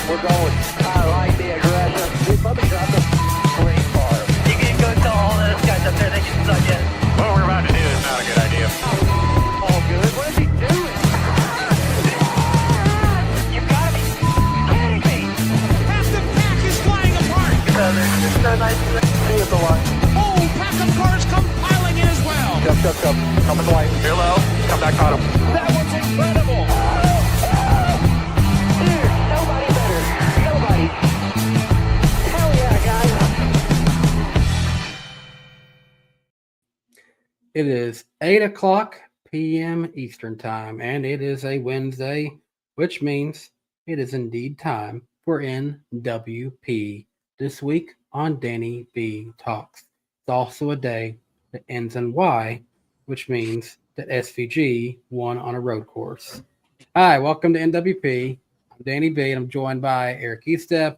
We're going. I like the aggression. Dude, let me drop the green bar. You can go tell all those guys up there they can suck it. What we're about to do is not a good idea. All good. What is he doing? You gotta be kidding me. Half the pack is flying apart. They're just so nice to see at the line. Oh, pack of cars come piling in as well. Come. Come in the line. Hello. Come back on him. That was incredible. Dude, nobody better. Nobody. Hell yeah, guys. It is 8:00 p.m. Eastern Time, and it is a Wednesday, which means it is indeed time for NWP this week on DannyBTalks. It's also a day that ends in Y, which means that SVG won on a road course. Hi, welcome to NWP. I'm Danny B, and I'm joined by Eric Estep,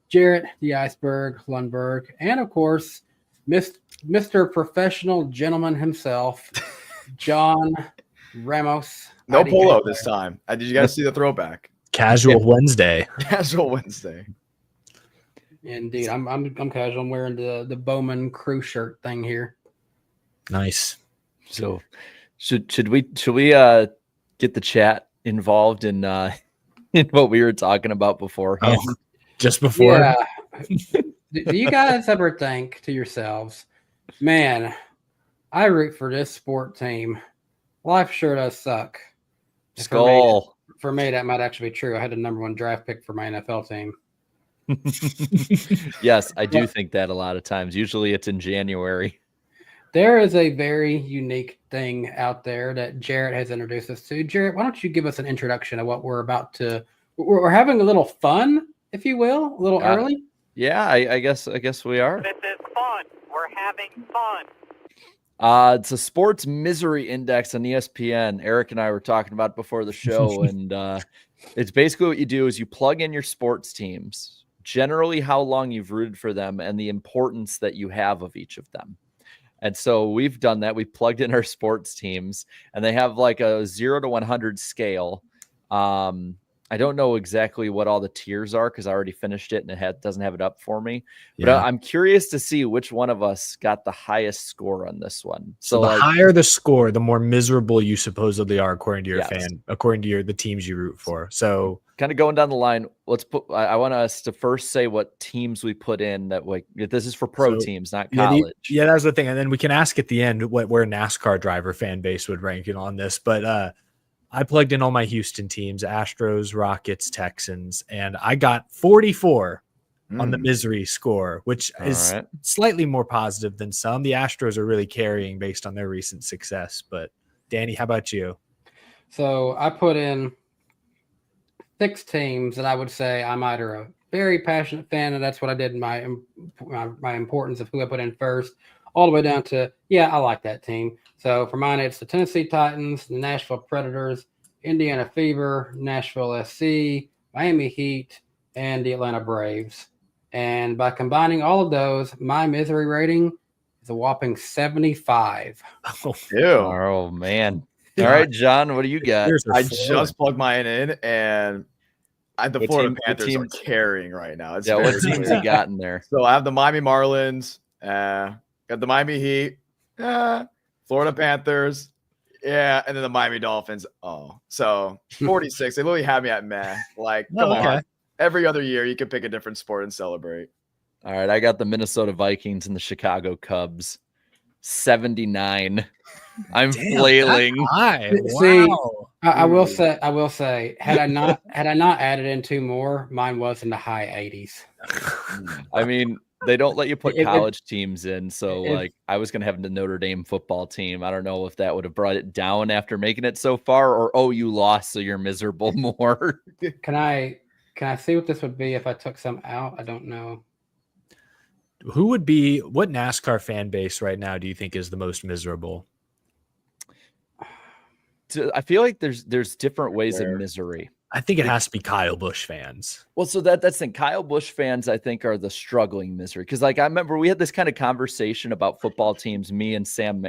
Jarrett the Iceberg Lundberg, and of course, Mr. Professional Gentleman himself, John Ramos. No polo this time. Did you guys see the throwback? Casual Wednesday. Casual Wednesday. Indeed, I'm casual. I'm wearing the Bowman crew shirt thing here. Nice. So should we get the chat involved in what we were talking about before? Oh, just before. Yeah. Do you guys ever think to yourselves, man, I root for this sport team. Life sure does suck. Skull. For me, that might actually be true. I had the #1 draft pick for my NFL team. Yes, I do think that a lot of times. Usually it's in January. There is a very unique thing out there that Jarrett has introduced us to. Jarrett, why don't you give us an introduction of what we're about to? We're having a little fun, if you will, a little early. Yeah, I guess we are. This is fun. We're having fun. It's a sports misery index on ESPN. Eric and I were talking about it before the show, and it's basically what you do is you plug in your sports teams, generally how long you've rooted for them, and the importance that you have of each of them. And so we've done that. We plugged in our sports teams, and they have like a 0 to 100 scale. I don't know exactly what all the tiers are because I already finished it and it doesn't have it up for me. But I'm curious to see which one of us got the highest score on this one. So the higher the score, the more miserable you supposedly are, according to your according to the teams you root for. So kind of going down the line, I want us to first say what teams we put in that this is for pro teams, not college. Yeah, that's the thing. And then we can ask at the end where NASCAR driver fan base would rank it on this. But I plugged in all my Houston teams, Astros, Rockets, Texans, and I got 44 on the misery score, which is slightly more positive than some. The Astros are really carrying based on their recent success. But Danny, how about you? So I put in 6 teams that I would say I'm either a very passionate fan, and that's what I did in my importance of who I put in first, all the way down to, I like that team. So for mine, it's the Tennessee Titans, the Nashville Predators, Indiana Fever, Nashville SC, Miami Heat, and the Atlanta Braves. And by combining all of those, my misery rating is a whopping 75. Oh man. All right, John, what do you got? I just plugged mine in, and the Florida Panthers are carrying right now. What teams you got in there? So I have the Miami Marlins, got the Miami Heat, Florida Panthers, and then the Miami Dolphins. So 46. They literally have me at meh. Like, come on. Every other year, you can pick a different sport and celebrate. All right, I got the Minnesota Vikings and the Chicago Cubs. 79. I'm flailing. See, I will say, had I not added in 2 more, mine was in the high 80s. I mean, they don't let you put college teams in, so I was gonna have the Notre Dame football team. I don't know if that would have brought it down after making it so far, or you lost, so you're miserable more. Can I see what this would be if I took some out? I don't know. What NASCAR fan base right now do you think is the most miserable? I feel like there's different ways of misery. I think it has to be Kyle Busch fans. Well, so that's the thing. Kyle Busch fans, I think, are the struggling misery. Because, I remember we had this kind of conversation about football teams. Me and Sam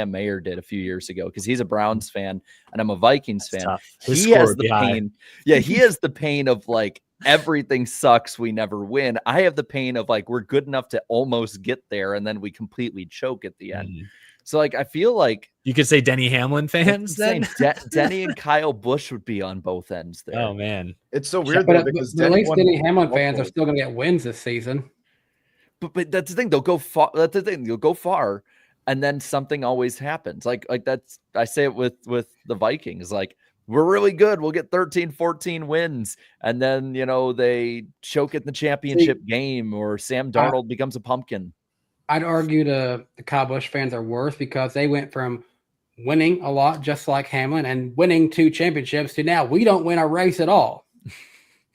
Mayer did a few years ago because he's a Browns fan and I'm a Vikings fan. Tough. He has the pain. Yeah, he has the pain of everything sucks. We never win. I have the pain of like, we're good enough to almost get there. And then we completely choke at the end. So like, I feel like You could say Denny Hamlin fans then. Denny and Kyle Busch would be on both ends there. Oh man. It's so weird But though, at because least won Denny Hamlin fans are multiple- still going to get wins this season. But that's the thing. They'll go far. That's the thing. You'll go far, and then something always happens. Like that's, I say it with the Vikings. Like, we're really good. We'll get 13, 14 wins. And then, they choke it in the championship game, or Sam Darnold becomes a pumpkin. I'd argue the Kyle Busch fans are worse because they went from winning a lot, just like Hamlin, and winning 2 championships to now we don't win a race at all.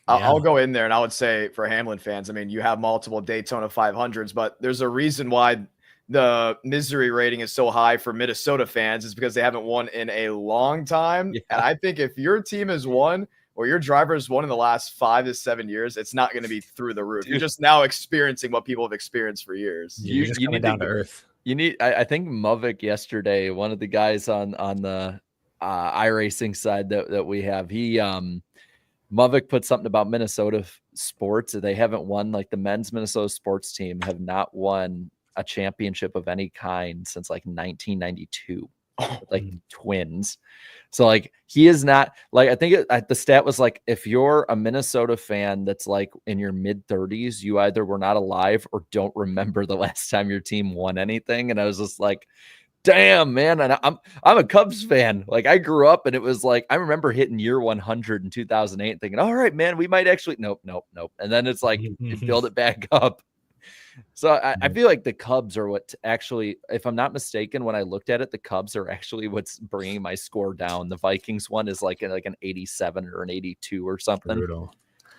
I'll go in there and I would say for Hamlin fans, I mean, you have multiple Daytona 500s, but there's a reason why the misery rating is so high for Minnesota fans is because they haven't won in a long time. Yeah. And I think if your team has won or your driver has won in the last 5 to 7 years, it's not going to be through the roof. You're just now experiencing what people have experienced for years. You're just coming down to earth. I think Muvik yesterday, one of the guys on the iRacing side that we have, Muvik put something about Minnesota sports. They haven't won, like the men's Minnesota sports team have not won a championship of any kind since like 1992, like Twins. So like, he is not like, I think the stat was like, if you're a Minnesota fan that's like in your mid 30s, you either were not alive or don't remember the last time your team won anything. And I was just like, damn, man. And I'm a Cubs fan. Like, I grew up and it was like, I remember hitting year 100 in 2008 and thinking, all right, man, we might actually, nope. And then it's like, you build it back up. So I feel like the Cubs are what actually, if I'm not mistaken, when I looked at it, the Cubs are actually what's bringing my score down. The Vikings one is like an 87 or an 82 or something. Brutal.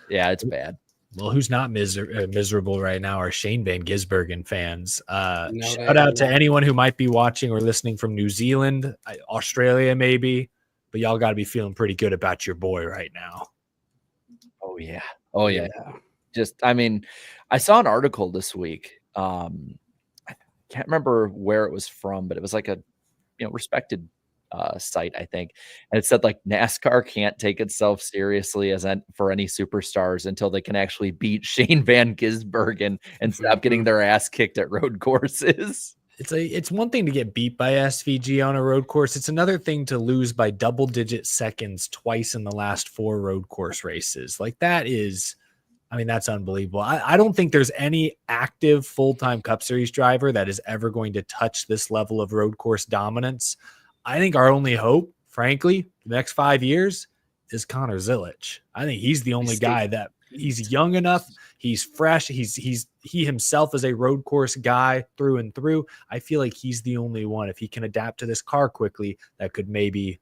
Yeah, it's bad. Well, who's not miserable right now are Shane Van Gisbergen fans. No, Shout out to anyone who might be watching or listening from New Zealand, Australia maybe, but y'all got to be feeling pretty good about your boy right now. Oh, yeah. Just, I mean, I saw an article this week. I can't remember where it was from, but it was like a, respected site, I think. And it said like NASCAR can't take itself seriously for any superstars until they can actually beat Shane Van Gisbergen and stop getting their ass kicked at road courses. It's one thing to get beat by SVG on a road course. It's another thing to lose by double-digit seconds twice in the last 4 road course races. Like that is, I mean, that's unbelievable. I don't think there's any active full-time Cup Series driver that is ever going to touch this level of road course dominance. I think our only hope, frankly, the next 5 years is Connor Zilish. I think he's the only guy that he's young enough. He's fresh. He himself is a road course guy through and through. I feel like he's the only one, if he can adapt to this car quickly, that could maybe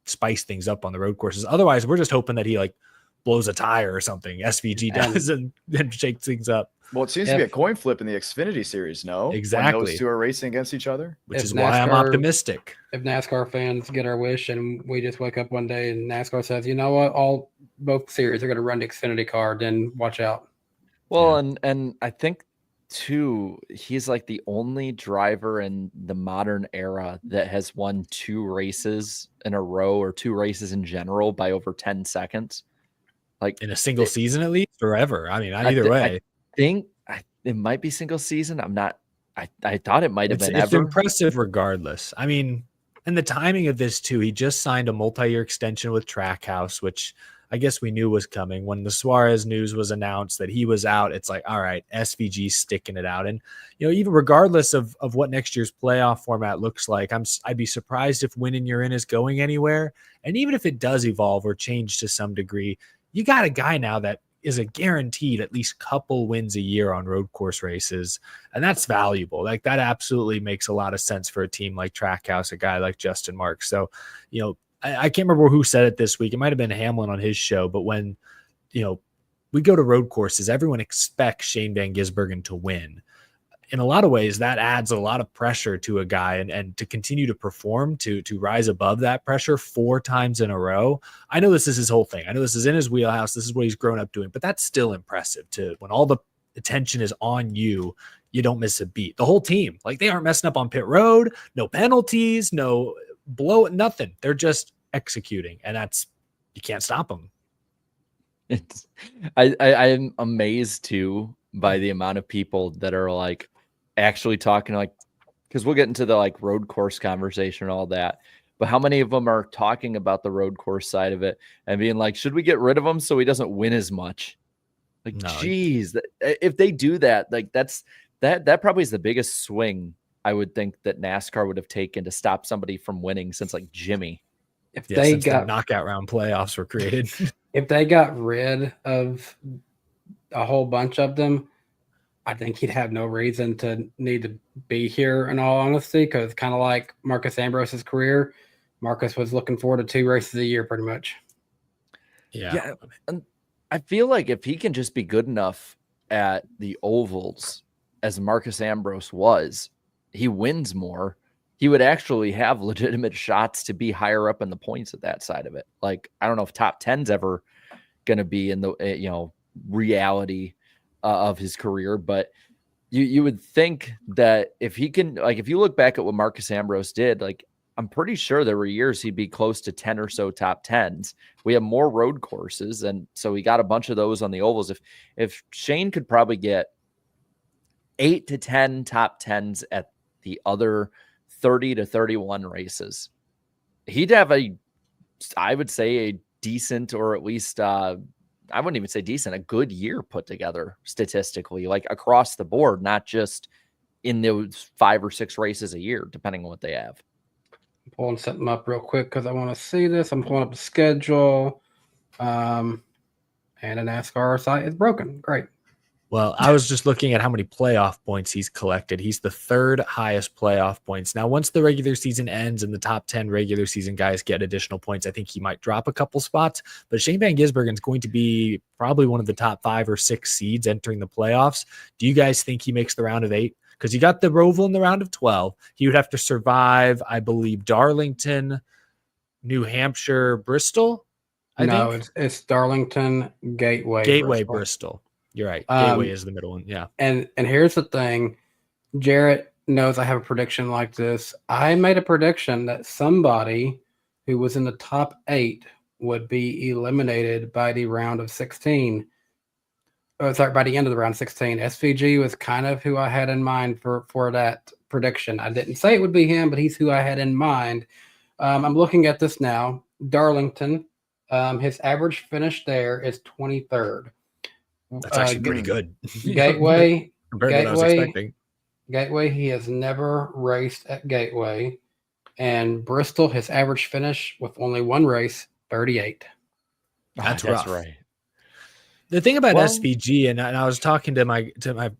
spice things up on the road courses. Otherwise, we're just hoping that he like blows a tire or something. SVG does and shakes things up. Well, it seems to be a coin flip in the Xfinity series, no? Exactly. When those two are racing against each other. Which is why I'm optimistic. If NASCAR fans get our wish and we just wake up one day and NASCAR says, you know what, both series are going to run the Xfinity car, then watch out. Well, and I think too, he's like the only driver in the modern era that has won 2 races in a row or 2 races in general by over 10 seconds. Like in a single season, at least, or ever. I mean, either way. I think it might be single season. I'm not. I thought it might have been. It's ever. impressive, regardless. I mean, and the timing of this too. He just signed a multi-year extension with Trackhouse, which I guess we knew was coming. When the Suarez news was announced that he was out, it's like, all right, SVG's sticking it out. And even regardless of what next year's playoff format looks like, I'd be surprised if winning you're in is going anywhere. And even if it does evolve or change to some degree, you got a guy now that is a guaranteed at least couple wins a year on road course races. And that's valuable. Like that absolutely makes a lot of sense for a team like Trackhouse, a guy like Justin Marks. So, I can't remember who said it this week. It might've been Hamlin on his show, but when, we go to road courses, everyone expects Shane Van Gisbergen to win. In a lot of ways, that adds a lot of pressure to a guy and to continue to perform, to rise above that pressure 4 times in a row. I know this is his whole thing. I know this is in his wheelhouse. This is what he's grown up doing, but that's still impressive to when all the attention is on you, you don't miss a beat. The whole team, like they aren't messing up on pit road, no penalties, no nothing. They're just executing, and you can't stop them. It's I am amazed too by the amount of people that are like actually talking like, because we'll get into the like road course conversation and all that, but how many of them are talking about the road course side of it and being like, should we get rid of him so he doesn't win as much? Like, No. geez, if they do that, like that probably is the biggest swing I would think that NASCAR would have taken to stop somebody from winning since like Jimmy. If Yeah, they since the got knockout round playoffs were created. if they got rid of a whole bunch of them, I think he'd have no reason to need to be here, in all honesty, because kind of like Marcus Ambrose's career, Marcus was looking forward to 2 races a year pretty much. Yeah. And I feel like if he can just be good enough at the ovals as Marcus Ambrose was, he wins more. He would actually have legitimate shots to be higher up in the points at that side of it. Like, I don't know if top 10's ever going to be in the, reality of his career, but you would think that if he can, like, if you look back at what Marcus Ambrose did, like, I'm pretty sure there were years he'd be close to 10 or so top 10s. We have more road courses, and so we got a bunch of those on the ovals. If Shane could probably get 8 to 10 top 10s at the other 30 to 31 races, he'd have I would say a decent, or at least I wouldn't even say decent, a good year put together statistically, like across the board, not just in those 5 or 6 races a year, depending on what they have. I'm pulling something up real quick because I want to see this. I'm pulling up the schedule. And the NASCAR site is broken. Great. Well, I was just looking at how many playoff points he's collected. He's the 3rd highest playoff points. Now, once the regular season ends and the top 10 regular season guys get additional points, I think he might drop a couple spots. But Shane Van Gisbergen is going to be probably one of the top 5 or 6 seeds entering the playoffs. Do you guys think he makes the round of 8? Because he got the Roval in the round of 12. He would have to survive, I believe, Darlington, New Hampshire, Bristol. I think it's Darlington, Gateway, Bristol. You're right. Gateway is the middle one. Yeah. And here's the thing. Jarrett knows I have a prediction like this. I made a prediction that somebody who was in the top 8 would be eliminated by the round of 16. By the end of the round of 16. SVG was kind of who I had in mind for that prediction. I didn't say it would be him, but he's who I had in mind. I'm looking at this now. Darlington, his average finish there is 23rd. That's actually pretty good. Gateway, compared to what I was expecting. Gateway, he has never raced at Gateway. And Bristol, his average finish with only 1 race, 38. That's rough. That's right. The thing about SVG, and I was talking to my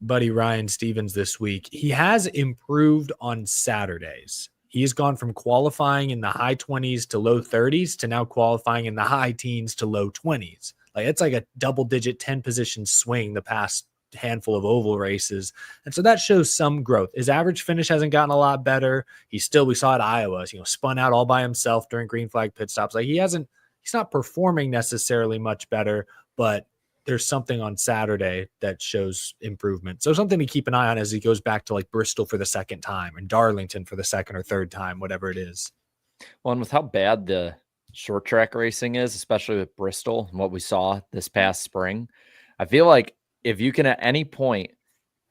buddy Ryan Stevens this week, he has improved on Saturdays. He's gone from qualifying in the high 20s to low 30s to now qualifying in the high teens to low 20s. Like, it's like a double-digit 10-position swing the past handful of oval races. And so that shows some growth. His average finish hasn't gotten a lot better. We saw at Iowa, spun out all by himself during green flag pit stops. Like, he's not performing necessarily much better, but there's something on Saturday that shows improvement. So something to keep an eye on as he goes back to like Bristol for the 2nd time and Darlington for the 2nd or 3rd time, whatever it is. Well, and with how bad the short track racing is, especially with Bristol and what we saw this past spring, I feel like if you can at any point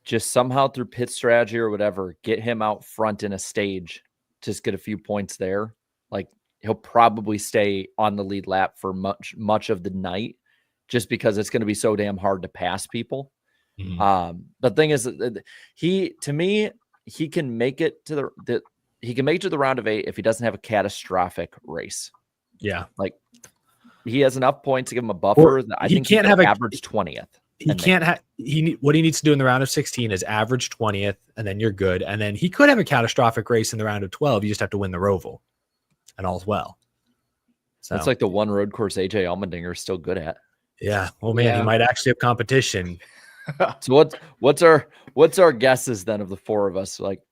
just somehow through pit strategy or whatever, get him out front in a stage, just get a few points there, like he'll probably stay on the lead lap for much of the night, just because it's going to be so damn hard to pass people. Mm-hmm. The thing is that he can make it to the round of 8 if he doesn't have a catastrophic race. Yeah. Like, he has enough points to give him a buffer that I think he can't have average 20th. What he needs to do in the round of 16 is average 20th, and then you're good. And then he could have a catastrophic race in the round of 12. You just have to win the Roval, and all's well. So that's like the one road course AJ Allmendinger is still good at. Yeah. Well, man, he might actually have competition. So what's our guesses then of the 4 of us? Like,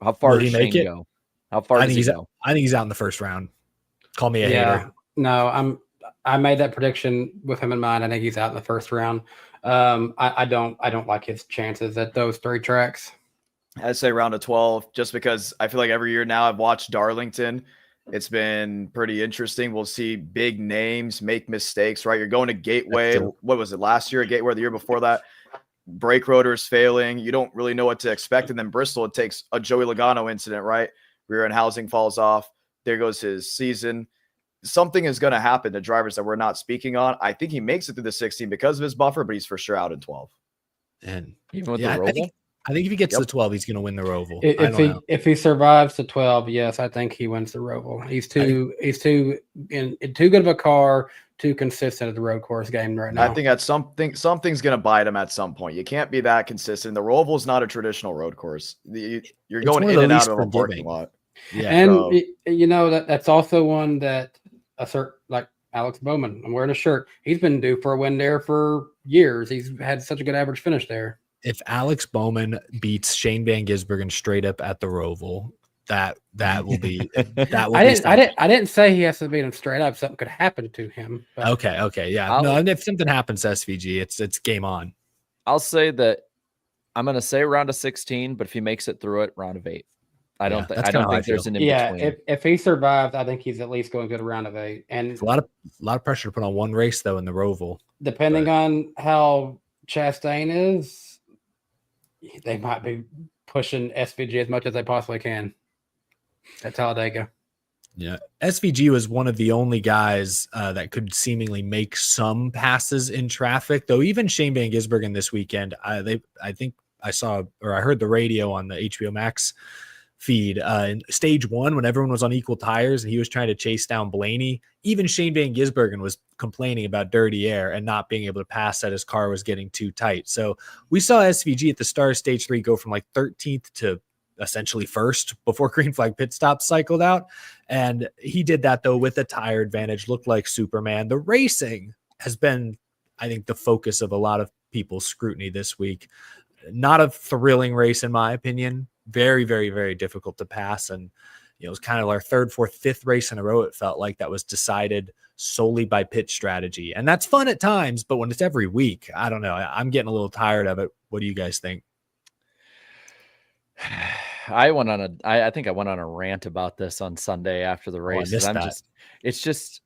how far does Shane go? How far does he go? I think he's out in the 1st round. Call me a hater. No, I made that prediction with him in mind. I think he's out in the 1st round. I don't like his chances at those 3 tracks. I'd say round of 12, just because I feel like every year now I've watched Darlington It's been pretty interesting. We'll see big names make mistakes, right? You're going to Gateway. What was it last year? Gateway, the year before that. Brake rotors failing. You don't really know what to expect. And then Bristol, it takes a Joey Logano incident, right? Rear end housing falls off. There goes his season. Something is going to happen to drivers that we're not speaking on. I think he makes it through the 16 because of his buffer, but he's for sure out in 12. And Even with yeah, the Roval? I think if he gets to the 12, he's going to win the Roval. If he survives to 12, yes, I think he wins the Roval. He's too good of a car, too consistent at the road course game right now. I think that's something's going to bite him at some point. You can't be that consistent. The Roval is not a traditional road course. You're going in and out of a parking lot. Yeah, and that's also one that a certain like Alex Bowman. I'm wearing a shirt. He's been due for a win there for years. He's had such a good average finish there. If Alex Bowman beats Shane Van Gisbergen straight up at the Roval, that will be that will I didn't say he has to beat him straight up. Something could happen to him. But. Okay, yeah. No, if something happens to SVG, it's game on. I'll say that I'm going to say round of 16, but if he makes it through it, round of 8. I don't think there's an in between. If he survives, I think he's at least going to get a round of 8. And it's a lot of pressure to put on one race though in the Roval. Depending on how Chastain is, they might be pushing SVG as much as they possibly can at Talladega. Yeah, SVG was one of the only guys that could seemingly make some passes in traffic. Though even Shane Van Gisbergen this weekend, I think I heard the radio on the HBO Max feed in stage 1 when everyone was on equal tires and he was trying to chase down Blaney. Even Shane Van Gisbergen was complaining about dirty air and not being able to pass, that his car was getting too tight. So we saw SVG at the start of stage 3 go from like 13th to essentially first before green flag pit stop cycled out. And he did that though with a tire advantage, looked like Superman. The racing has been, I think, the focus of a lot of people's scrutiny this week. Not a thrilling race in my opinion. Very, very, very difficult to pass. And, it was kind of our 3rd, 4th, 5th race in a row. It felt like that was decided solely by pit strategy. And that's fun at times, but when it's every week, I don't know. I'm getting a little tired of it. What do you guys think? I think I went on a rant about this on Sunday after the race. It's just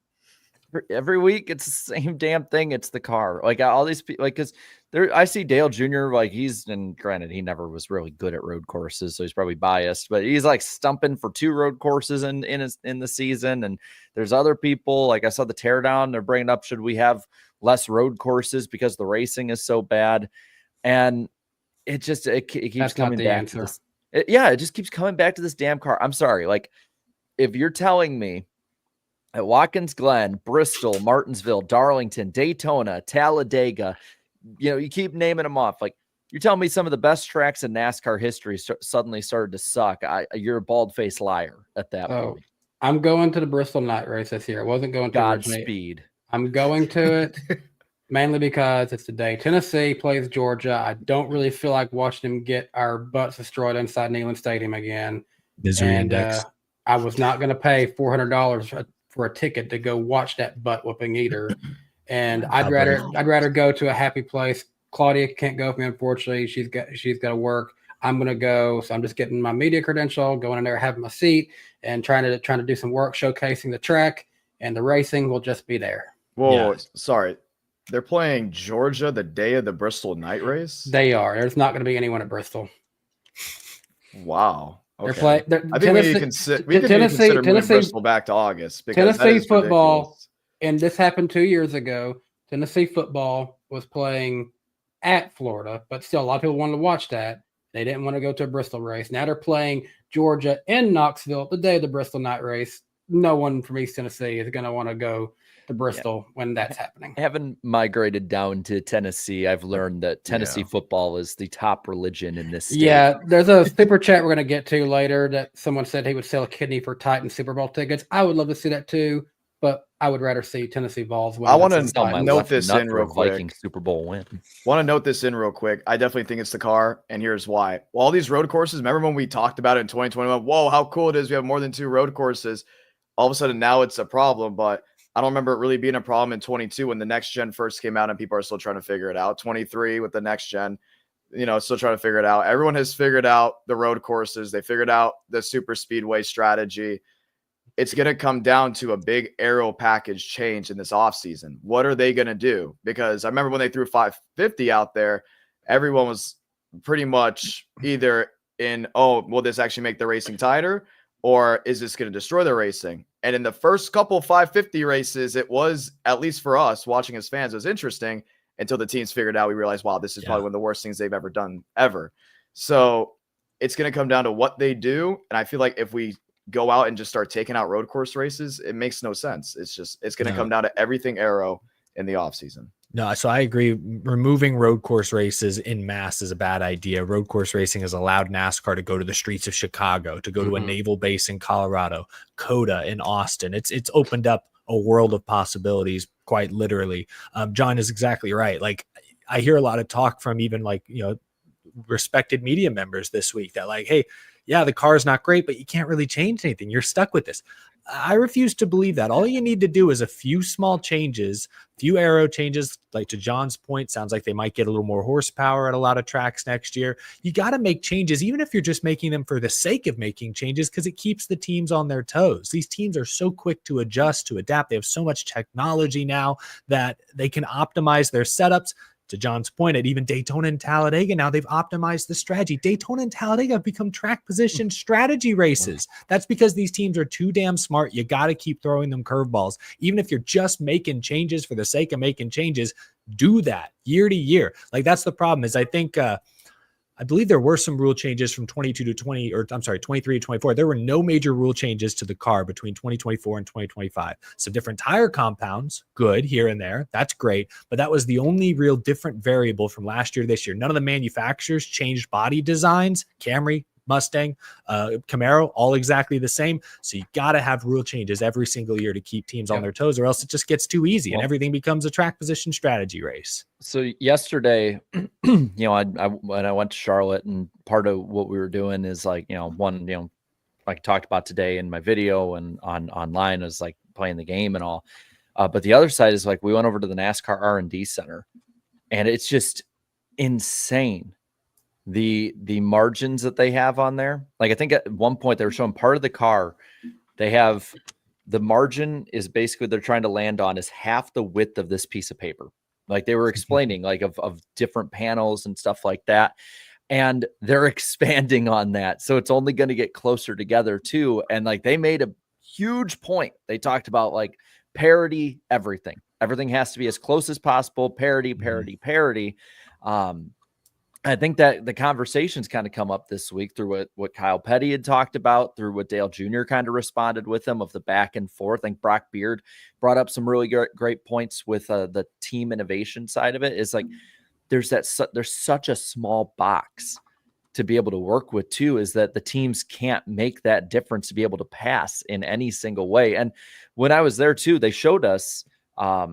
every week it's the same damn thing. It's the car. Like all these people, like, cause I see Dale Jr. like and granted, he never was really good at road courses, so he's probably biased, but he's like stumping for 2 road courses in the season. And there's other people, like I saw the teardown, they're bringing up, should we have less road courses because the racing is so bad? And it keeps coming back to this. It just keeps coming back to this damn car. I'm sorry. Like, if you're telling me at Watkins Glen, Bristol, Martinsville, Darlington, Daytona, Talladega, you keep naming them off. Like, you're telling me some of the best tracks in NASCAR history suddenly started to suck. You're a bald-faced liar at that point. I'm going to the Bristol night race this year. I wasn't going to Godspeed. I'm going to it mainly because it's the day Tennessee plays Georgia. I don't really feel like watching them get our butts destroyed inside Neyland Stadium again. Misery index. I was not going to pay $400 for a ticket to go watch that butt whooping either. And I'd rather go to a happy place. Claudia can't go with me, unfortunately. She's got to work. I'm going to go. So I'm just getting my media credential, going in there, having my seat, and trying to do some work showcasing the track, and the racing will just be there. Whoa, sorry. They're playing Georgia the day of the Bristol night race? They are. There's not going to be anyone at Bristol. Wow. Okay. I think we can consider moving Bristol back to August. Because Tennessee football, and this happened 2 years ago, Tennessee football was playing at Florida, but still a lot of people wanted to watch that. They didn't want to go to a Bristol race. Now they're playing Georgia in Knoxville the day of the Bristol night race. No one from East Tennessee is going to want to go to Bristol when that's happening. Having migrated down to Tennessee, I've learned that Tennessee football is the top religion in this state. Yeah, there's a super chat we're going to get to later that someone said he would sell a kidney for Titan Super Bowl tickets. I would love to see that too, but I would rather see Tennessee Vols win. I want to note this in real quick. Viking Super Bowl win. Want to note this in real quick. I definitely think it's the car, and here's why. Well, all these road courses, remember when we talked about it in 2021? Whoa, how cool it is. We have more than 2 road courses. All of a sudden now it's a problem, but I don't remember it really being a problem in 22 when the next gen first came out and people are still trying to figure it out. 23 with the next gen, still trying to figure it out. Everyone has figured out the road courses. They figured out the super speedway strategy. it's going to come down to a big aero package change in this offseason. What are they going to do? Because I remember when they threw 550 out there, everyone was pretty much either in, oh, will this actually make the racing tighter, or is this going to destroy the racing? And in the first couple 550 races, it was, at least for us watching as fans, it was interesting until the teams figured out. We realized, wow, this is probably one of the worst things they've ever done ever. So it's going to come down to what they do. And I feel like if we go out and just start taking out road course races, it makes no sense. It's going to come down to everything aero in the offseason. No, so I agree. Removing road course races in mass is a bad idea. Road course racing has allowed NASCAR to go to the streets of Chicago, to go to a naval base in Colorado, COTA in Austin. It's opened up a world of possibilities, quite literally. John is exactly right. Like, I hear a lot of talk from even respected media members this week that like, hey, yeah, the car is not great, but you can't really change anything. You're stuck with this. I refuse to believe that. All you need to do is a few small changes, few aero changes. Like to John's point, sounds like they might get a little more horsepower at a lot of tracks next year. You got to make changes, even if you're just making them for the sake of making changes, because it keeps the teams on their toes. These teams are so quick to adjust, to adapt. They have so much technology now that they can optimize their setups. To John's point, at even Daytona and Talladega, now they've optimized the strategy. Daytona and Talladega have become track position strategy races. That's because these teams are too damn smart. You got to keep throwing them curveballs. Even if you're just making changes for the sake of making changes, do that year to year. Like, that's the problem. Is I think I believe there were some rule changes from 23 to 24. There were no major rule changes to the car between 2024 and 2025. Some different tire compounds, good here and there. That's great. But that was the only real different variable from last year to this year. None of the manufacturers changed body designs. Camry, Mustang, Camaro, all exactly the same. So you got to have rule changes every single year to keep teams on their toes, or else it just gets too easy and everything becomes a track position strategy race. So yesterday, when I went to Charlotte, and part of what we were doing is like I talked about today in my video and online is like playing the game and all. But the other side is like we went over to the NASCAR R&D Center, and it's just insane. The margins that they have on there. Like, I think at one point they were showing part of the car. They have the margin is basically they're trying to land on is half the width of this piece of paper. Like they were explaining like of different panels and stuff like that. And they're expanding on that. So it's only going to get closer together too. And like they made a huge point. They talked about like parity, everything. Everything has to be as close as possible. Parity. I think that the conversations kind of come up this week through what Kyle Petty had talked about, through what Dale Jr. kind of responded with him of the back and forth. I think Brock Beard brought up some really great points with the team innovation side of it. Is like there's such a small box to be able to work with too, is that the teams can't make that difference to be able to pass in any single way. And when I was there too, they showed us a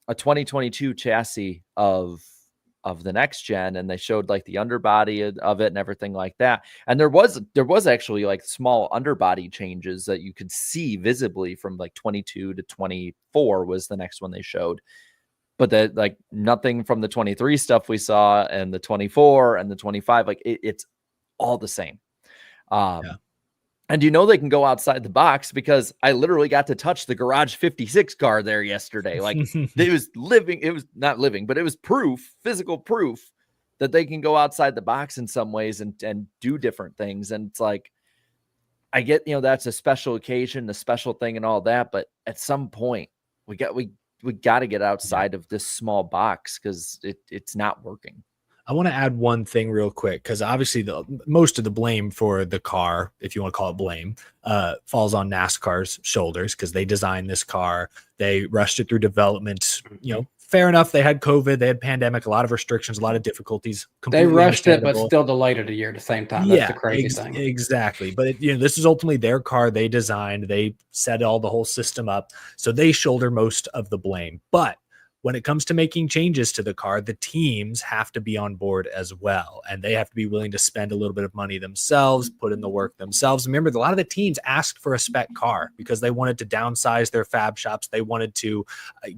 2022 chassis of the next gen, and they showed like the underbody of it and everything like that. And there was actually like small underbody changes that you could see visibly from like 22 to 24 was the next one they showed. But that like nothing from the 23 stuff we saw and the 24 and the 25, like it's all the same. And they can go outside the box because I literally got to touch the Garage 56 car there yesterday. Like it was not living, but it was physical proof that they can go outside the box in some ways and do different things. And it's like, I get, that's a special occasion, a special thing and all that. But at some point we got to get outside of this small box because it's not working. I want to add one thing real quick, because obviously most of the blame for the car, if you want to call it blame, falls on NASCAR's shoulders because they designed this car. They rushed it through development. Fair enough. They had COVID, they had pandemic, a lot of restrictions, a lot of difficulties. They rushed it, but still delayed it a year at the same time. That's the crazy thing. Exactly. But this is ultimately their car. They designed, they set the whole system up. So they shoulder most of the blame. But when it comes to making changes to the car, the teams have to be on board as well. And they have to be willing to spend a little bit of money themselves, put in the work themselves. Remember, a lot of the teams asked for a spec car because they wanted to downsize their fab shops. They wanted to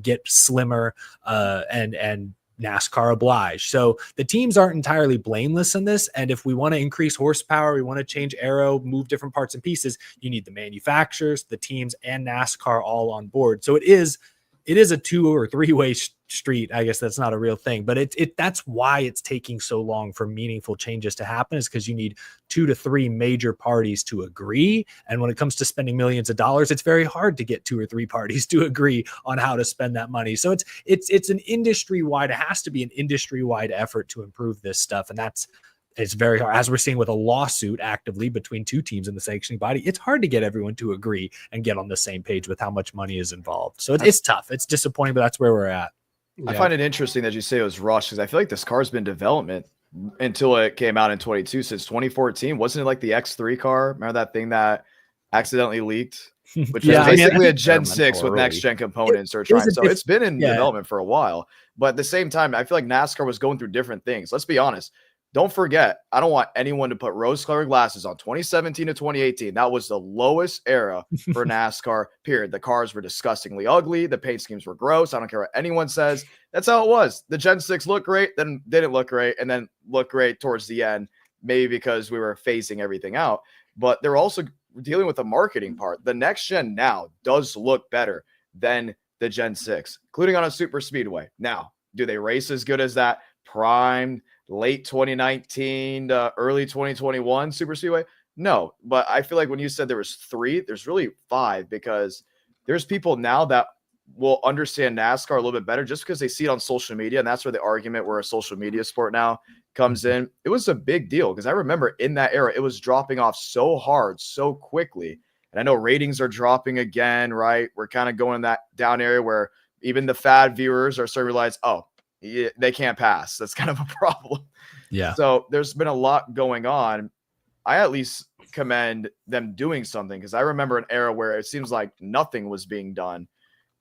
get slimmer and NASCAR oblige. So the teams aren't entirely blameless in this. And if we want to increase horsepower, we want to change aero, move different parts and pieces, you need the manufacturers, the teams, and NASCAR all on board. So it is a 2 or 3 way street. I guess that's not a real thing, but that's why it's taking so long for meaningful changes to happen, is because you need 2 to 3 major parties to agree. And when it comes to spending millions of dollars, it's very hard to get 2 or 3 parties to agree on how to spend that money. So it's an industry-wide, it has to be an industry-wide effort to improve this stuff. And it's very hard, as we're seeing with a lawsuit actively between 2 teams in the sanctioning body. It's hard to get everyone to agree and get on the same page with how much money is involved. So it's tough. It's disappointing, but that's where we're at. I find it interesting that you say it was rushed, because I feel like this car's been in development until it came out in 22 since 2014. Wasn't it like the X3 car? Remember that thing that accidentally leaked? Which was basically a Gen 6 with next gen components So it's been in development for a while. But at the same time, I feel like NASCAR was going through different things. Let's be honest. Don't forget, I don't want anyone to put rose-colored glasses on 2017 to 2018. That was the lowest era for NASCAR, period. The cars were disgustingly ugly. The paint schemes were gross. I don't care what anyone says. That's how it was. The Gen 6 looked great, then didn't look great, and then looked great towards the end, maybe because we were phasing everything out. But they're also dealing with the marketing part. The next gen now does look better than the Gen 6, including on a super speedway. Now, do they race as good as that prime late 2019 to early 2021 super speedway? No, but I feel like when you said there was 3, there's really 5, because there's people now that will understand NASCAR a little bit better just because they see it on social media. And that's where the argument, we're a social media sport now, comes in. It was a big deal because I remember in that era, it was dropping off so hard, so quickly. And I know ratings are dropping again, right? We're kind of going in that down area where even the fad viewers are starting to realize, oh, yeah, they can't pass. That's kind of a problem. Yeah. So there's been a lot going on. I at least commend them doing something, because I remember an era where it seems like nothing was being done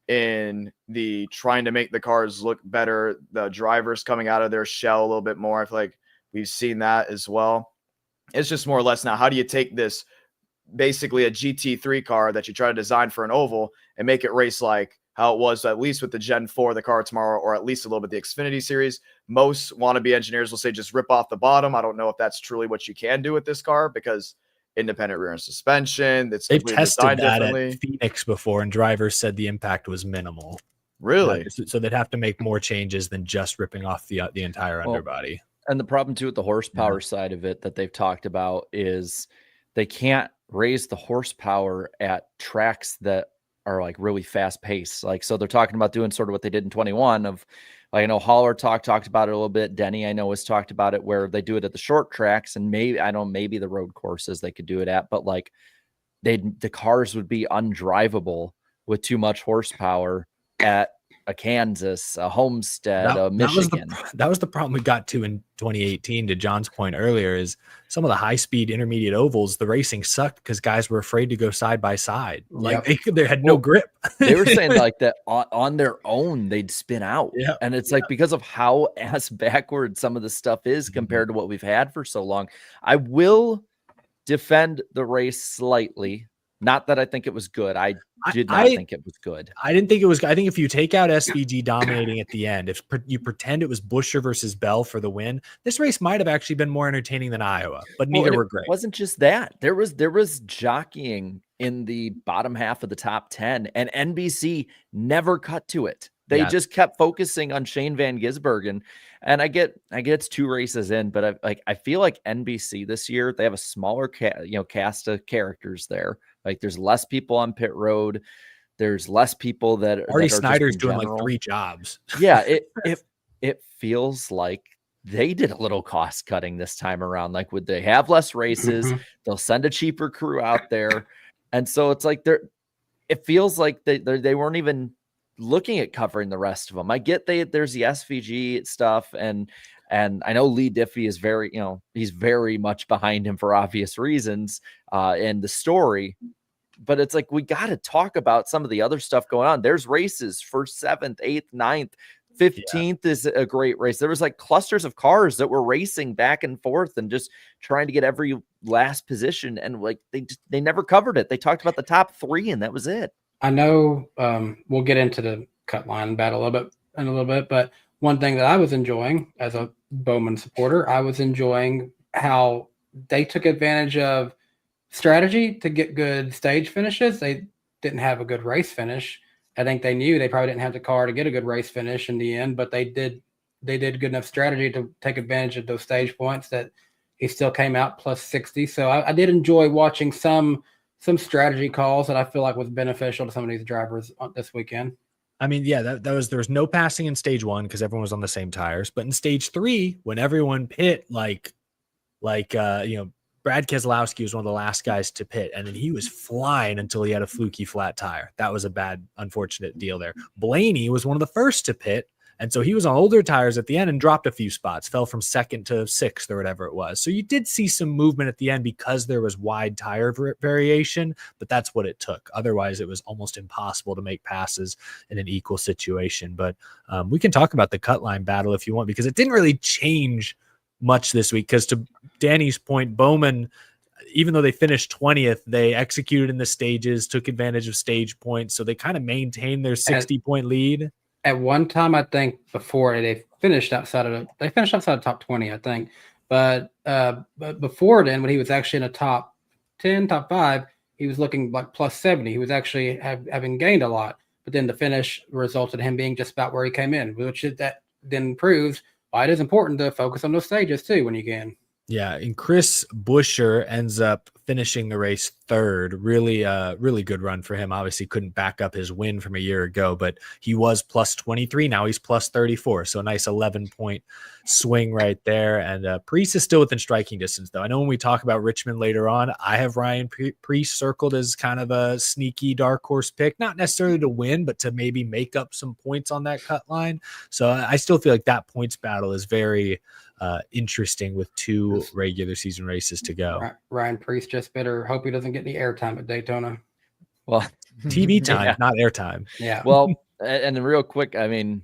in the trying to make the cars look better, the drivers coming out of their shell a little bit more. I feel like we've seen that as well. It's just more or less now, how do you take this basically a GT3 car that you try to design for an oval and make it race like how it was at least with the Gen 4, the car tomorrow, or at least a little bit the Xfinity series. Most wannabe engineers will say just rip off the bottom. I don't know if that's truly what you can do with this car, because independent rear end suspension, they've tested that at Phoenix before, and drivers said the impact was minimal. Really? So they'd have to make more changes than just ripping off the entire underbody. And the problem too with the horsepower side of it that they've talked about is they can't raise the horsepower at tracks that are like really fast paced. Like, so they're talking about doing sort of what they did in 21 of, like, I know Holler talked about it a little bit. Denny, I know, has talked about it, where they do it at the short tracks, and maybe the road courses they could do it at, but like the cars would be undrivable with too much horsepower at a Kansas, a Homestead, a Michigan. That was the problem we got to in 2018, to John's point earlier, is some of the high speed intermediate ovals, the racing sucked because guys were afraid to go side by side. Like they had no grip. They were saying like that on their own, they'd spin out. Yeah. And it's like, because of how ass backward some of the stuff is compared to what we've had for so long. I will defend the race slightly. Not that I think it was good. I did not think it was good. I didn't think it was. I think if you take out SVG dominating at the end, if you pretend it was Buescher versus Bell for the win, this race might have actually been more entertaining than Iowa, but neither were great. It wasn't just that. There was jockeying in the bottom half of the top 10, and NBC never cut to it. They just kept focusing on Shane Van Gisbergen. And I get it's 2 races in, but I feel like NBC this year, they have a smaller cast of characters there. Like, there's less people on pit road. There's less people that Marty Snyder's doing like 3 jobs. Yeah, it feels like they did a little cost cutting this time around. Like, would they have less races? They'll send a cheaper crew out there, and so it's like it feels like they weren't even looking at covering the rest of them. I get there's the SVG stuff, and I know Lee Diffie is he's very much behind him for obvious reasons in the story, but it's like, we got to talk about some of the other stuff going on. There's races for 7th, 8th, 9th, 15th is a great race. There was like clusters of cars that were racing back and forth and just trying to get every last position. And like, they never covered it. They talked about the top 3 and that was it. I know we'll get into the cut line battle in a little bit, but one thing that I was enjoying as a Bowman supporter, I was enjoying how they took advantage of strategy to get good stage finishes. They didn't have a good race finish. I think they knew they probably didn't have the car to get a good race finish in the end, but they did good enough strategy to take advantage of those stage points that he still came out plus 60. So I did enjoy watching some strategy calls that I feel like was beneficial to some of these drivers this weekend. I mean, yeah, there was no passing in stage 1 because everyone was on the same tires. But in stage 3, when everyone pit, Brad Keselowski was one of the last guys to pit, and then he was flying until he had a fluky flat tire. That was a bad, unfortunate deal there. Blaney was one of the first to pit, and so he was on older tires at the end and dropped a few spots, fell from 2nd to 6th or whatever it was. So you did see some movement at the end because there was wide tire variation, but that's what it took. Otherwise, it was almost impossible to make passes in an equal situation. But we can talk about the cut line battle if you want, because it didn't really change much this week, because to Danny's point, Bowman, even though they finished 20th, they executed in the stages, took advantage of stage points, so they kind of maintained their 60-point lead. At one time, I think before they finished outside of top 20, I think, but before then, when he was actually in a top 10, top 5, he was looking like plus 70. He was actually having gained a lot, but then the finish resulted in him being just about where he came in, which that then proves why it is important to focus on those stages too when you can. Yeah, and Chris Buescher ends up finishing the race 3rd. Really good run for him. Obviously couldn't back up his win from a year ago, but he was plus 23. Now he's plus 34. So a nice 11-point swing right there. And Preece is still within striking distance, though. I know when we talk about Richmond later on, I have Ryan Preece circled as kind of a sneaky dark horse pick, not necessarily to win, but to maybe make up some points on that cut line. So I still feel like that points battle is very interesting with 2 regular season races to go. Ryan Preece just better hope he doesn't get any airtime at Daytona. Well, TV time, yeah. not airtime. Yeah. Well, and then real quick, I mean,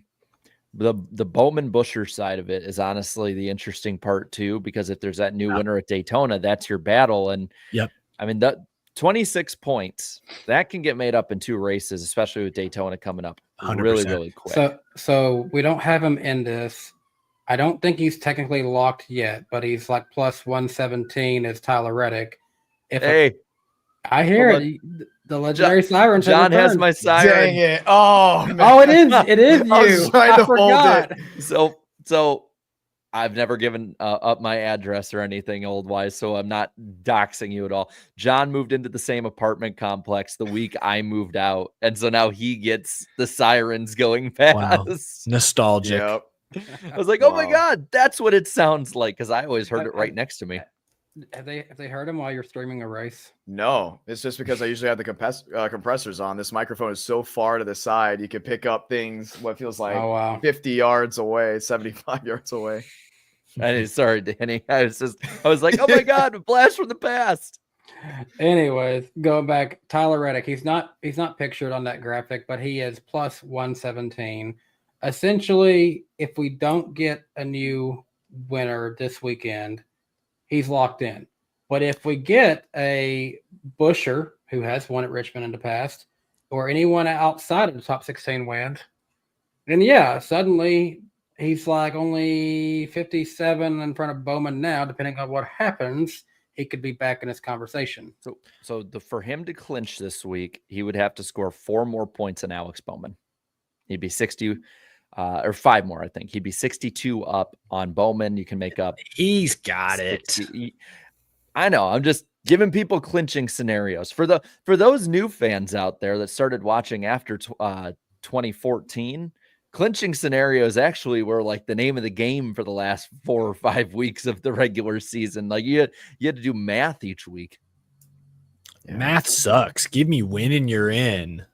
the Bowman Buescher side of it is honestly the interesting part too, because if there's that new winner at Daytona, that's your battle. And yep, I mean, that 26 points that can get made up in 2 races, especially with Daytona coming up 100%. really quick. So we don't have him in this. I don't think he's technically locked yet, but he's like plus 117 as Tyler Reddick. I hear it. The legendary siren. John has my siren. Dang it. Oh, man. Oh, it is you. I was trying to forgot. hold it. So I've never given up my address or anything old-wise, so I'm not doxing you at all. John moved into the same apartment complex the week I moved out, and so now he gets the sirens going past. Wow. Nostalgic. Yep. I was like, oh my God, that's what it sounds like, because I always heard it right next to me. Have they heard him while you're streaming a race? No, it's just because I usually have the compressors on. This microphone is so far to the side, you can pick up things what feels like 50 yards away, 75 yards away. Sorry, Danny. I was like, oh my God, a blast from the past. Anyways, going back, Tyler Reddick, he's not pictured on that graphic, but he is plus 117. Essentially, if we don't get a new winner this weekend, he's locked in. But if we get a Buescher, who has won at Richmond in the past, or anyone outside of the top 16 wins, then yeah, suddenly he's like only 57 in front of Bowman now, depending on what happens. He could be back in this conversation. So for him to clinch this week, he would have to score 4 more points than Alex Bowman. He'd be 60 or 5 more, I think. He'd be 62 up on Bowman. You can make up. He's got 60. it. I know. I'm just giving people clinching scenarios for those new fans out there that started watching after 2014. Clinching scenarios actually were like the name of the game for the last 4 or 5 weeks of the regular season. Like you had to do math each week. Yeah. Math sucks. Give me win and you're in.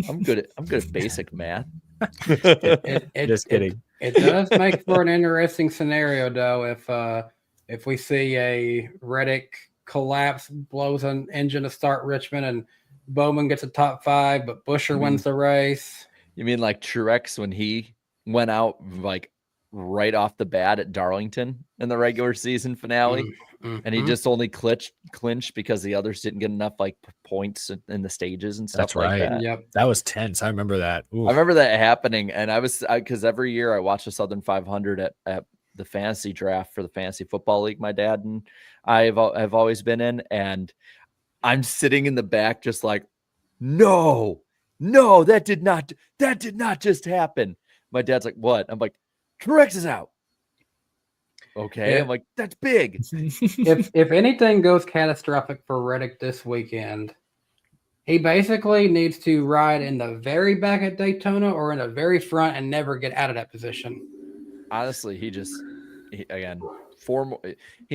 I'm good at basic math. Just kidding. It does make for an interesting scenario, though, if we see a Reddick collapse, blows an engine to start Richmond, and Bowman gets a top 5, but Buescher wins the race. You mean like Truex when he went out like right off the bat at Darlington in the regular season finale. And he just only clinched because the others didn't get enough like points in the stages and stuff like that. Yep. That was tense. I remember that. Oof. I remember that happening. And because every year I watch the Southern 500 at the fantasy draft for the fantasy football league my dad and I have always been in. And I'm sitting in the back just like, no, that did not just happen. My dad's like, what? I'm like, Truex is out. Okay. Yeah. I'm like, that's big. if anything goes catastrophic for Reddick this weekend, he basically needs to ride in the very back at Daytona or in the very front and never get out of that position. Honestly, he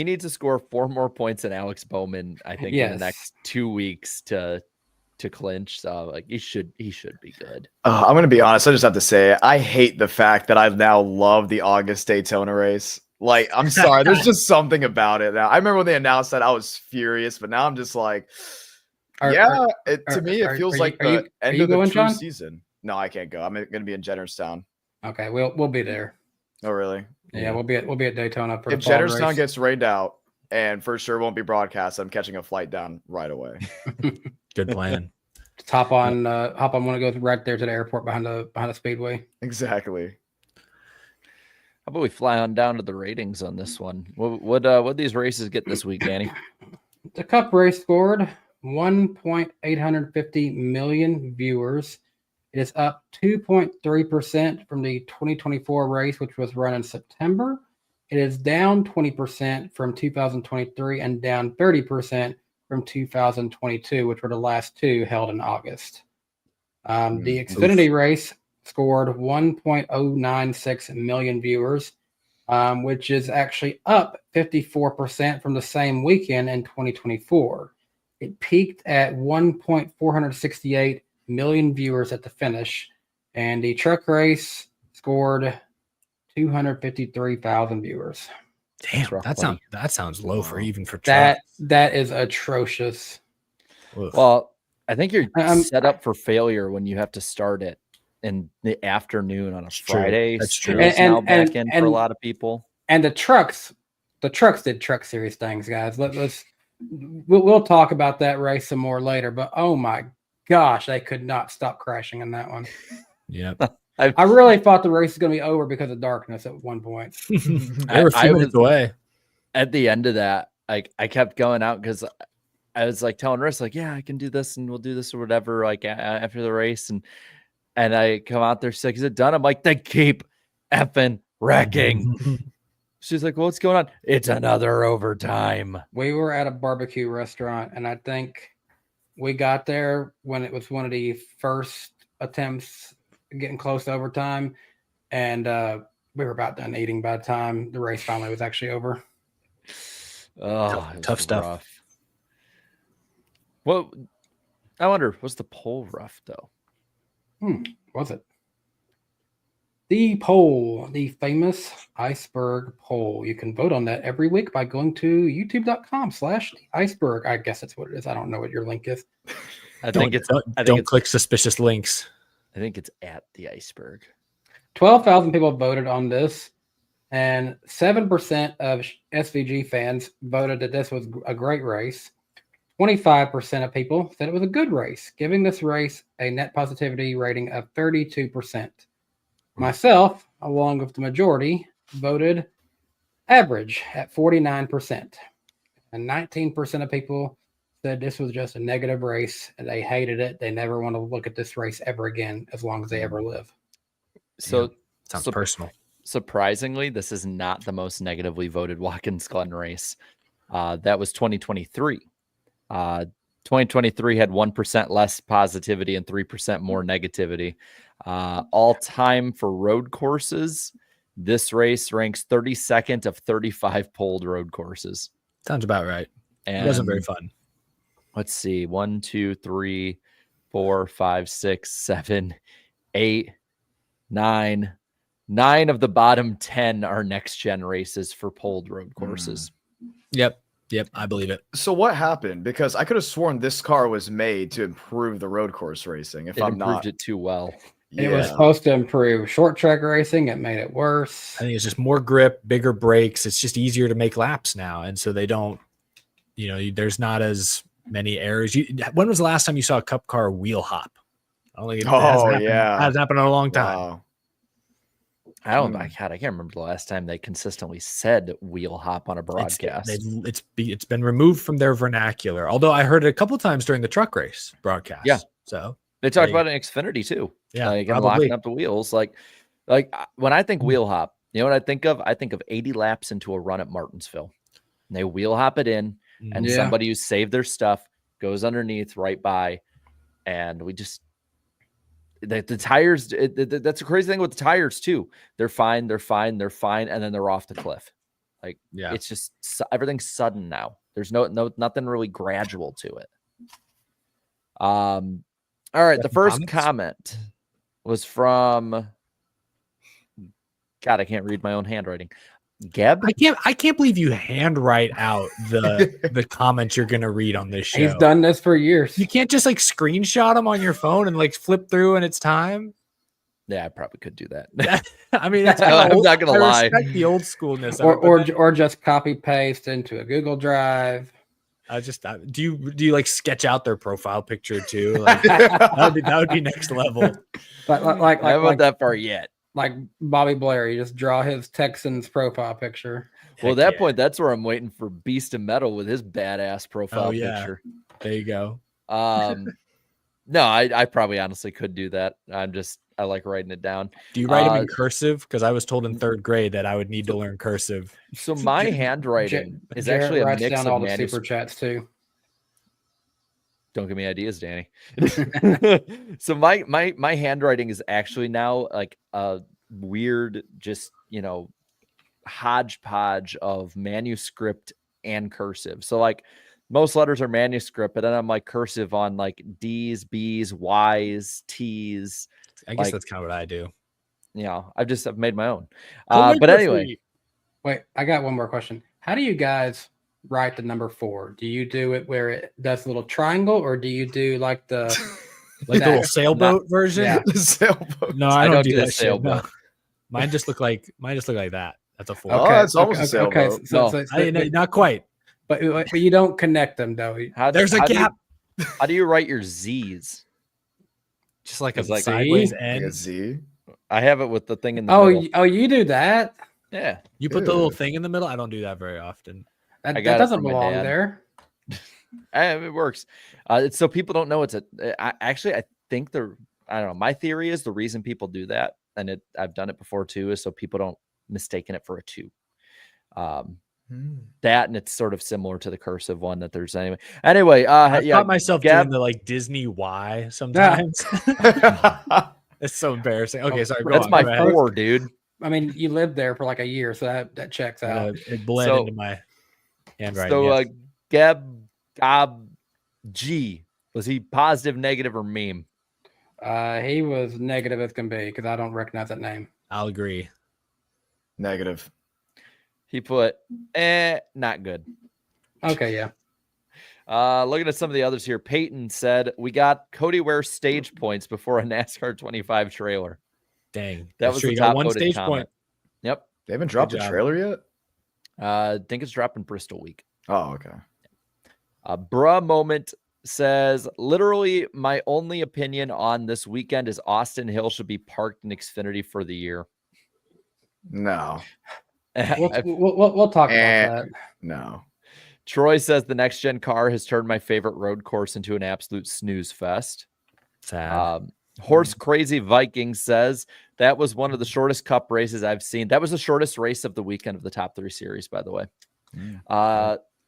needs to score 4 more points than Alex Bowman, I think, in the next 2 weeks to clinch. So like he should be good. I'm going to be honest. I just have to say, I hate the fact that I now love the August Daytona race. Like, I'm sorry. There's just something about it now. I remember when they announced that, I was furious, but now I'm just like, to me, it feels like the end of the true season. No, I can't go. I'm going to be in Jennerstown. Okay, we'll be there. Oh, really? Yeah, we'll be at Daytona. If Jennerstown gets rained out and for sure won't be broadcast, I'm catching a flight down right away. Good plan. Just hop on one of those right there to the airport behind the speedway. Exactly. How about we fly on down to the ratings on this one? What these races get this week, Danny? The Cup race scored 1.850 million viewers. It is up 2.3% from the 2024 race, which was run in September. It is down 20% from 2023 and down 30% from 2022, which were the last two held in August. The Xfinity race scored 1.096 million viewers, which is actually up 54% from the same weekend in 2024. It peaked at 1.468 million viewers at the finish, and the truck race scored 253,000 viewers. Damn, that sounds low for truck. That is atrocious. Oof. Well, I think you're set up for failure when you have to start it in the afternoon on a Friday. That's true. And back in for a lot of people. And the trucks did Truck Series things, guys. We'll talk about that race some more later. But oh my gosh, they could not stop crashing in that one. Yep. I really thought the race was going to be over because of darkness at one point. They were a few minutes away. At the end of that, I kept going out because I was like telling Riss, like, yeah, I can do this and we'll do this or whatever, like after the race. And I come out there, she's like, is it done? I'm like, they keep effing wrecking. She's like, well, what's going on? It's another overtime. We were at a barbecue restaurant, and I think we got there when it was one of the first attempts getting close to overtime, and we were about done eating by the time the race finally was actually over. Oh, tough stuff. Rough. Well, I wonder, was the poll rough though? Was it? The poll, the famous iceberg poll. You can vote on that every week by going to youtube.com/iceberg. I guess that's what it is. I don't know what your link is. Don't click suspicious links. I think it's at the iceberg. 12,000 people voted on this, and 7% of SVG fans voted that this was a great race. 25% of people said it was a good race, giving this race a net positivity rating of 32%. Myself, along with the majority, voted average at 49%. And 19% of people said this was just a negative race and they hated it. They never want to look at this race ever again as long as they ever live. So sounds personal. Surprisingly, this is not the most negatively voted Watkins Glen race. That was 2023. 2023 had 1% less positivity and 3% more negativity. All time for road courses, this race ranks 32nd of 35 polled road courses. Sounds about right. And it wasn't very fun. Let's see. 1, 2, 3, 4, 5, 6, 7, 8, 9. 9 of the bottom 10 are next gen races for polled road courses. Yep, I believe it. So what happened? Because I could have sworn this car was made to improve the road course racing. If I'm not, improved it too well. It was supposed to improve short track racing. It made it worse. I think it's just more grip, bigger brakes. It's just easier to make laps now. And so they don't, there's not as many errors. When was the last time you saw a Cup car wheel hop? I don't think it hasn't happened in a long time. Wow. I don't. God, I can't remember the last time they consistently said wheel hop on a broadcast. It's been removed from their vernacular. Although I heard it a couple times during the truck race broadcast. Yeah. So they talked about it in Xfinity too. Yeah, like probably. locking up the wheels. Like when I think wheel hop, you know what I think of? I think of 80 laps into a run at Martinsville. And they wheel hop it in, and somebody who saved their stuff goes underneath right by, and we just. The tires, that's a crazy thing with the tires too. They're fine, and then they're off the cliff. Like, it's just everything's sudden now. There's nothing really gradual to it. All right, the first comment was from God, I can't read my own handwriting. Geb? I can't believe you handwrite out the comments you're gonna read on this show. He's done this for years. You can't just like screenshot them on your phone and like flip through and it's time. Yeah, I probably could do that. I mean, that's I'm not gonna lie. I respect the old schoolness, or just copy paste into a Google Drive. Do you like sketch out their profile picture too? Like that would be next level. But I haven't that far yet. Like Bobby Blair, you just draw his Texans profile picture. Well, at that point, that's where I'm waiting for Beast of Metal with his badass profile picture. There you go. No, I probably honestly could do that. I like writing it down. Do you write them in cursive? Because I was told in 3rd grade that I would need to learn cursive. So my handwriting is Jarrett actually a writes mix down of all the super chats too. Don't give me ideas, Danny. So my handwriting is actually now like a weird, just hodgepodge of manuscript and cursive. So like most letters are manuscript, but then I'm like cursive on like D's, B's, Y's, T's. I guess that's kind of what I do. I've made my own. But anyway, wait, I got one more question. How do you guys write the number 4? Do you do it where it does a little triangle, or do you do like the the little sailboat version? Yeah. The sailboat. No, I don't do that sailboat. No. Mine just look like that. That's a 4. Oh, that's almost a sailboat. Okay, so not quite. But you don't connect them though. There's a gap. How do you write your Z's? Just like a Like sideways Like N. a Z. I have it with the thing in the middle. You do that? Yeah. You put the little thing in the middle. I don't do that very often. That I got it doesn't from my belong dad. there. It works. It's so people don't know it's I think I don't know. My theory is the reason people do that, and I've done it before too, is so people don't mistaken it for a 2. That, and it's sort of similar to the cursive one that there's anyway. I caught myself doing the like Disney Y sometimes. It's so embarrassing. Okay, sorry. That's my 4, dude. I mean, you lived there for like a year, so that checks out. It bled into my handwriting. So, Gab G, was he positive, negative, or meme? He was negative as can be because I don't recognize that name. I'll agree. Negative. He put, not good. Okay, yeah. Looking at some of the others here, Peyton said, we got Cody Ware stage points before a NASCAR 25 trailer. Dang. That was the top one voted stage comment. point. Yep. They haven't dropped the trailer yet? I think it's dropping Bristol week. Oh, okay. Bruh Moment says, literally, my only opinion on this weekend is Austin Hill should be parked in Xfinity for the year. No. We'll talk about that. No. Troy says the next gen car has turned my favorite road course into an absolute snooze fest. Sad. Horse Crazy Viking says that was one of the shortest cup races I've seen. That was the shortest race of the weekend of the top 3 series, by the way.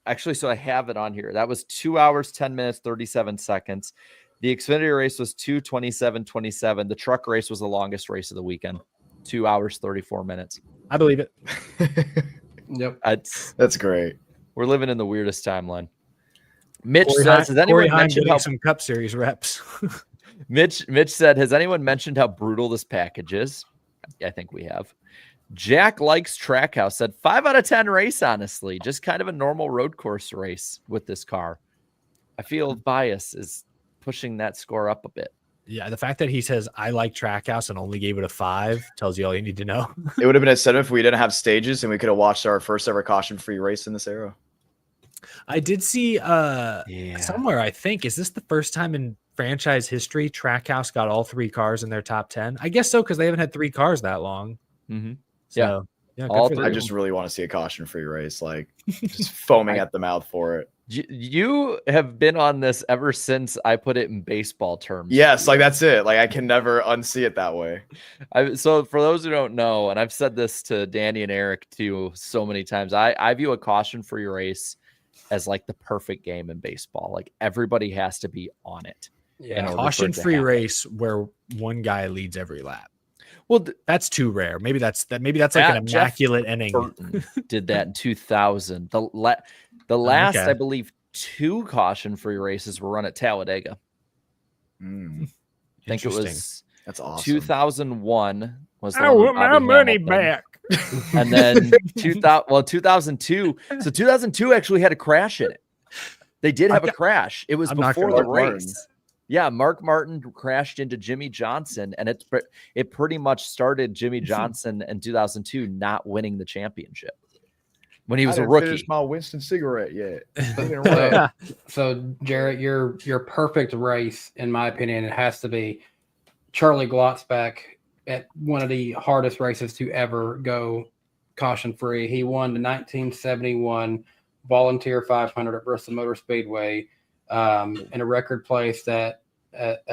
Actually, so I have it on here. That was 2 hours, 10 minutes, 37 seconds. The Xfinity race was 2:27:27. The truck race was the longest race of the weekend. 2 hours, 34 minutes. I believe it. Yep. That's great. We're living in the weirdest timeline. Mitch Corey says, has anyone Heim mentioned getting how some Cup Series reps? Mitch said, has anyone mentioned how brutal this package is? I think we have. Jack Likes Trackhouse said 5 out of 10 race, honestly. Just kind of a normal road course race with this car. I feel bias is pushing that score up a bit. Yeah, the fact that he says I like Trackhouse and only gave it a 5 tells you all you need to know. It would have been incentive if we didn't have stages and we could have watched our first ever caution-free race in this era. I did see somewhere, I think, is this the first time in franchise history Trackhouse got all 3 cars in their top 10? I guess so, because they haven't had 3 cars that long. Mm-hmm. So, yeah, All good for I them. just really want to see a caution-free race, like just foaming at the mouth for it. You have been on this ever since I put it in baseball terms. Yes, like that's it. Like I can never unsee it that way. So for those who don't know, and I've said this to Danny and Eric too so many times, I view a caution-free race as like the perfect game in baseball. Like everybody has to be on it. Yeah. in order for it to Caution-free happen. race where one guy leads every lap. Well, That's too rare. Maybe that's like an Jeff immaculate inning. Burton did that in 2000. The last, okay. I believe, 2 caution-free races were run at Talladega. Mm, I think it Interesting. was that's awesome. 2001 was the I one with want my Bobby money Hamilton. back. And then 2002. So 2002 actually had a crash in it. They did have a crash. It was I'm not before gonna the Martin. race. Yeah, Mark Martin crashed into Jimmy Johnson, and it pretty much started Jimmy Johnson in 2002 not winning the championship when he was I a didn't rookie. finish my Winston cigarette yet. So Jarrett, your perfect race, in my opinion, it has to be Charlie Glotzback at one of the hardest races to ever go caution free. He won the 1971 Volunteer 500 at Bristol Motor Speedway in a record place that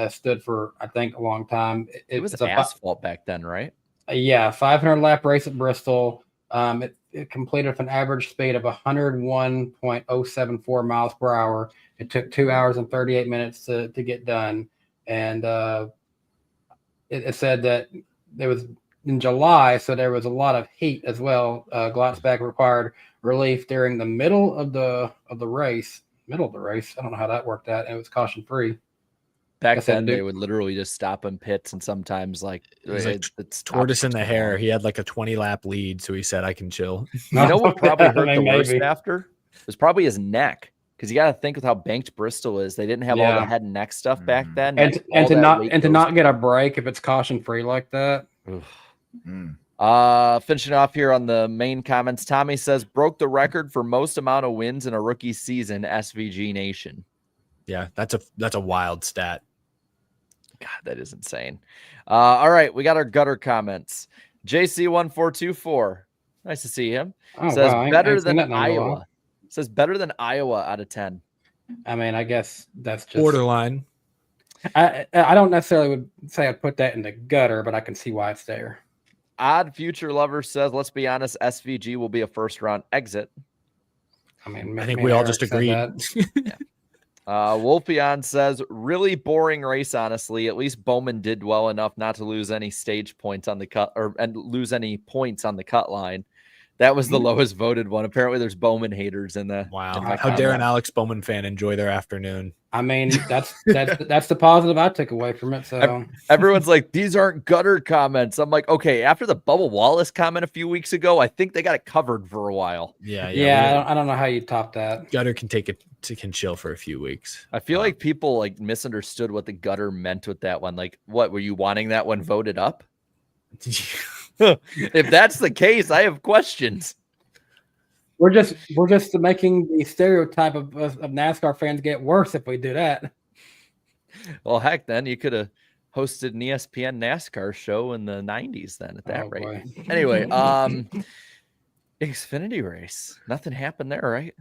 stood for, I think, a long time. It was It's a asphalt back then, right? 500 lap race at Bristol. It completed with an average speed of 101.074 miles per hour. It took 2 hours and 38 minutes to get done. And it said that there was in July, so there was a lot of heat as well. Glotzback required relief during the middle of the race. I don't know how that worked out. And it was caution free. Back Guess I then, do. they would literally just stop in pits, and sometimes It was like it's tortoise in the hair. He had like a 20 lap lead, so he said, "I can chill." You know what probably hurt I the mean, worst maybe. after? It was probably his neck. Because you got to think with how banked Bristol is. They didn't have all the Yeah. head and neck stuff back then. And all to that not weight and to goes- not get a break if it's caution free like that. Mm. Finishing off here on the main comments, Tommy says broke the record for most amount of wins in a rookie season. SVG Nation. Yeah, that's a wild stat. God, that is insane. All right, we got our gutter comments. JC1424. Nice to see him. Oh, Says wow. I ain't better seen than that in a while. Iowa. Says better than Iowa out of 10. I mean, I guess that's just Borderline. I don't necessarily would say I'd put that in the gutter, but I can see why it's there. Odd Future Lover says, let's be honest, SVG will be a first round exit. I mean, I think me we and all Eric just said agreed. that. Wolfion says, really boring race, honestly. At least Bowman did well enough not to lose any stage points on the cut and lose any points on the cut line. That was the lowest voted one. Apparently, there's Bowman haters in the. Wow. in the How dare an comment. Alex Bowman fan enjoy their afternoon? I mean, that's the positive I took away from it. So Everyone's like, these aren't gutter comments. I'm like, okay, after the Bubba Wallace comment a few weeks ago, I think they got it covered for a while. yeah, I don't know how you top that. Gutter can can chill for a few weeks. I feel like people like misunderstood what the gutter meant with that one. Like, what were you wanting that one voted up? If that's the case, I have questions. We're just making the stereotype of NASCAR fans get worse if we do that. Well, heck, then you could have hosted an ESPN NASCAR show in the 90s then at that Oh, rate. boy. Anyway, Xfinity race. Nothing happened there, right?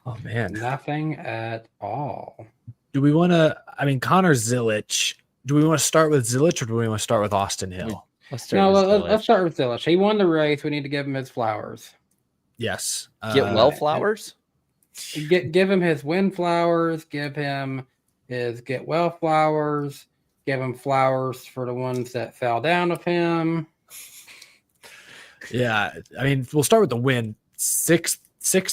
Oh man. Nothing at all. Do we want to? I mean, Connor Zilish. Do we want to start with Zillich or do we want to start with Austin Hill? Let's start No, with let's Zilish. start with Zilish. He won the race. We need to give him his flowers. Yes. Get well flowers. Give him his win flowers. Give him his get well flowers. Give him flowers for the ones that fell down of him. Yeah. I mean, we'll start with the win. Sixth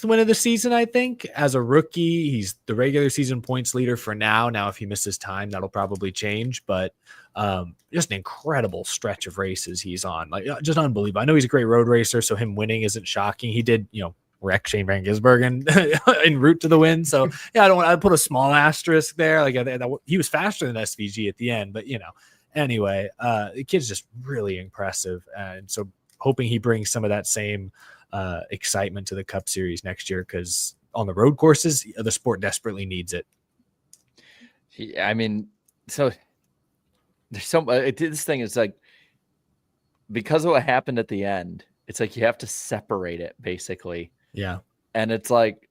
win of the season, I think. As a rookie, he's the regular season points leader for now. Now, if he misses time, that'll probably change. But just an incredible stretch of races he's on. Like, just unbelievable. I know he's a great road racer, so him winning isn't shocking. He did, wreck Shane Van Gisbergen en route to the win. So yeah, I put a small asterisk there. Like he was faster than SVG at the end, but anyway, the kid's just really impressive. And so hoping he brings some of that same excitement to the Cup Series next year, because on the road courses, the sport desperately needs it. I mean, so there's this thing is like, because of what happened at the end, it's like you have to separate it basically. Yeah. And it's like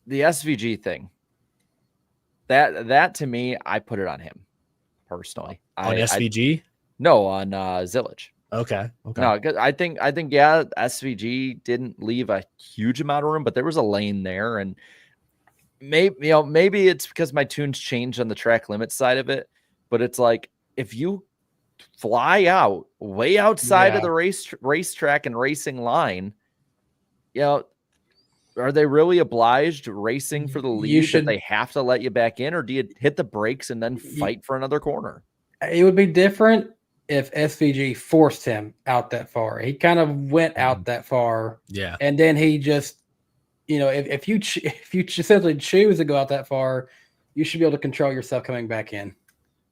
the SVG thing. That to me, I put it on him personally. On SVG? No, on Zillich. Okay. No, I think yeah, SVG didn't leave a huge amount of room, but there was a lane there, and maybe it's because my tunes changed on the track limit side of it, but it's like if you fly out way outside of the racetrack and racing line, are they really obliged racing for the lead that they have to let you back in, or do you hit the brakes and then fight for another corner? It would be different if SVG forced him out that far. He kind of went out that far. Yeah. And then he just, if you simply choose to go out that far, you should be able to control yourself coming back in.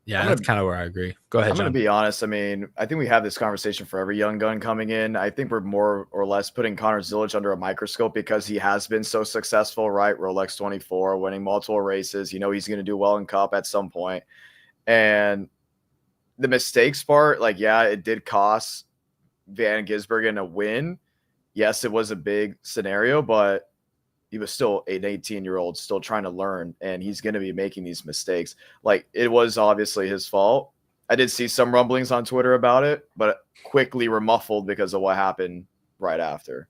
Yeah, that's kind of where I agree. Go ahead, I'm going to be honest. I mean, I think we have this conversation for every young gun coming in. I think we're more or less putting Connor Zilish under a microscope because he has been so successful, right? Rolex 24, winning multiple races. He's going to do well in Cup at some point. And the mistakes part, it did cost Van Gisbergen a win. Yes, it was a big scenario, but he was still an 18-year-old still trying to learn, and he's going to be making these mistakes. It was obviously his fault. I did see some rumblings on Twitter about it, but quickly were muffled because of what happened right after.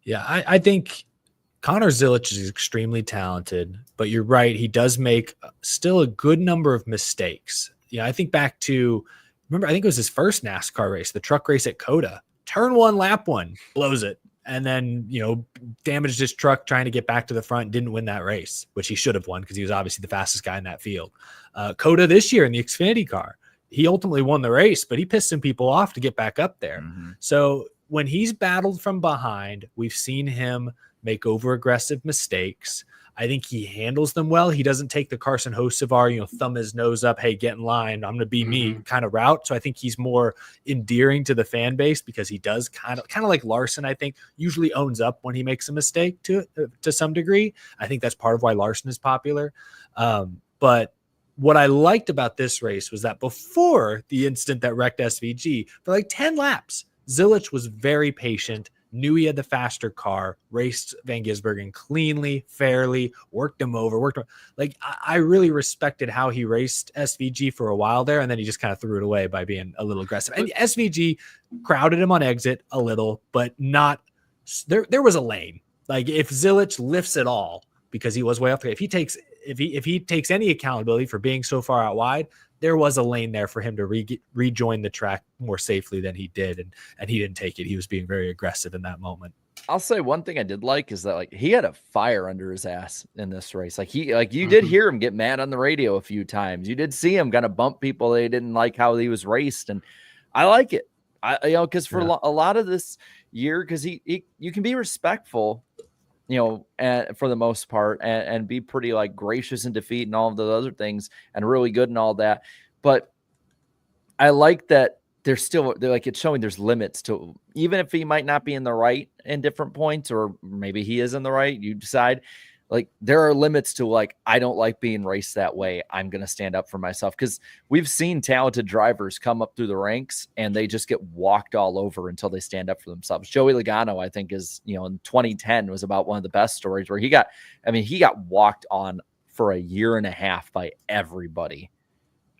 Yeah, I think Connor Zilish is extremely talented, but you're right. He does make still a good number of mistakes. I think back to, I think it was his first NASCAR race, the truck race at Coda. Turn one, lap one, blows it. And then, damaged his truck trying to get back to the front, didn't win that race, which he should have won because he was obviously the fastest guy in that field. Coda this year in the Xfinity car, he ultimately won the race, but he pissed some people off to get back up there. Mm-hmm. So when he's battled from behind, we've seen him make over-aggressive mistakes. I think he handles them well. He doesn't take the Carson Hocevar, thumb his nose up, hey, get in line, I'm going to be me kind of route. So I think he's more endearing to the fan base because he does kind of like Larson, I think, usually owns up when he makes a mistake to some degree. I think that's part of why Larson is popular. But what I liked about this race was that before the incident that wrecked SVG, for 10 laps, Zilish was very patient, knew he had the faster car, raced Van Gisbergen cleanly, fairly, worked him over. I really respected how he raced SVG for a while there, and then he just kind of threw it away by being a little aggressive. And SVG crowded him on exit a little, but not there was a lane. If Zilish lifts at all, because he was way off the, if he takes any accountability for being so far out wide, there was a lane there for him to rejoin the track more safely than he did. And he didn't take it. He was being very aggressive in that moment. I'll say one thing I did like is that he had a fire under his ass in this race. You did hear him get mad on the radio a few times. You did see him kind of bump people. They didn't like how he was raced. And I like it. Cause for a lot of this year, cause you can be respectful, and for the most part, and be pretty gracious in defeat and all of the other things and really good and all that. But I like that they're it's showing there's limits to, even if he might not be in the right in different points, or maybe he is in the right, you decide. There are limits to I don't like being raced that way. I'm going to stand up for myself, because we've seen talented drivers come up through the ranks and they just get walked all over until they stand up for themselves. Joey Logano, I think, is, in 2010 was about one of the best stories where he got walked on for a year and a half by everybody.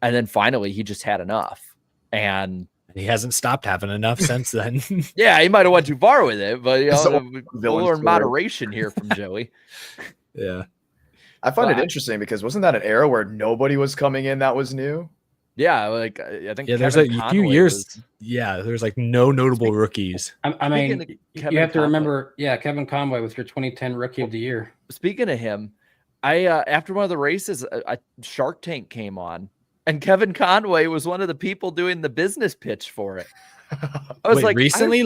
And then finally he just had enough. And he hasn't stopped having enough since then. Yeah, he might have went too far with it, but we'll learn moderation here from Joey. Yeah. I find it interesting because wasn't that an era where nobody was coming in that was new? Yeah, I think there's a few years. There's no notable rookies. I mean, you have to remember, Kevin Conway was your 2010 Rookie of the Year. Speaking of him, after one of the races, a Shark Tank came on, and Kevin Conway was one of the people doing the business pitch for it. I was recently,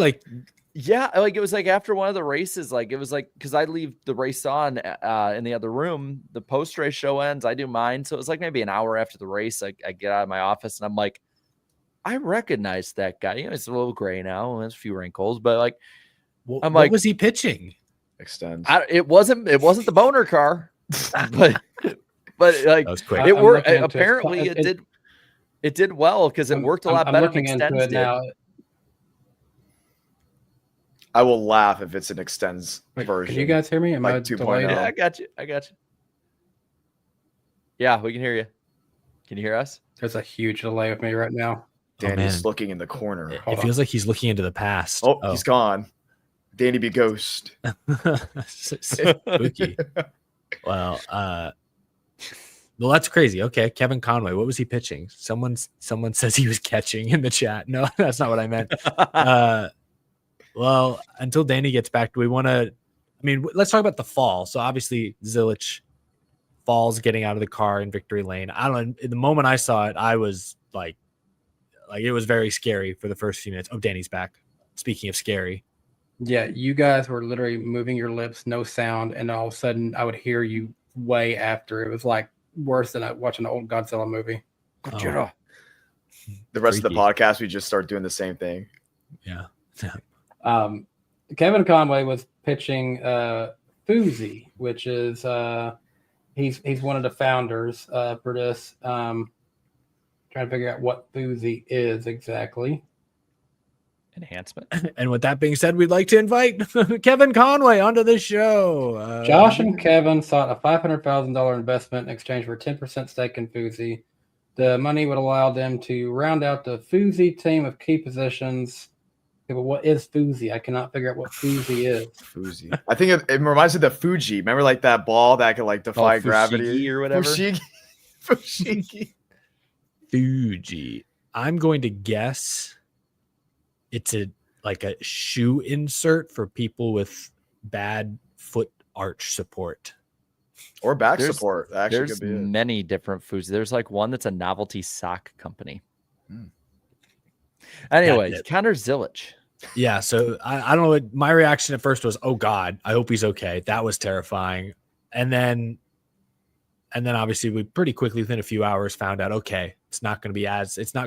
Yeah, like it was like after one of the races, like it was like because I leave the race on in the other room, the post race show ends, I do mine. So it was like maybe an hour after the race, I get out of my office and I'm like, I recognize that guy. It's a little gray now, there's a few wrinkles, but like I'm like, what was he pitching? Extends. It wasn't the boner car, but like That was quick. it I'm worked. looking into Apparently, it did well because it worked a lot better than looking into Extends it did. now. I will laugh if it's an Extends Wait, version. can you guys hear me? Am like I 2.0. delayed? Yeah, I got you. Yeah, we can hear you. Can you hear us? There's a huge delay with me right now. Danny's man. looking in the corner. It feels like he's looking into the past. Oh, he's gone. Danny be ghost. Spooky. Well, that's crazy. Okay, Kevin Conway, what was he pitching? Someone says he was catching in the chat. No, that's not what I meant. Well, until Danny gets back, do we want to? I mean, let's talk about the fall. So obviously, Zillich falls getting out of the car in victory lane. I don't know. The moment I saw it, I was like it was very scary for the first few minutes. Oh, Danny's back. Speaking of scary. Yeah, you guys were literally moving your lips, no sound, and all of a sudden I would hear you way after. It was like worse than watching an old Godzilla movie. Oh, The rest of the freaky. podcast, we just start doing the same thing. Yeah. Kevin Conway was pitching Fuzi, which is he's one of the founders for this. Trying to figure out what Fuzi is exactly. Enhancement. And with that being said, we'd like to invite Kevin Conway onto the show. Josh and Kevin sought a $500,000 investment in exchange for a 10% stake in Fuzi. The money would allow them to round out the Fuzi team of key positions. Okay, but what is Fuzi? I cannot figure out what Fuzi is. Fuji. I think it reminds me of the Fuji. Remember, like that ball that could like defy gravity Fushigi or whatever. Fushigi. Fuji. I'm going to guess it's a shoe insert for people with bad foot arch support. Or back There's- support. That actually There's could be it. many different foods. There's like one that's a novelty sock company. Anyways, That's it. Connor Zilish. Yeah, so I don't know what my reaction at first was. Oh God, I hope he's okay. That was terrifying. And then obviously we pretty quickly within a few hours found out, okay, it's not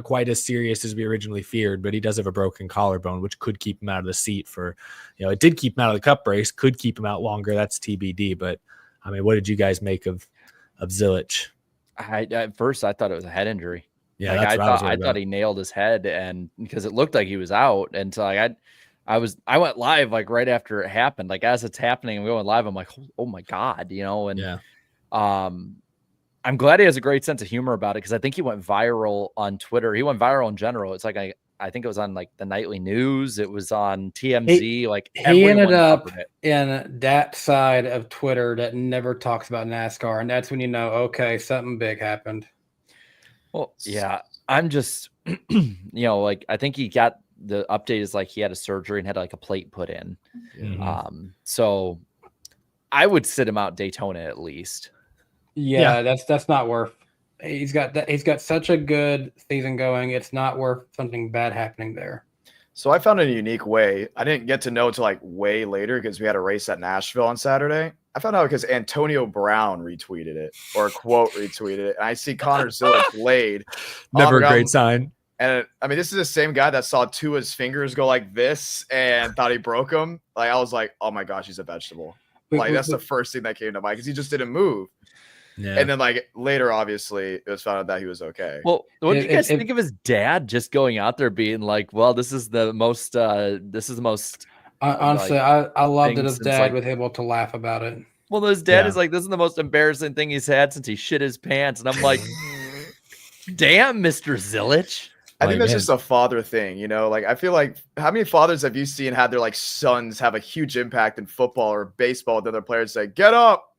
quite as serious as we originally feared, but he does have a broken collarbone, which could keep him out of the seat for, it did keep him out of the cup race, could keep him out longer. That's TBD. But I mean, what did you guys make of Zillich? At first I thought it was a head injury. Yeah, Like, that's what I was worried I about. thought he nailed his head, and because it looked like he was out, and so like I went live like right after it happened, like as it's happening and we went live, I'm like, oh my God, and Yeah. I'm glad he has a great sense of humor about it because I think he went viral on Twitter. He went viral in general. It's like I think it was on like the nightly news. It was on TMZ. He ended up covered it. in that side of Twitter that never talks about NASCAR, and that's when you know, okay, something big happened. Well, yeah, I'm just, like I think he got the update is like he had a surgery and had like a plate put in. Mhm. So I would sit him out Daytona at least. Yeah, that's not worth. He's got such a good season going. It's not worth something bad happening there. So I found it a unique way. I didn't get to know until like way later because we had a race at Nashville on Saturday. I found out because Antonio Brown retweeted it or quote retweeted it. And I see Connor Zilish laid. Never on a the great ground. sign. And I mean, this is the same guy that saw two of his fingers go like this and thought he broke them. Like I was like, oh my gosh, he's a vegetable. Like that's the first thing that came to mind because he just didn't move. Yeah. And then like later, obviously, it was found out that he was okay. Well, what do you guys If- think of his dad just going out there being like, well, this is the most Honestly, I loved that things his since, dad like- was able to laugh about it. well, his dad Yeah. is like, this is the most embarrassing thing he's had since he shit his pants. And I'm like, damn, Mr. Zillich. I think Like, that's man. just a father thing, Like I feel like how many fathers have you seen have their like sons have a huge impact in football or baseball with other players say, "Get up!"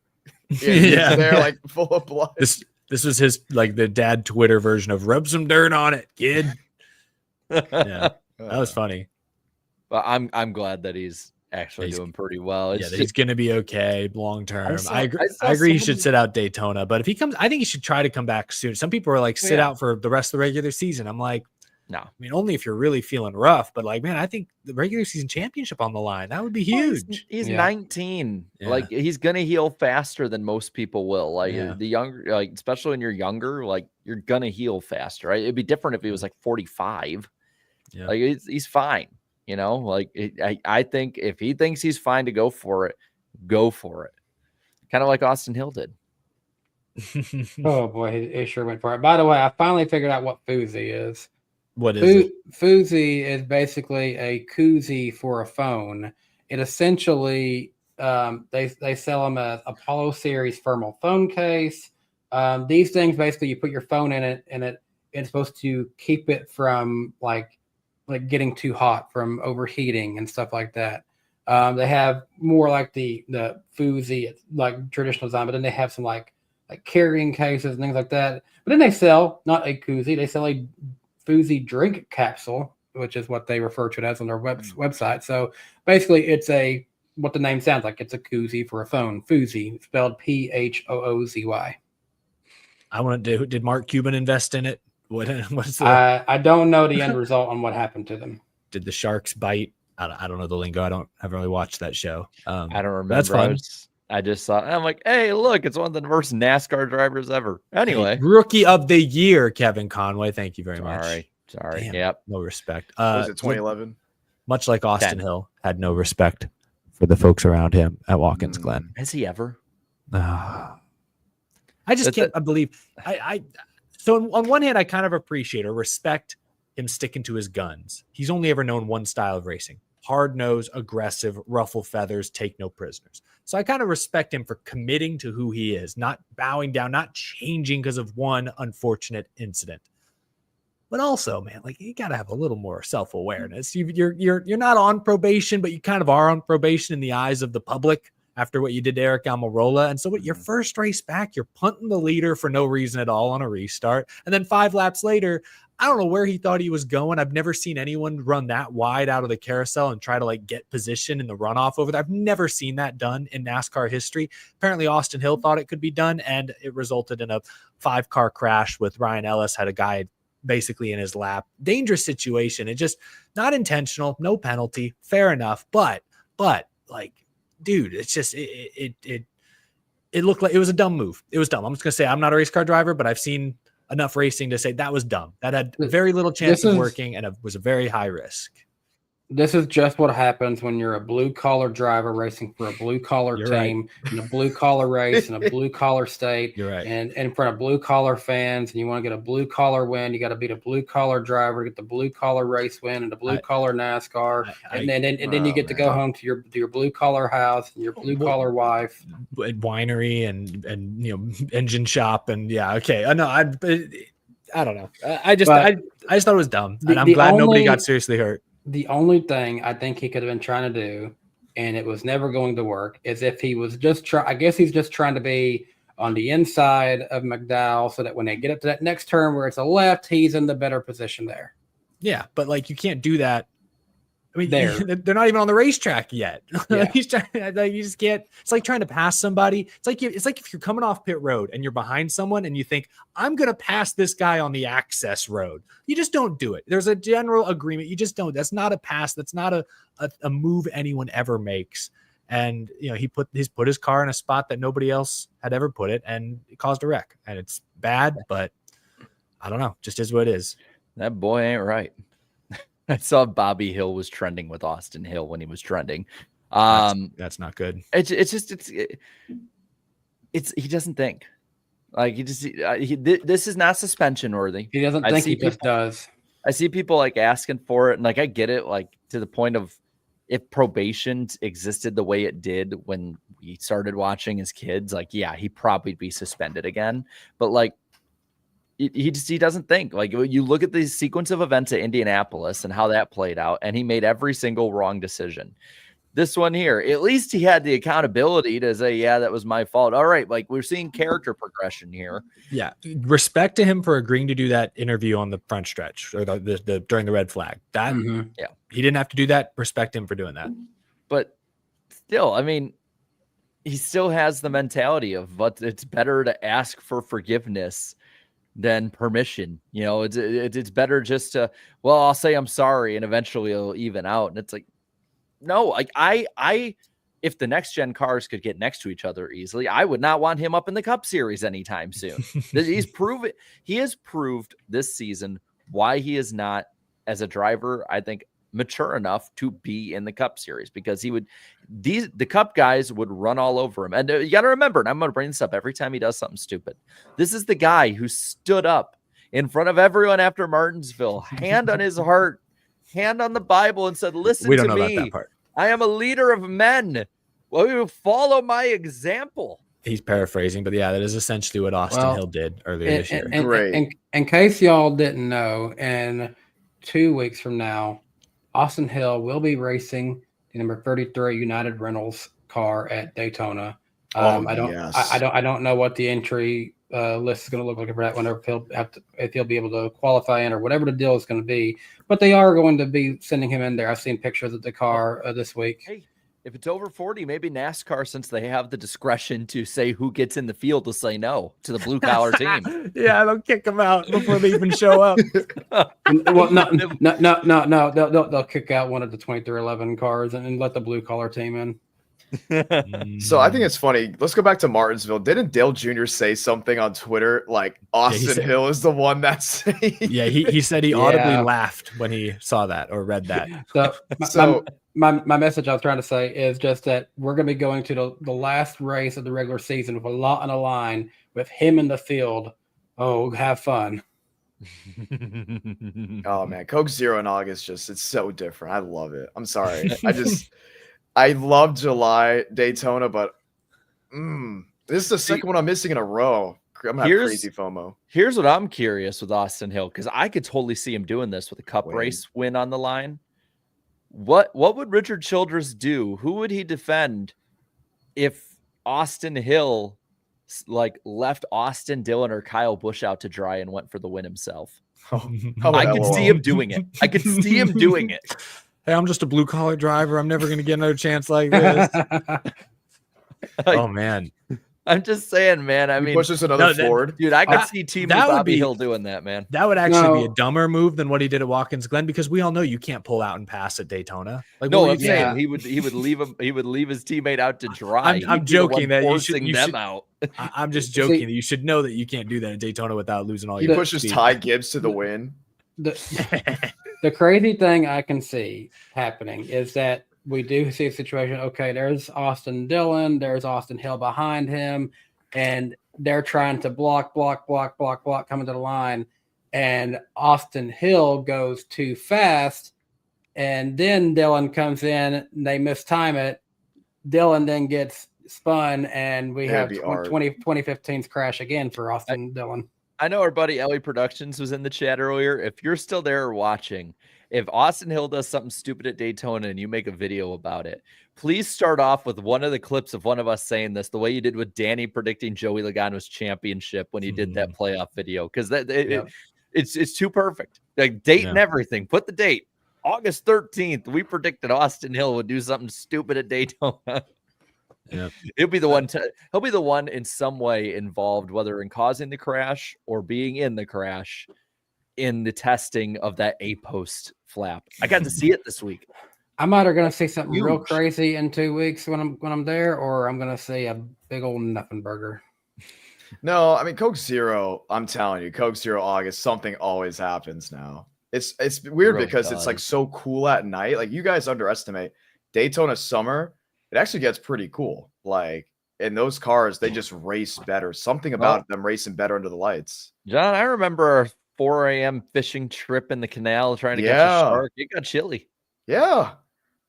Yeah. They're like full of blood. This was his like the dad Twitter version of rub some dirt on it, kid. Yeah, that was funny. But I'm glad that he's actually He's- doing pretty well. It's Yeah, that he's gonna be okay long term. saw- I agree. I saw I agree. He somebody- should sit out Daytona, but if he comes, I think he should try to come back soon. Some people are like sit Yeah. out for the rest of the regular season. I'm like, No. I mean, only if you're really feeling rough. But like, man, I think the regular season championship on the line, that would be huge. He's Yeah. 19. Yeah. Like he's gonna heal faster than most people will. Like Yeah. the younger, like especially when you're younger, like you're gonna heal faster. Right? It'd be different if he was like 45. Yeah. Like he's fine. You know, like I think if he thinks he's fine to go for it, go for it. Kind of like Austin Hill did. Oh boy, he sure went for it. By the way, I finally figured out what Foozy is. What is it? Foozy is basically a koozie for a phone. It essentially they sell them as Apollo Series thermal phone case. These things basically you put your phone in it, and it's supposed to keep it from like getting too hot, from overheating and stuff like that. They have more like the Foozy, like traditional design, but then they have some like carrying cases and things like that. But then they sell not a koozie, they sell a Foozy drink capsule, which is what they refer to it as on their website. So basically, it's what the name sounds like. It's a koozie for a phone. Foozy, spelled Phoozy. I want to do. Did Mark Cuban invest in it? What's the? I don't know the end result on what happened to them. Did the Sharks bite? I don't know the lingo. I haven't really watched that show. I don't remember. That's fun. I just saw. I'm like, hey, look, it's one of the worst NASCAR drivers ever. Anyway, Rookie of the year, Kevin Conway. Thank you very much. Sorry. Damn, Yep. no respect. Was it 2011? Much like Austin 10. Hill had no respect for the folks around him at Watkins Glen. Has he ever? I just can't believe. So on one hand, I kind of appreciate or respect him sticking to his guns. He's only ever known one style of racing: hard nose, aggressive, ruffle feathers, take no prisoners. So I kind of respect him for committing to who he is, not bowing down, not changing because of one unfortunate incident. But also, man, like you got to have a little more self-awareness. You're not on probation, but you kind of are on probation in the eyes of the public after what you did to Eric Almirola. And so what your first race back, you're punting the leader for no reason at all on a restart. And then 5 laps later, I don't know where he thought he was going. I've never seen anyone run that wide out of the carousel and try to like get position in the runoff over there. I've never seen that done in NASCAR history. Apparently Austin Hill thought it could be done, and it resulted in a 5-car crash with Ryan Ellis had a guy basically in his lap. Dangerous situation. It just not intentional, no penalty, fair enough. But like, dude, it's just it looked like it was a dumb move. It was dumb. I'm just gonna say I'm not a race car driver, but I've seen enough racing to say that was dumb. That had very little chance of working, and it was a very high risk. This is just what happens when you're a blue-collar driver racing for a blue-collar team in a blue-collar race in a blue-collar state. You're right. And in front of blue-collar fans, and you want to get a blue-collar win, you got to beat a blue-collar driver to get the blue-collar race win and the blue-collar NASCAR. And then you get to go home to your blue-collar house and your blue-collar wife. Winery and engine shop and yeah, okay. I know. I don't know. I just thought it was dumb, and I'm glad nobody got seriously hurt. The only thing I think he could have been trying to do, and it was never going to work, is if he was just I guess he's just trying to be on the inside of McDowell so that when they get up to that next turn where it's a left, he's in the better position there. Yeah, but like you can't do that. I mean, They're not even on the racetrack yet. Yeah. He's trying, like, you just can't. It's like trying to pass somebody. It's like if you're coming off pit road and you're behind someone and you think I'm gonna pass this guy on the access road. You just don't do it. There's a general agreement. You just don't. That's not a pass. That's not a move anyone ever makes. And he put his car in a spot that nobody else had ever put it, and it caused a wreck. And it's bad, but I don't know. Just is what it is. That boy ain't right. I saw Bobby Hill was trending with Austin Hill when he was trending. That's not good. He doesn't think. Like this is not suspension worthy. He doesn't think he just does. I see people like asking for it, and like I get it, like to the point of if probation existed the way it did when we started watching as kids, like yeah, he'd probably be suspended again. But like he doesn't think. Like you look at the sequence of events at Indianapolis and how that played out, and he made every single wrong decision. This one here, at least he had the accountability to say, yeah, that was my fault. All right. Like we're seeing character progression here. Yeah. Respect to him for agreeing to do that interview on the front stretch or the during the red flag. That yeah, he didn't have to do that. Respect him for doing that. But still, I mean, he still has the mentality of, but it's better to ask for forgiveness than permission. You know, it's better just to, well, I'll say I'm sorry and eventually it'll even out. And it's like, no, like I if the next gen cars could get next to each other easily, I would not want him up in the Cup Series anytime soon. He has proved this season why he is not, as a driver, I think, mature enough to be in the Cup Series, because the Cup guys would run all over him. And you got to remember, and I'm going to bring this up every time he does something stupid, this is the guy who stood up in front of everyone after Martinsville, hand on his heart, hand on the Bible, and said, listen We don't to know me. about that part. I am a leader of men. Well, you follow my example. He's paraphrasing, but yeah, that is essentially what Austin Hill did earlier this year. Great. In case y'all didn't know, in 2 weeks from now, Austin Hill will be racing the number 33 United Rentals car at Daytona. I don't know what the entry list is going to look like for that. Whenever if he'll be able to qualify in, or whatever the deal is going to be, but they are going to be sending him in there. I've seen pictures of the car this week. Hey, if it's over 40, maybe NASCAR, since they have the discretion to say who gets in the field, to say no to the blue collar team. Yeah, they'll kick him out before they even show up. Well, no. They'll kick out one of the 2311 cars and let the blue collar team in. So I think it's funny. Let's go back to Martinsville. Didn't Dale Jr. say something on Twitter like Austin Hill is the one that's saying? Yeah, he said he audibly laughed when he saw that or read that. So my message I was trying to say is just that we're going to be going to the last race of the regular season with a lot on the line, with him in the field. Oh, have fun. Oh man, Coke Zero in August, it's so different. I love it. I'm sorry. I love July Daytona, but this is the second one I'm missing in a row. I'm gonna have crazy FOMO. Here's what I'm curious with Austin Hill, because I could totally see him doing this with a Cup race win on the line. What would Richard Childress do? Who would he defend if Austin Hill left Austin Dillon or Kyle Busch out to dry and went for the win himself? I could see him doing it. I could see him doing it. Hey, I'm just a blue collar driver. I'm never going to get another chance like this. Oh man, I'm just saying, man. I mean, pushes another Ford, dude. I could see Team Bobby Hill doing that, man. That would actually be a dumber move than what he did at Watkins Glen, because we all know you can't pull out and pass at Daytona. I'm saying he would leave him. He would leave his teammate out to dry. I'm joking that you should out. I'm just joking. You should know that you can't do that at Daytona without losing all your. He pushes Ty Gibbs to the win. The crazy thing I can see happening is that we do see a situation. Okay, there's Austin Dillon, there's Austin Hill behind him, and they're trying to block coming to the line, and Austin Hill goes too fast, and then Dillon comes in, and they mistime it. Dillon then gets spun, and we have 2015's crash again for Austin Dillon. I know our buddy Ellie Productions was in the chat earlier. If you're still there or watching, if Austin Hill does something stupid at Daytona and you make a video about it, please start off with one of the clips of one of us saying this, the way you did with Danny predicting Joey Logano's championship when he did that playoff video, because it's too perfect. Like date and everything. Put the date. August 13th. We predicted Austin Hill would do something stupid at Daytona. Yeah. He'll be the one he'll be the one in some way involved, whether in causing the crash or being in the crash, in the testing of that A-post flap. I got to see it this week. I'm either going to see something real crazy in 2 weeks when I'm there, or I'm going to see a big old nothing burger. No, I mean Coke Zero. I'm telling you, Coke Zero August, something always happens now. It's weird because it's like so cool at night. Like you guys underestimate Daytona summer. It actually gets pretty cool. Like in those cars, they just race better. Something about them racing better under the lights. John, I remember our 4 a.m. fishing trip in the canal trying to catch a shark. It got chilly. Yeah,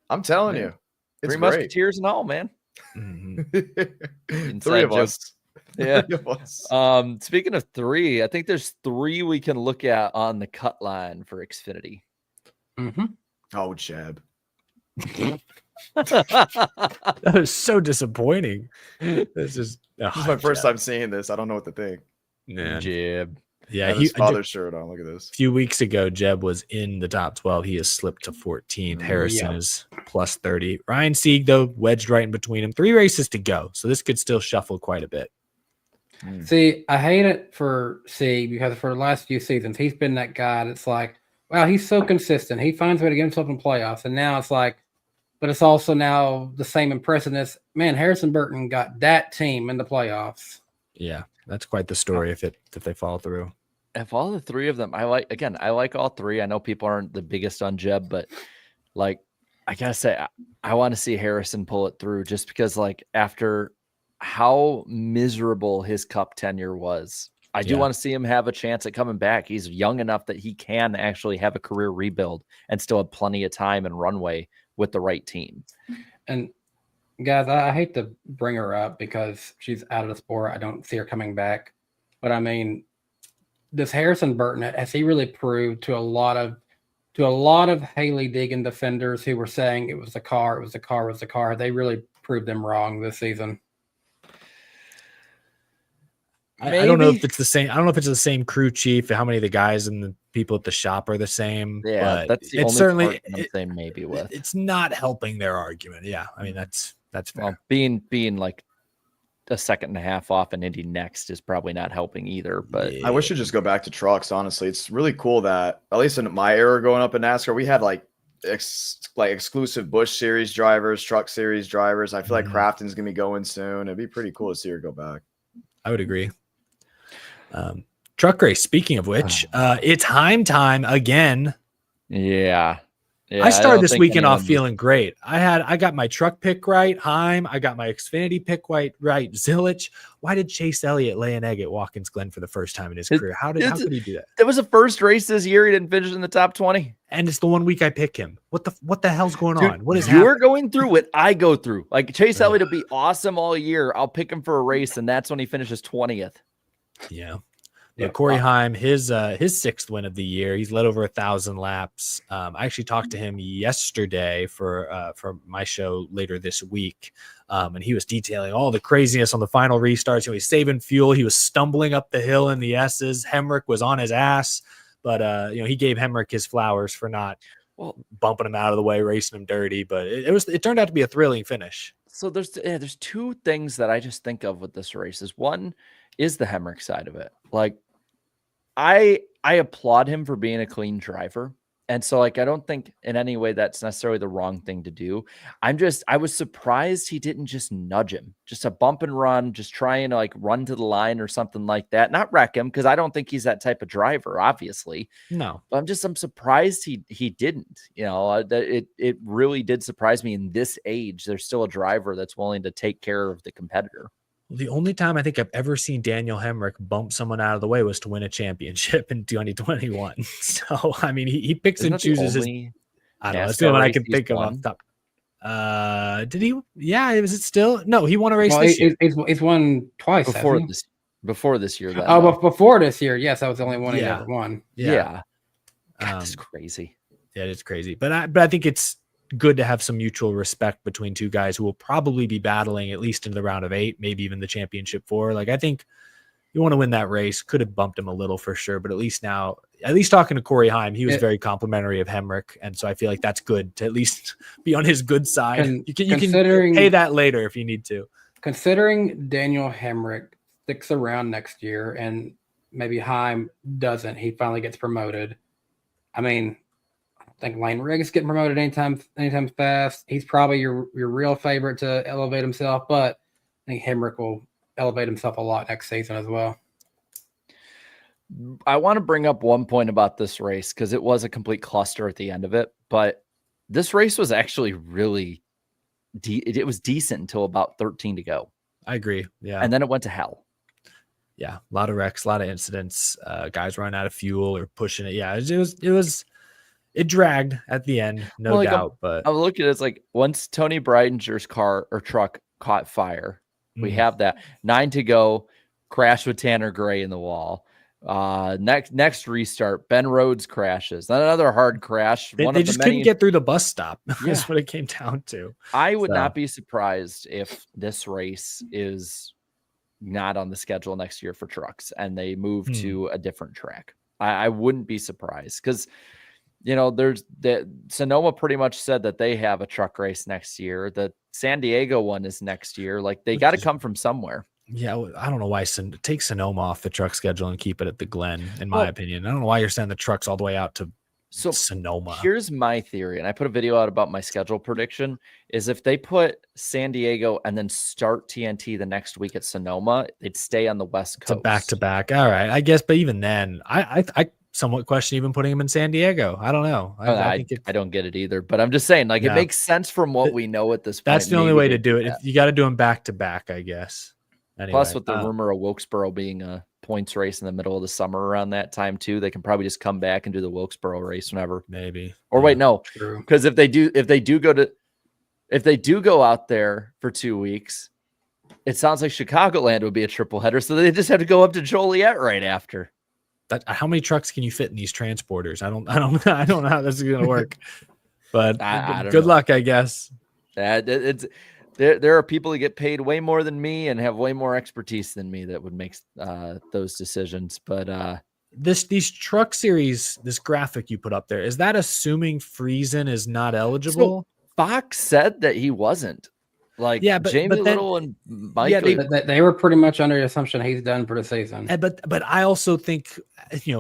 I'm telling you. It's Three Musketeers and all, man. Three of us. Yeah. Speaking of three, I think there's three we can look at on the cut line for Xfinity. Oh, Jeb. That was so disappointing. This is my first time seeing this. I don't know what to think. Yeah, Jeb. Yeah, his father's shirt on. Look at this. A few weeks ago, Jeb was in the top 12. He has slipped to 14th. Harrison is plus 30. Ryan Sieg, though, wedged right in between him. 3 races to go, so this could still shuffle quite a bit. See, I hate it for C because for the last few seasons, he's been that guy that's like, wow, he's so consistent. He finds a way to get himself in playoffs. And now it's like, but it's also now the same impressiveness. Man, Harrison Burton got that team in the playoffs. Yeah, that's quite the story if they follow through. If all the three of them, I like all three. I know people aren't the biggest on Jeb, but like, I gotta say, I want to see Harrison pull it through just because, like, after how miserable his Cup tenure was, I do want to see him have a chance at coming back. He's young enough that he can actually have a career rebuild and still have plenty of time and runway with the right team. And guys, I hate to bring her up because she's out of the sport. I don't see her coming back. But I mean, does Harrison Burton, has he really proved to a lot of Haley Deegan defenders who were saying it was the car, they really proved them wrong this season? I don't know if it's the same. I don't know if it's the same crew chief. How many of the guys and the people at the shop are the same? Yeah, but that's the it's only certainly part I'm saying maybe with. It's not helping their argument. Yeah, I mean that's fair. Well, being like a second and a half off in Indy next is probably not helping either. But I wish to just go back to trucks. Honestly, it's really cool that at least in my era growing up in NASCAR, we had like exclusive Busch Series drivers, Truck Series drivers. I feel like Crafton's gonna be going soon. It'd be pretty cool to see her go back. I would agree. Truck race. Speaking of which, it's Heim time again. Yeah. I started this weekend off feeling great. I got my truck pick right, Heim. I got my Xfinity pick right, Zillich. Why did Chase Elliott lay an egg at Watkins Glen for the first time in his career? How could he do that? That was the first race this year. He didn't finish in the top 20. And it's the one week I pick him. What the hell's going on? What is you're going through what I go through? Like Chase Elliott will be awesome all year. I'll pick him for a race, and that's when he finishes 20th. Yeah. Corey Heim, his sixth win of the year. He's led over 1,000 laps. I actually talked to him yesterday for my show later this week, and he was detailing all the craziness on the final restarts. He's saving fuel. He was stumbling up the hill in the S's. Hemrick was on his ass, but he gave Hemrick his flowers for not bumping him out of the way, racing him dirty. But it turned out to be a thrilling finish. So there's two things that I just think of with this race. One is the Hemrick side of it. Like I applaud him for being a clean driver. And so like, I don't think in any way that's necessarily the wrong thing to do. I was surprised he didn't just nudge him, just a bump and run, just trying to like run to the line or something like that. Not wreck him, because I don't think he's that type of driver, obviously. No, but I'm surprised he didn't. It really did surprise me in this age. There's still a driver that's willing to take care of the competitor. The only time I think I've ever seen Daniel Hemrick bump someone out of the way was to win a championship in 2021. So, I mean, he picks and chooses his. I don't know. That's the only one I can think of off the top. Did he? Yeah. Was it still? No, he won a race this year. He's won twice. Before this year. Then, but before this year, yes, that was the only one he ever won. Yeah. God, that's crazy. Yeah, it's crazy. But I think it's good to have some mutual respect between two guys who will probably be battling at least into the round of 8, maybe even the championship 4. Like, I think you want to win that race. Could have bumped him a little for sure, but at least talking to Corey Heim, he was very complimentary of Hemrick, and so I feel like that's good to at least be on his good side. You can pay that later if you need to. Considering Daniel Hemrick sticks around next year and maybe Heim doesn't, he finally gets promoted. I mean, I think Lane Riggs getting promoted anytime fast. He's probably your real favorite to elevate himself, but I think Hemrick will elevate himself a lot next season as well. I want to bring up one point about this race because it was a complete cluster at the end of it, but this race was actually really it was decent until about 13 to go. I agree. Yeah. And then it went to hell. Yeah. A lot of wrecks, a lot of incidents, guys running out of fuel or pushing it. Yeah. It dragged at the end, no doubt. But I'm looking at it, it's like once Tony Bridinger's car or truck caught fire, we have that 9 to go, crash with Tanner Gray in the wall. Next restart, Ben Rhodes crashes. Then another hard crash. They just couldn't get through the bus stop. That's what it came down to. I would not be surprised if this race is not on the schedule next year for trucks and they move to a different track. I wouldn't be surprised because there's the Sonoma pretty much said that they have a truck race next year. The San Diego one is next year. Like they got to come from somewhere. Yeah, I don't know why take Sonoma off the truck schedule and keep it at the Glen, in my opinion. I don't know why you're sending the trucks all the way out to Sonoma. Here's my theory, and I put a video out about my schedule prediction, is if they put San Diego and then start TNT the next week at Sonoma, they'd stay on the West Coast. It's a back-to-back. All right, I guess, but even then, I somewhat question even putting him in San Diego. I don't know. I don't get it either, but I'm just saying, like, it makes sense from what we know at this point. That's the only way to do it. If you got to do them back-to-back, I guess. Anyway, plus, with the rumor of Wilkesboro being a points race in the middle of the summer around that time too, they can probably just come back and do the Wilkesboro race whenever. Maybe. Or wait, no, because if they do go out there for 2 weeks, it sounds like Chicagoland would be a triple header, so they just have to go up to Joliet right after. How many trucks can you fit in these transporters? I don't know how this is gonna work. But good luck, I guess. There are people who get paid way more than me and have way more expertise than me that would make those decisions. But these truck series, this graphic you put up there, is that assuming Friesen is not eligible? So Fox said that he wasn't. Like, yeah, but Jamie then, Little and Mike, yeah, they were pretty much under the assumption he's done for the season. But I also think,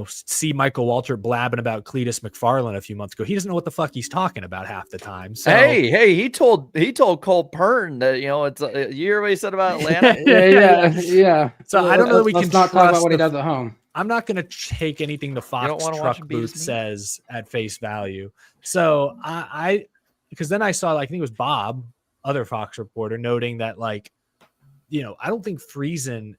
see Michael Waltrip blabbing about Cletus McFarland a few months ago. He doesn't know what the fuck he's talking about half the time. So hey, he told Cole Pern that it's you hear what he said about Atlanta. yeah. So I don't know that we can not talk about what he does at home. I'm not going to take anything the Fox truck booth says at face value. So because then I saw, I think it was Bob, other Fox reporter, noting that, I don't think Friesen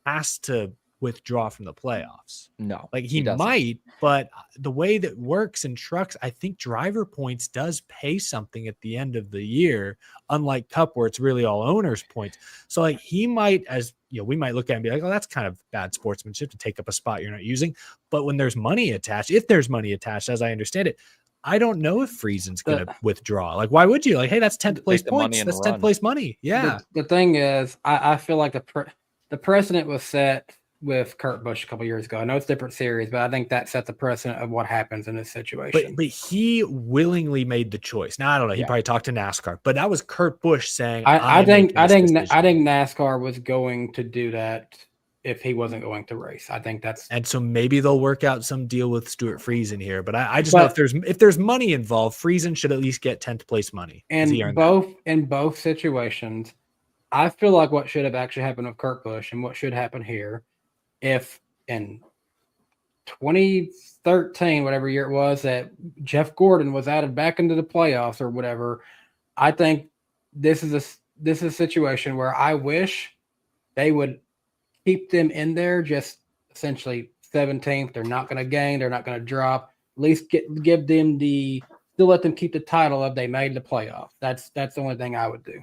has to withdraw from the playoffs. No, he might, but the way that works in trucks, I think driver points does pay something at the end of the year, unlike Cup where it's really all owners points. So he might, we might look at it and be like, oh, that's kind of bad sportsmanship to take up a spot you're not using. But when there's money attached, if there's money attached, as I understand it, I don't know if Friesen's going to withdraw. Why would you? Hey, that's 10th place points. That's 10th place money. Yeah. The thing is, I feel like the precedent was set with Kurt Busch a couple years ago. I know it's different series, but I think that set the precedent of what happens in this situation. But he willingly made the choice. Now I don't know. He probably talked to NASCAR, but that was Kurt Busch saying, I think NASCAR was going to do that if he wasn't going to race. I think that's, and so maybe they'll work out some deal with Stuart Friesen here. But I just know if there's money involved, Friesen should at least get 10th place money. And in both situations, I feel like what should have actually happened with Kurt Busch and what should happen here, if in 2013, whatever year it was, that Jeff Gordon was added back into the playoffs or whatever, I think this is a situation where I wish they would keep them in there, just essentially 17th. They're not going to gain. They're not going to drop. At least give them still let them keep the title of they made the playoff. That's the only thing I would do.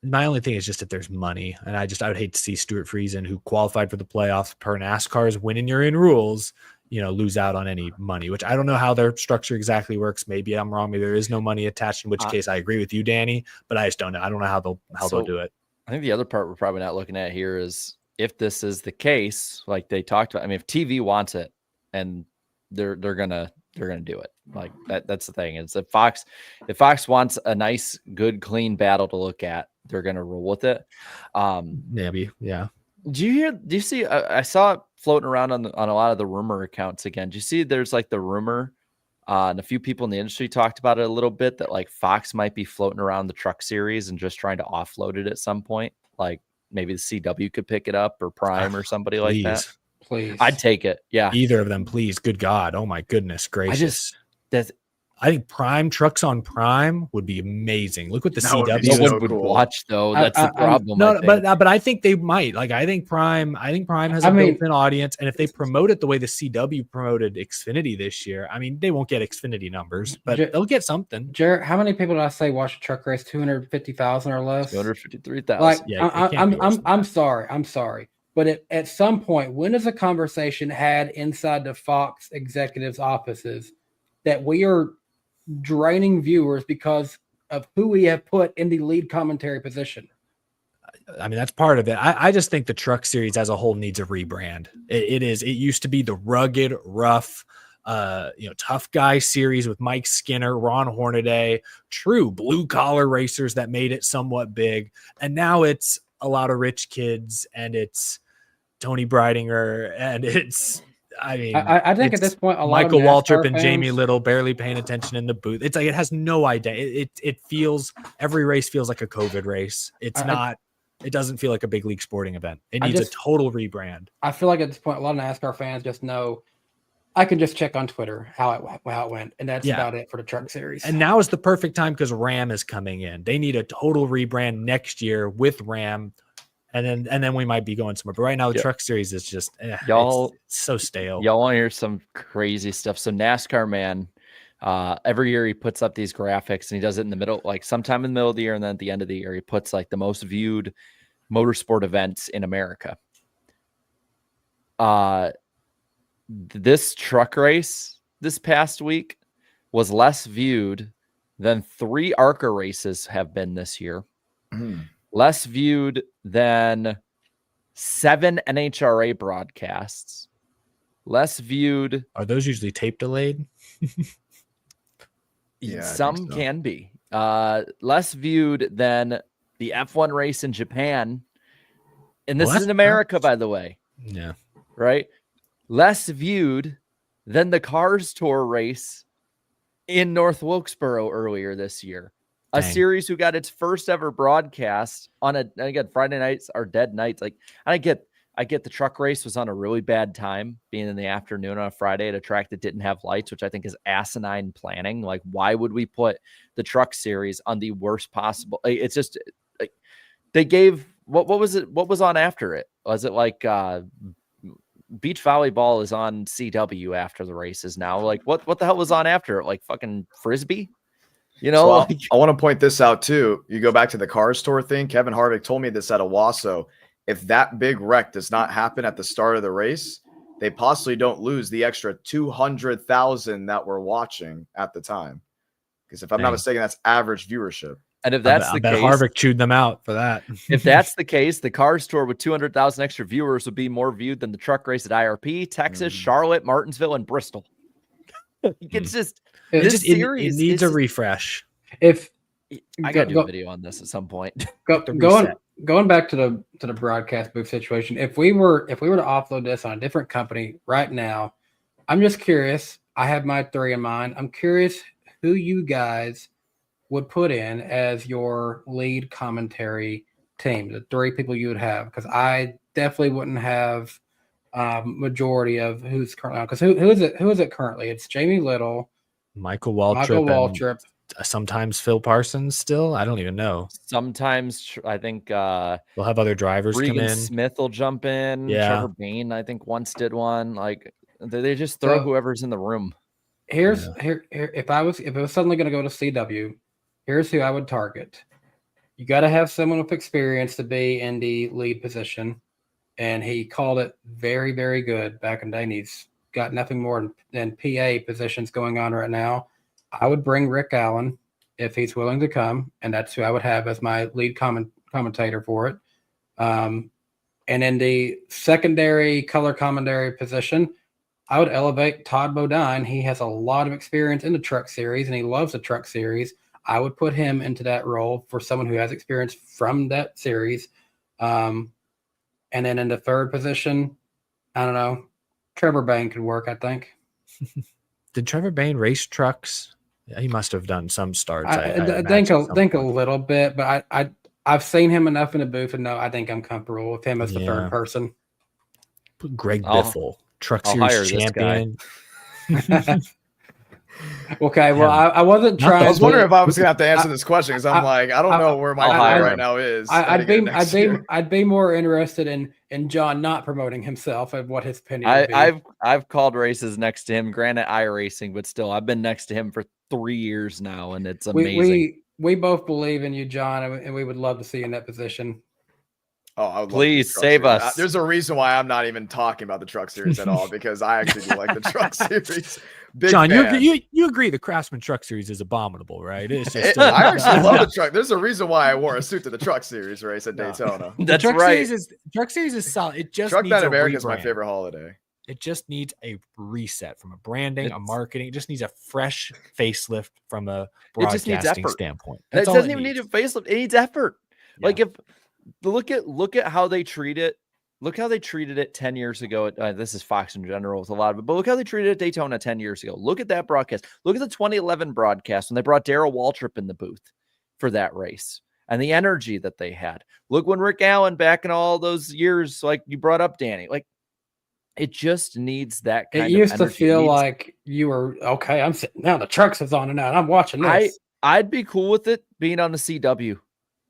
My only thing is just that there's money, and I would hate to see Stuart Friesen, who qualified for the playoffs per NASCAR's win and you're in rules, lose out on any money, which I don't know how their structure exactly works. Maybe I'm wrong. Maybe there is no money attached, in which case I agree with you, Danny, but I just don't know. I don't know how they'll do it. I think the other part we're probably not looking at here is, if this is the case, like they talked about, if TV wants it and they're gonna do it. Like that's the thing. It's if Fox wants a nice, good, clean battle to look at, they're gonna roll with it. Maybe, yeah. Do you see? I saw it floating around on a lot of the rumor accounts again. Do you see? There's the rumor, and a few people in the industry talked about it a little bit, that Fox might be floating around the truck series and just trying to offload it at some point, maybe the CW could pick it up, or Prime, or somebody like that. Please. I'd take it. Yeah. Either of them, please. Good God. Oh my goodness gracious. I think Prime, trucks on Prime would be amazing. Look what the CW no one would watch, though. That's the problem. But I think they might. I think Prime has a built-in audience, and if they promote it the way the CW promoted Xfinity this year, they won't get Xfinity numbers, but they'll get something. Jared, how many people did I say watch a truck race? 250,000 or less? 253,000. I'm sorry. But at some point, when is a conversation had inside the Fox executives' offices that we are draining viewers because of who we have put in the lead commentary position? That's part of it. I just think the truck series as a whole needs a rebrand. It used to be the rugged, rough, tough guy series with Mike Skinner, Ron Hornaday, true blue collar racers that made it somewhat big. And now it's a lot of rich kids, and it's Tony Breidinger, and it's, I mean, I think at it's this point, a lot Michael of NASCAR Waltrip and fans, Jamie Little barely paying attention in the booth. It's like it has no idea. It feels, every race feels like a COVID race. It's not. It doesn't feel like a big league sporting event. It needs a total rebrand. I feel like at this point, a lot of NASCAR fans just know I can just check on Twitter how it went, and that's about it for the Truck Series. And now is the perfect time because Ram is coming in. They need a total rebrand next year with Ram, and then we might be going somewhere. But right now, the Truck Series is just y'all it's so stale. Y'all want to hear some crazy stuff? So NASCAR man, every year he puts up these graphics, and he does it in the middle, like sometime in the middle of the year, and then at the end of the year he puts like the most viewed motorsport events in America. This truck race this past week was less viewed than 3 ARCA races have been this year. Less viewed than 7 NHRA broadcasts. Less viewed. Are those usually tape delayed? Some can be. Less viewed than the F1 race in Japan. And this is in America, by the way. Yeah. Right? Less viewed than the Cars Tour race in North Wilkesboro earlier this year. A series who got its first ever broadcast on again, Friday nights are dead nights. Like, I get the truck race was on a really bad time, being in the afternoon on a Friday at a track that didn't have lights, which I think is asinine planning. Like, why would we put the truck series on the worst possible? It's just like they gave what was it? What was on after it? Was it like beach volleyball is on CW after the races now? Like, what the hell was on after it? Like fucking frisbee? You know, so I want to point this out too. You go back to the Cars Tour thing. Kevin Harvick told me this at Owasso. If that big wreck does not happen at the start of the race, they possibly don't lose the extra 200,000 that we're watching at the time. Because if I'm not mistaken, that's average viewership. And if that's the case, Harvick chewed them out for that. If that's the case, the Cars Tour with 200,000 extra viewers would be more viewed than the truck race at IRP, Texas, Charlotte, Martinsville, and Bristol. It's just this series it needs a refresh. If I got to do a video on this at some point. Going back to the broadcast booth situation, if we were to offload this on a different company right now, I'm just curious. I have my 3 in mind. I'm curious who you guys would put in as your lead commentary team, the 3 people you would have, because I definitely wouldn't have majority of who's currently on. Because who is it currently? It's Jamie Little, Michael Waltrip, sometimes Phil Parsons. Still, I don't even know. Sometimes I think we'll have other drivers Regan come in. Smith will jump in. Yeah, Trevor Bain I think once did one. Like they just throw whoever's in the room. Here if it was suddenly going to go to CW, here's who I would target. You got to have someone with experience to be in the lead position, and he called it very, very good back in the day. And he's got nothing more than PA positions going on right now. I would bring Rick Allen if he's willing to come, and that's who I would have as my lead commentator for it. And in the secondary color commentary position, I would elevate Todd Bodine. He has a lot of experience in the truck series, and he loves the truck series. I would put him into that role for someone who has experience from that series. And then in the third position, I don't know, Trevor Bain could work, I think. Did Trevor Bain race trucks? Yeah, he must have done some starts. I think a little bit, but I've seen him enough in the booth, and I think I'm comfortable with him as the third person. Put Greg Biffle, Truck Series champion. Okay, well, I wasn't trying. I was wondering if I was gonna have to answer this question because I'm like, I don't know where my head right now is. I'd be more interested in John not promoting himself and what his opinion would be. I've called races next to him, granted iRacing, but still, I've been next to him for 3 years now, and it's amazing. We both believe in you, John, and we would love to see you in that position. Oh, please save us. There's a reason why I'm not even talking about the truck series at all, because I actually do like the truck series. Big John, fan. you agree the Craftsman Truck Series is abominable, right? It's just I actually love the truck. There's a reason why I wore a suit to the truck series race at Daytona. That's truck right. Truck series is solid. It just Truck needs Night a America is rebrand. my favorite holiday. It just needs a reset from a branding, a marketing. It just needs a fresh facelift from a broadcasting standpoint. It doesn't even need a facelift. It needs effort. Yeah. Like if look at how they treat it. Look how they treated it 10 years ago. This is Fox in general with a lot of it, but look how they treated it at Daytona 10 years ago. Look at that broadcast. Look at the 2011 broadcast when they brought Darrell Waltrip in the booth for that race and the energy that they had. Look when Rick Allen back in all those years, like you brought up, Danny, like it just needs that kind of energy. It used to feel like you were, okay, I'm sitting now, the trucks is on and out. I'm watching this. I'd be cool with it being on the CW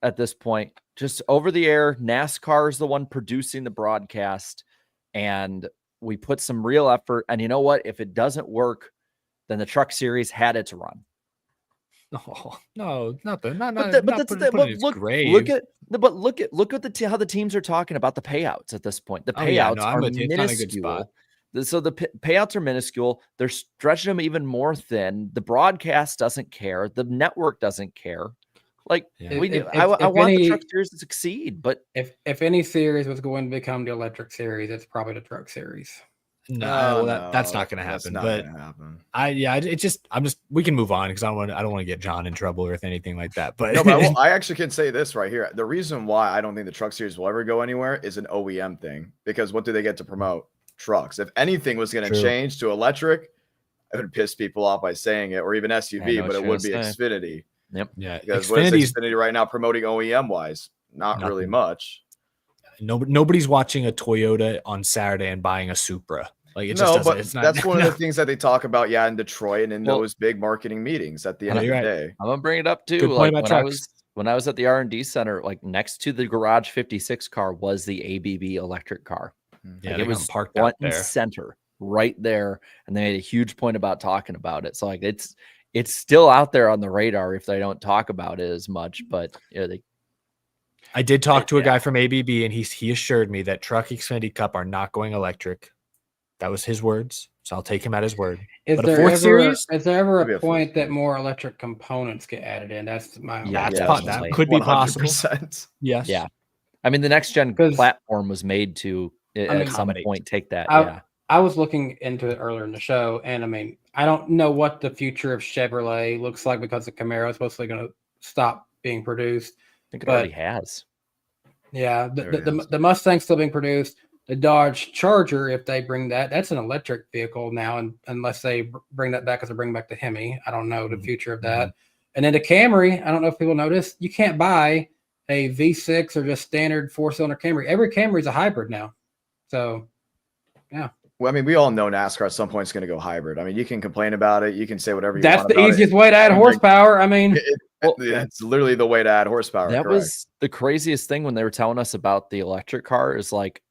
at this point. Just over the air, NASCAR is the one producing the broadcast, and we put some real effort. And you know what? If it doesn't work, then the Truck Series had its run. No, look at how the teams are talking about the payouts at this point. The payouts are minuscule. So the payouts are minuscule. They're stretching them even more thin. The broadcast doesn't care. The network doesn't care. Like I want the Truck Series to succeed, but if any series was going to become the electric series, it's probably the Truck Series. No, that's not going to happen. We can move on because I don't want to get John in trouble with anything like that. But no, I actually can say this right here. The reason why I don't think the Truck Series will ever go anywhere is an OEM thing, because what do they get to promote? Trucks. If anything was going to change to electric, it would piss people off by saying it, or even SUV, but it would be Xfinity. Yep. Yeah. Because what is Xfinity right now promoting OEM wise? Not really much. Nobody's watching a Toyota on Saturday and buying a Supra. Like it just doesn't. But it's not, that's one of the things that they talk about, in Detroit and in those big marketing meetings at the end of the day. I'm gonna bring it up too. Good point about when I was at the R&D center, like next to the Garage 56 car was the ABB electric car. Yeah, like it was parked front and center right there, and they made a huge point about talking about it. So like it's still out there on the radar if they don't talk about it as much. But I did talk to a guy from ABB, and he assured me that Truck Xfinity Cup are not going electric. That was his words, so I'll take him at his word. Is there ever a point that more electric components get added in? That's my that could be possible. Yes. Yeah. I mean, the next gen platform was made to at some point take that. I was looking into it earlier in the show, and I mean, I don't know what the future of Chevrolet looks like because the Camaro is supposedly going to stop being produced. I think it already has. Yeah, the Mustang's still being produced. The Dodge Charger, if they bring that's an electric vehicle now, and unless they bring that back as they bring back the Hemi, I don't know the future of that. And then the Camry, I don't know if people notice, you can't buy a V6 or just standard 4-cylinder Camry. Every Camry is a hybrid now. So, yeah. Well, I mean, we all know NASCAR at some point is going to go hybrid. I mean, you can complain about it. You can say whatever you want about it. That's the easiest way to add horsepower. I mean, that's literally the way to add horsepower. That was the craziest thing when they were telling us about the electric car is like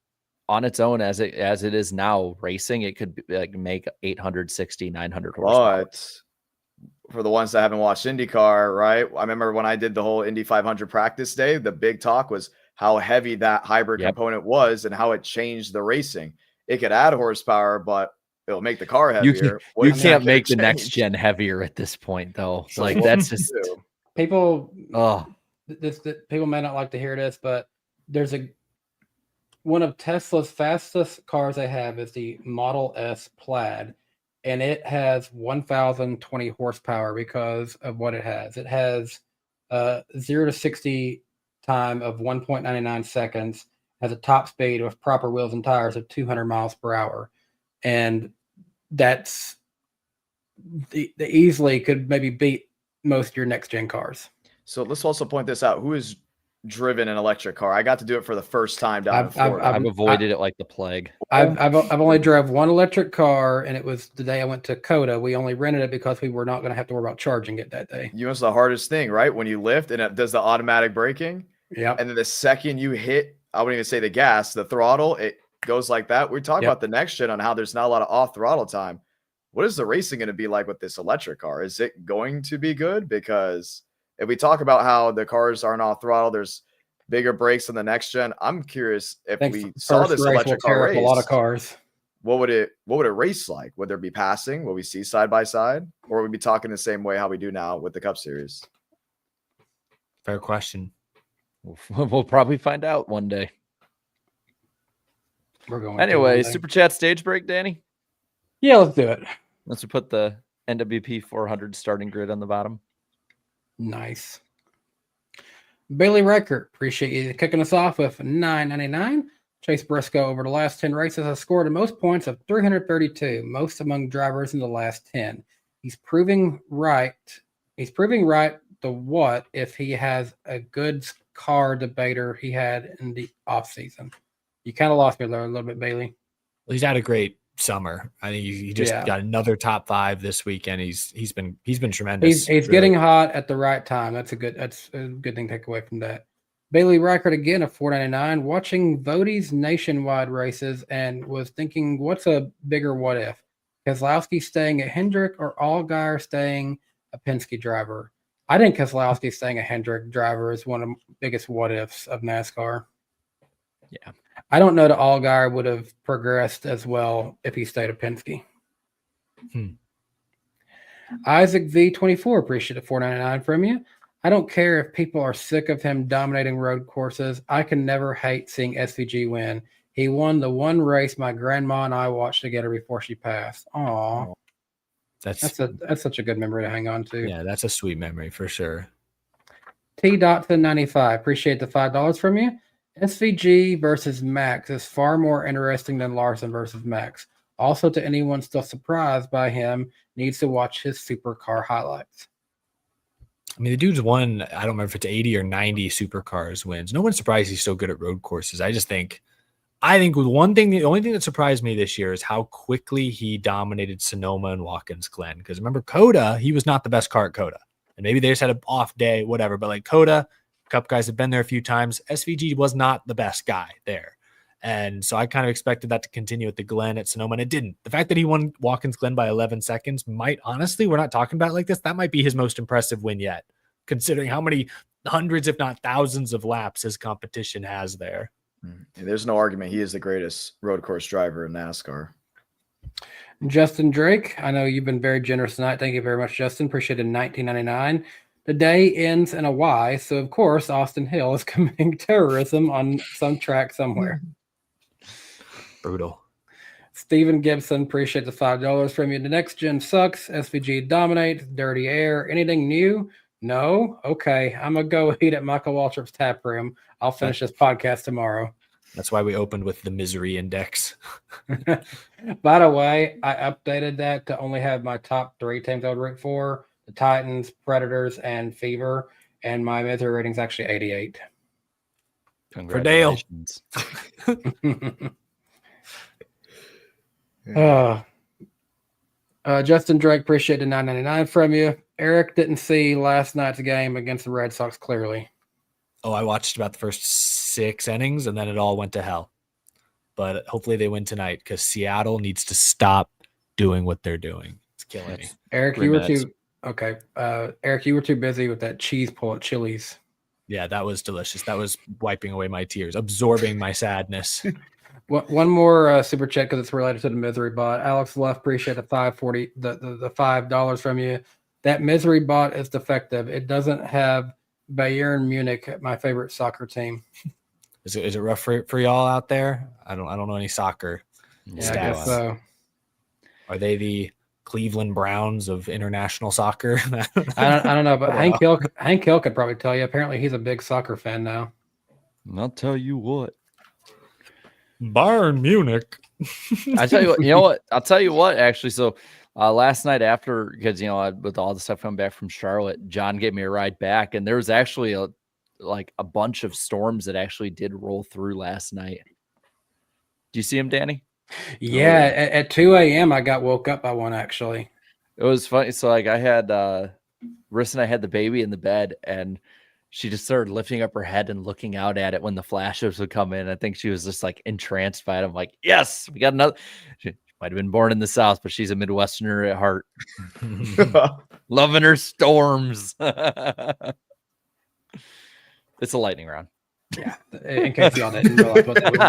on its own as it is now racing, it could like make 860, 900 horsepower. But for the ones that haven't watched IndyCar, right? I remember when I did the whole Indy 500 practice day, the big talk was how heavy that hybrid component was and how it changed the racing. It could add horsepower, but it'll make the car heavier. You can't make the next gen heavier at this point, though. So like that's just people. People may not like to hear this, but there's one of Tesla's fastest cars they have is the Model S Plaid, and it has 1,020 horsepower because of what it has. It has 0 to 60 time of 1.99 seconds. Has a top speed with proper wheels and tires of 200 miles per hour. And that's the easily could maybe beat most of your next gen cars. So let's also point this out. Who has driven an electric car? I got to do it for the first time down in Florida. I've avoided it like the plague. I've only drove one electric car, and it was the day I went to COTA. We only rented it because we were not going to have to worry about charging it that day. You know, it's the hardest thing, right? When you lift and it does the automatic braking. Yeah. And then the second you hit, I wouldn't even say the gas, the throttle, it goes like that. We talk about the next gen on how there's not a lot of off throttle time. What is the racing going to be like with this electric car? Is it going to be good? Because if we talk about how the cars aren't off throttle, there's bigger brakes on the next gen. I'm curious if we saw this electric car race, a lot of cars. What would it race like? Would there be passing? Will we see side by side, or would we be talking the same way how we do now with the Cup Series? Fair question. We'll probably find out one day. We're going. Anyway, super chat stage break, Danny. Yeah, let's do it. Let's put the NWP 400 starting grid on the bottom. Nice. Bailey Reichert, appreciate you kicking us off with $9.99. Chase Briscoe over the last 10 races has scored the most points of 332, most among drivers in the last 10. He's proving right. He's proving right the what if he has a good car debater he had in the offseason. You kind of lost me there a little bit, Bailey. Well, he's had a great summer. I think he just got another top 5 this weekend. He's been tremendous. He's really. getting hot at the right time. That's a good thing to take away from that. Bailey Reichert again at $4.99, watching Vody's nationwide races and was thinking, what's a bigger what if? Keselowski staying at Hendrick or Allgaier staying a Penske driver? I think Keselowski staying a Hendrick driver is one of the biggest what ifs of NASCAR. Yeah. I don't know that Allgaier would have progressed as well if he stayed at Penske. Isaac V24, appreciate it, $4.99 from you. I don't care if people are sick of him dominating road courses. I can never hate seeing SVG win. He won the one race my grandma and I watched together before she passed. Aw. That's such a good memory to hang on to. Yeah, that's a sweet memory for sure. T.95, appreciate the $5 from you. SVG versus Max is far more interesting than Larson versus Max. Also, to anyone still surprised by him, needs to watch his supercar highlights. I mean, the dude's won, I don't remember if it's 80 or 90 supercars wins. No one's surprised he's so good at road courses. I think with one thing, the only thing that surprised me this year is how quickly he dominated Sonoma and Watkins Glen. Because remember, Coda, he was not the best car at Coda. And maybe they just had an off day, whatever. But like Coda, Cup guys have been there a few times. SVG was not the best guy there. And so I kind of expected that to continue at the Glen at Sonoma, and it didn't. The fact that he won Watkins Glen by 11 seconds might, honestly, we're not talking about it like this, that might be his most impressive win yet, considering how many hundreds, if not thousands of laps his competition has there. There's no argument. He is the greatest road course driver in NASCAR. Justin Drake, I know you've been very generous tonight. Thank you very much, Justin. Appreciate it. $19.99. The day ends in a Y, so of course Austin Hill is committing terrorism on some track somewhere. Brutal. Stephen Gibson, appreciate the $5 from you. The next gen sucks. SVG dominates. Dirty air. Anything new? No? Okay. I'm going to go eat at Michael Waltrip's tap room. I'll finish this podcast tomorrow. That's why we opened with the misery index. By the way, I updated that to only have my top 3 teams I would root for: the Titans, Predators, and Fever. And my misery rating is actually 88. For Dale. Justin Drake, appreciate the $9.99 from you. Eric didn't see last night's game against the Red Sox clearly. Oh, I watched about the first 6 innings, and then it all went to hell. But hopefully they win tonight, because Seattle needs to stop doing what they're doing. It's killing me. Eric, you were too Eric, you were too busy with that cheese pull at Chili's. Yeah, that was delicious. That was wiping away my tears, absorbing my sadness. One more super chat because it's related to the misery bot. Alex Luff, appreciate the $5 from you. That misery bot is defective. It doesn't have Bayern Munich, my favorite soccer team. Is it rough for y'all out there? I don't know any soccer. Yeah, I guess so. Are they the Cleveland Browns of international soccer? I don't know, but Hank Hill could probably tell you. Apparently, he's a big soccer fan now. I'll tell you what. Bayern Munich. I tell you what, I'll tell you what, actually. So last night after, because, with all the stuff coming back from Charlotte, John gave me a ride back, and there was actually a bunch of storms that actually did roll through last night. Do you see him, Danny? Yeah, at 2 a.m. I got woke up by one, actually. It was funny. So I had Riss and I had the baby in the bed, and she just started lifting up her head and looking out at it when the flashes would come in. I think she was just entranced by it. I'm like, yes, we got another. She might have been born in the South, but she's a Midwesterner at heart. Loving her storms. It's a lightning round. Yeah, in case y'all didn't realize what that was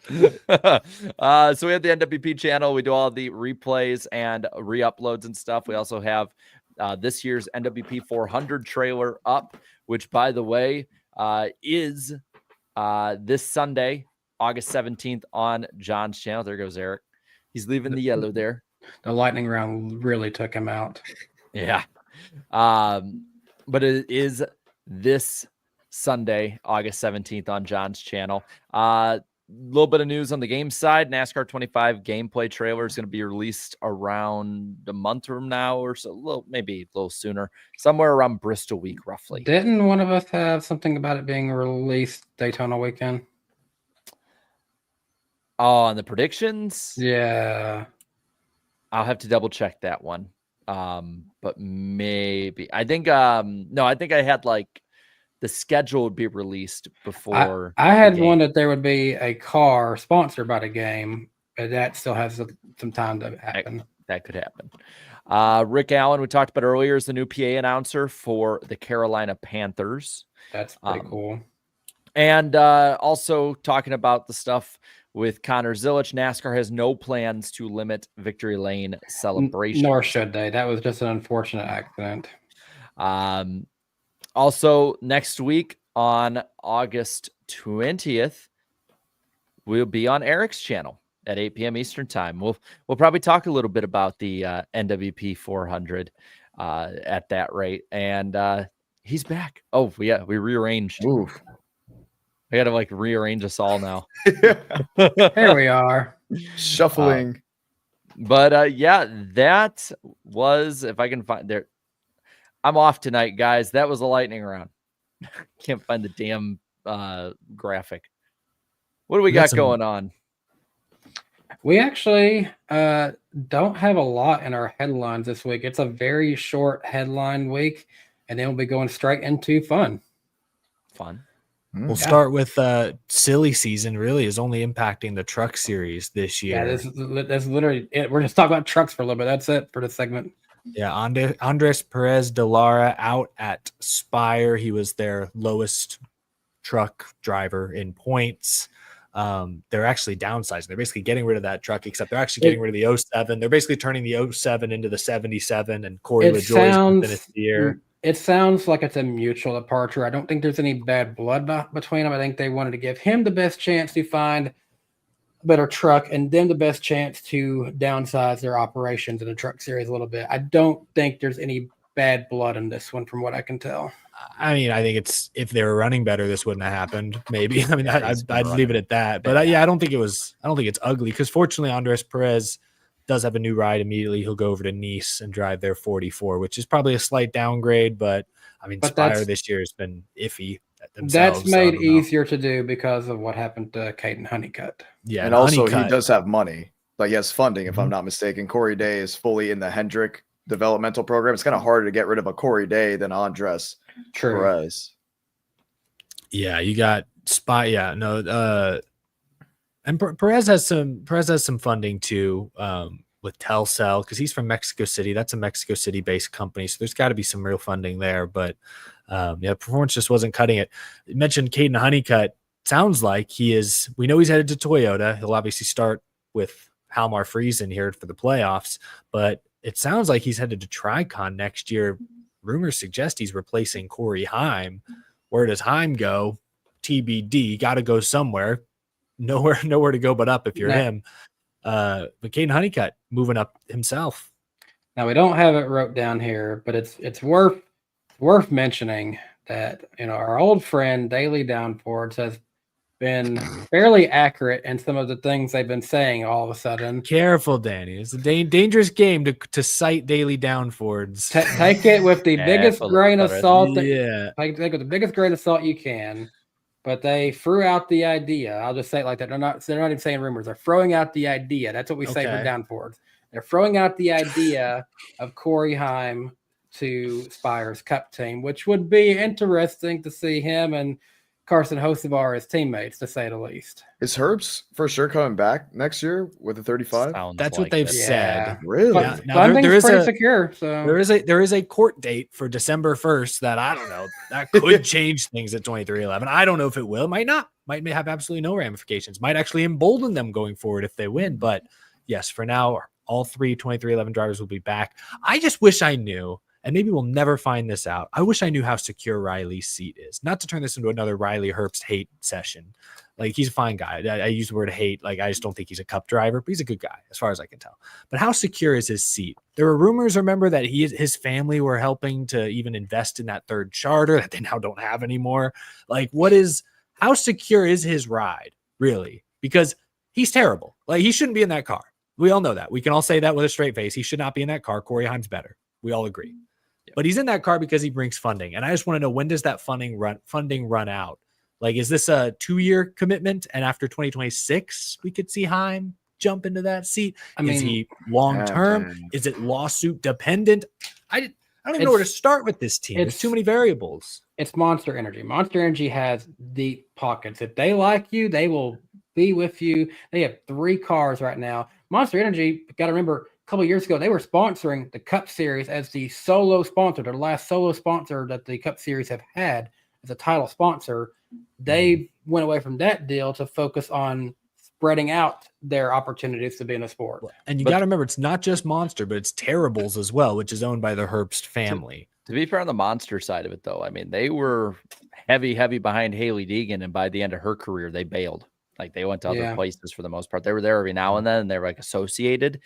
going. So we have the NWP channel. We do all the replays and re-uploads and stuff. We also have this year's NWP 400 trailer up, which, by the way, is this Sunday, August 17th on John's channel. There goes Eric. He's leaving the yellow there. The lightning round really took him out. Yeah. But it is this Sunday, August 17th on John's channel. Little bit of news on the game side. NASCAR 25 gameplay trailer is going to be released around a month from now or so, maybe a little sooner, somewhere around Bristol week, roughly. Didn't one of us have something about it being released Daytona weekend? Oh, on the predictions? Yeah. I'll have to double check that one. But maybe I think I think I had like the schedule would be released before. I had one that there would be a car sponsored by the game, but that still has some time to happen. That could happen. Rick Allen, we talked about earlier, is the new PA announcer for the Carolina Panthers. That's pretty cool. And also talking about the stuff with Connor Zilish, NASCAR has no plans to limit Victory Lane celebrations. Nor should they. That was just an unfortunate accident. Also, next week on August 20th, we'll be on Eric's channel at 8 p.m. Eastern time. We'll probably talk a little bit about the NWP 400 at that rate. And he's back. Oh, yeah, we rearranged. Oof. I got to like rearrange us all now. Here we are. Shuffling. Yeah, that was, if I can find there. I'm off tonight, guys. That was a lightning round. Can't find the damn graphic. What do we got going on? We actually don't have a lot in our headlines this week. It's a very short headline week, and then we'll be going straight into fun. We'll start with silly season. Really is only impacting the truck series this year. Yeah, that's literally it. We're just talking about trucks for a little bit. That's it for the segment. Yeah, Andres Perez de Lara out at Spire. He was their lowest truck driver in points. They're actually downsizing. They're basically getting rid of that truck, except they're actually getting rid of the 07. They're basically turning the 07 into the 77, and Corey LaJoie's finished the year. It sounds like it's a mutual departure. I don't think there's any bad blood between them. I think they wanted to give him the best chance to find a better truck and them the best chance to downsize their operations in the truck series a little bit. I don't think there's any bad blood in this one from what I can tell. I mean, I think it's, if they were running better, this wouldn't have happened. Maybe. I mean, I'd leave it at that. But I don't think it's ugly, because fortunately Andres Perez does have a new ride immediately. He'll go over to Nice and drive their 44, which is probably a slight downgrade, but I mean, Spire this year has been iffy themselves. That's made easier to do because of what happened to Caden Honeycutt. Yeah. And also he does have money. Like, he has funding, if I'm not mistaken. Corey Day is fully in the Hendrick developmental program. It's kind of harder to get rid of a Corey Day than Andres Perez. Yeah, you got Spire. Yeah, no, and Perez has some funding too, with Telcel, because he's from Mexico City. That's a Mexico City based company, so there's got to be some real funding there. But performance just wasn't cutting it. You mentioned Caden Honeycutt. Sounds like he is. We know he's headed to Toyota. He'll obviously start with Halmar Friesen here for the playoffs, but it sounds like he's headed to Tricon next year. Rumors suggest he's replacing Corey Heim. Where does Heim go? TBD. Got to go somewhere. Nowhere to go but up if you're him. But Caden Honeycutt moving up himself. Now, we don't have it wrote down here, but it's worth mentioning that, our old friend Daily Downfords has been fairly accurate in some of the things they've been saying all of a sudden. Careful, Danny. It's a dangerous game to cite Daily Downfords. Take it with the biggest grain of salt. Take it with the biggest grain of salt you can. But they threw out the idea. I'll just say it like that. They're not even saying rumors. They're throwing out the idea. That's what we say for Downfords. They're throwing out the idea of Corey Heim to Spire's Cup team, which would be interesting to see him and Carson Hocevar as teammates, to say the least. Is Herbst for sure coming back next year with a 35? That's what they've said. Really? But now there is pretty secure. So there is a court date for December 1st that I don't know. That could change things at 2311. I don't know if it will. Might not. Might have absolutely no ramifications. Might actually embolden them going forward if they win. But yes, for now, all three 2311 drivers will be back. I just wish I knew. and maybe we'll never find this out. I wish I knew how secure Riley's seat is. Not to turn this into another Riley Herbst hate session. Like, he's a fine guy. I use the word hate. Like, I just don't think he's a Cup driver, but he's a good guy as far as I can tell. But how secure is his seat? There were rumors, remember, that his family were helping to even invest in that third charter that they now don't have anymore. Like, how secure is his ride, really? Because he's terrible. Like, he shouldn't be in that car. We all know that. We can all say that with a straight face. He should not be in that car. Corey Haim's better. We all agree. But he's in that car because he brings funding. And I just want to know, when does that funding run out? Like, is this a 2-year commitment? And after 2026, we could see Haim jump into that seat? Is he long-term? Is it lawsuit dependent? I don't even know where to start with this team. There's too many variables. It's Monster Energy. Monster Energy has deep pockets. If they like you, they will be with you. They have 3 cars right now. Monster Energy, got to remember, a couple of years ago, they were sponsoring the Cup Series as the solo sponsor, the last solo sponsor that the Cup Series have had as a title sponsor. They went away from that deal to focus on spreading out their opportunities to be in the sport. And you got to remember, it's not just Monster, but it's Terribles as well, which is owned by the Herbst family. To be fair on the Monster side of it, though, I mean, they were heavy behind Haley Deegan, and by the end of her career, they bailed. Like, they went to other places for the most part. They were there every now and then, and they were like associated.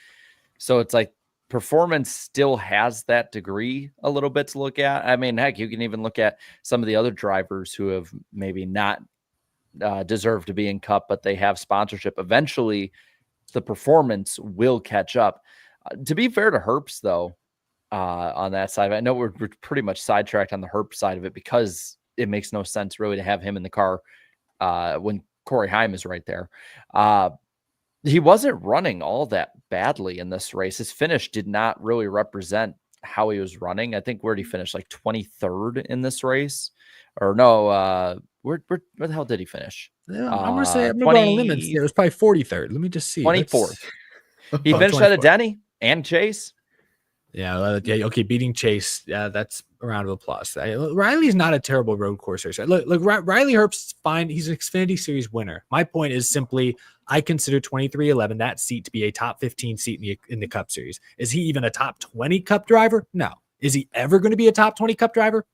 So it's like performance still has that degree a little bit to look at. I mean, heck, you can even look at some of the other drivers who have maybe not deserved to be in Cup, but they have sponsorship. Eventually, the performance will catch up. To be fair to Herbst, though, on that side, I know we're pretty much sidetracked on the Herbst side of it because it makes no sense really to have him in the car when Corey Haim is right there. He wasn't running all that badly in this race. His finish did not really represent how he was running. I think where did he finish? Like 23rd in this race, or no? Where the hell did he finish? Yeah, I'm gonna say, I'm gonna go on a limb and say it was probably 43rd. Let me just see. 24th. He finished ahead of Denny and Chase. Yeah, okay, beating Chase, that's a round of applause. Riley's not a terrible road course racer. Look, Riley Herbst's fine. He's an Xfinity Series winner. My point is simply, I consider 2311 that seat to be a top 15 seat in the Cup Series. Is he even a top 20 Cup driver? No. Is he ever going to be a top 20 Cup driver?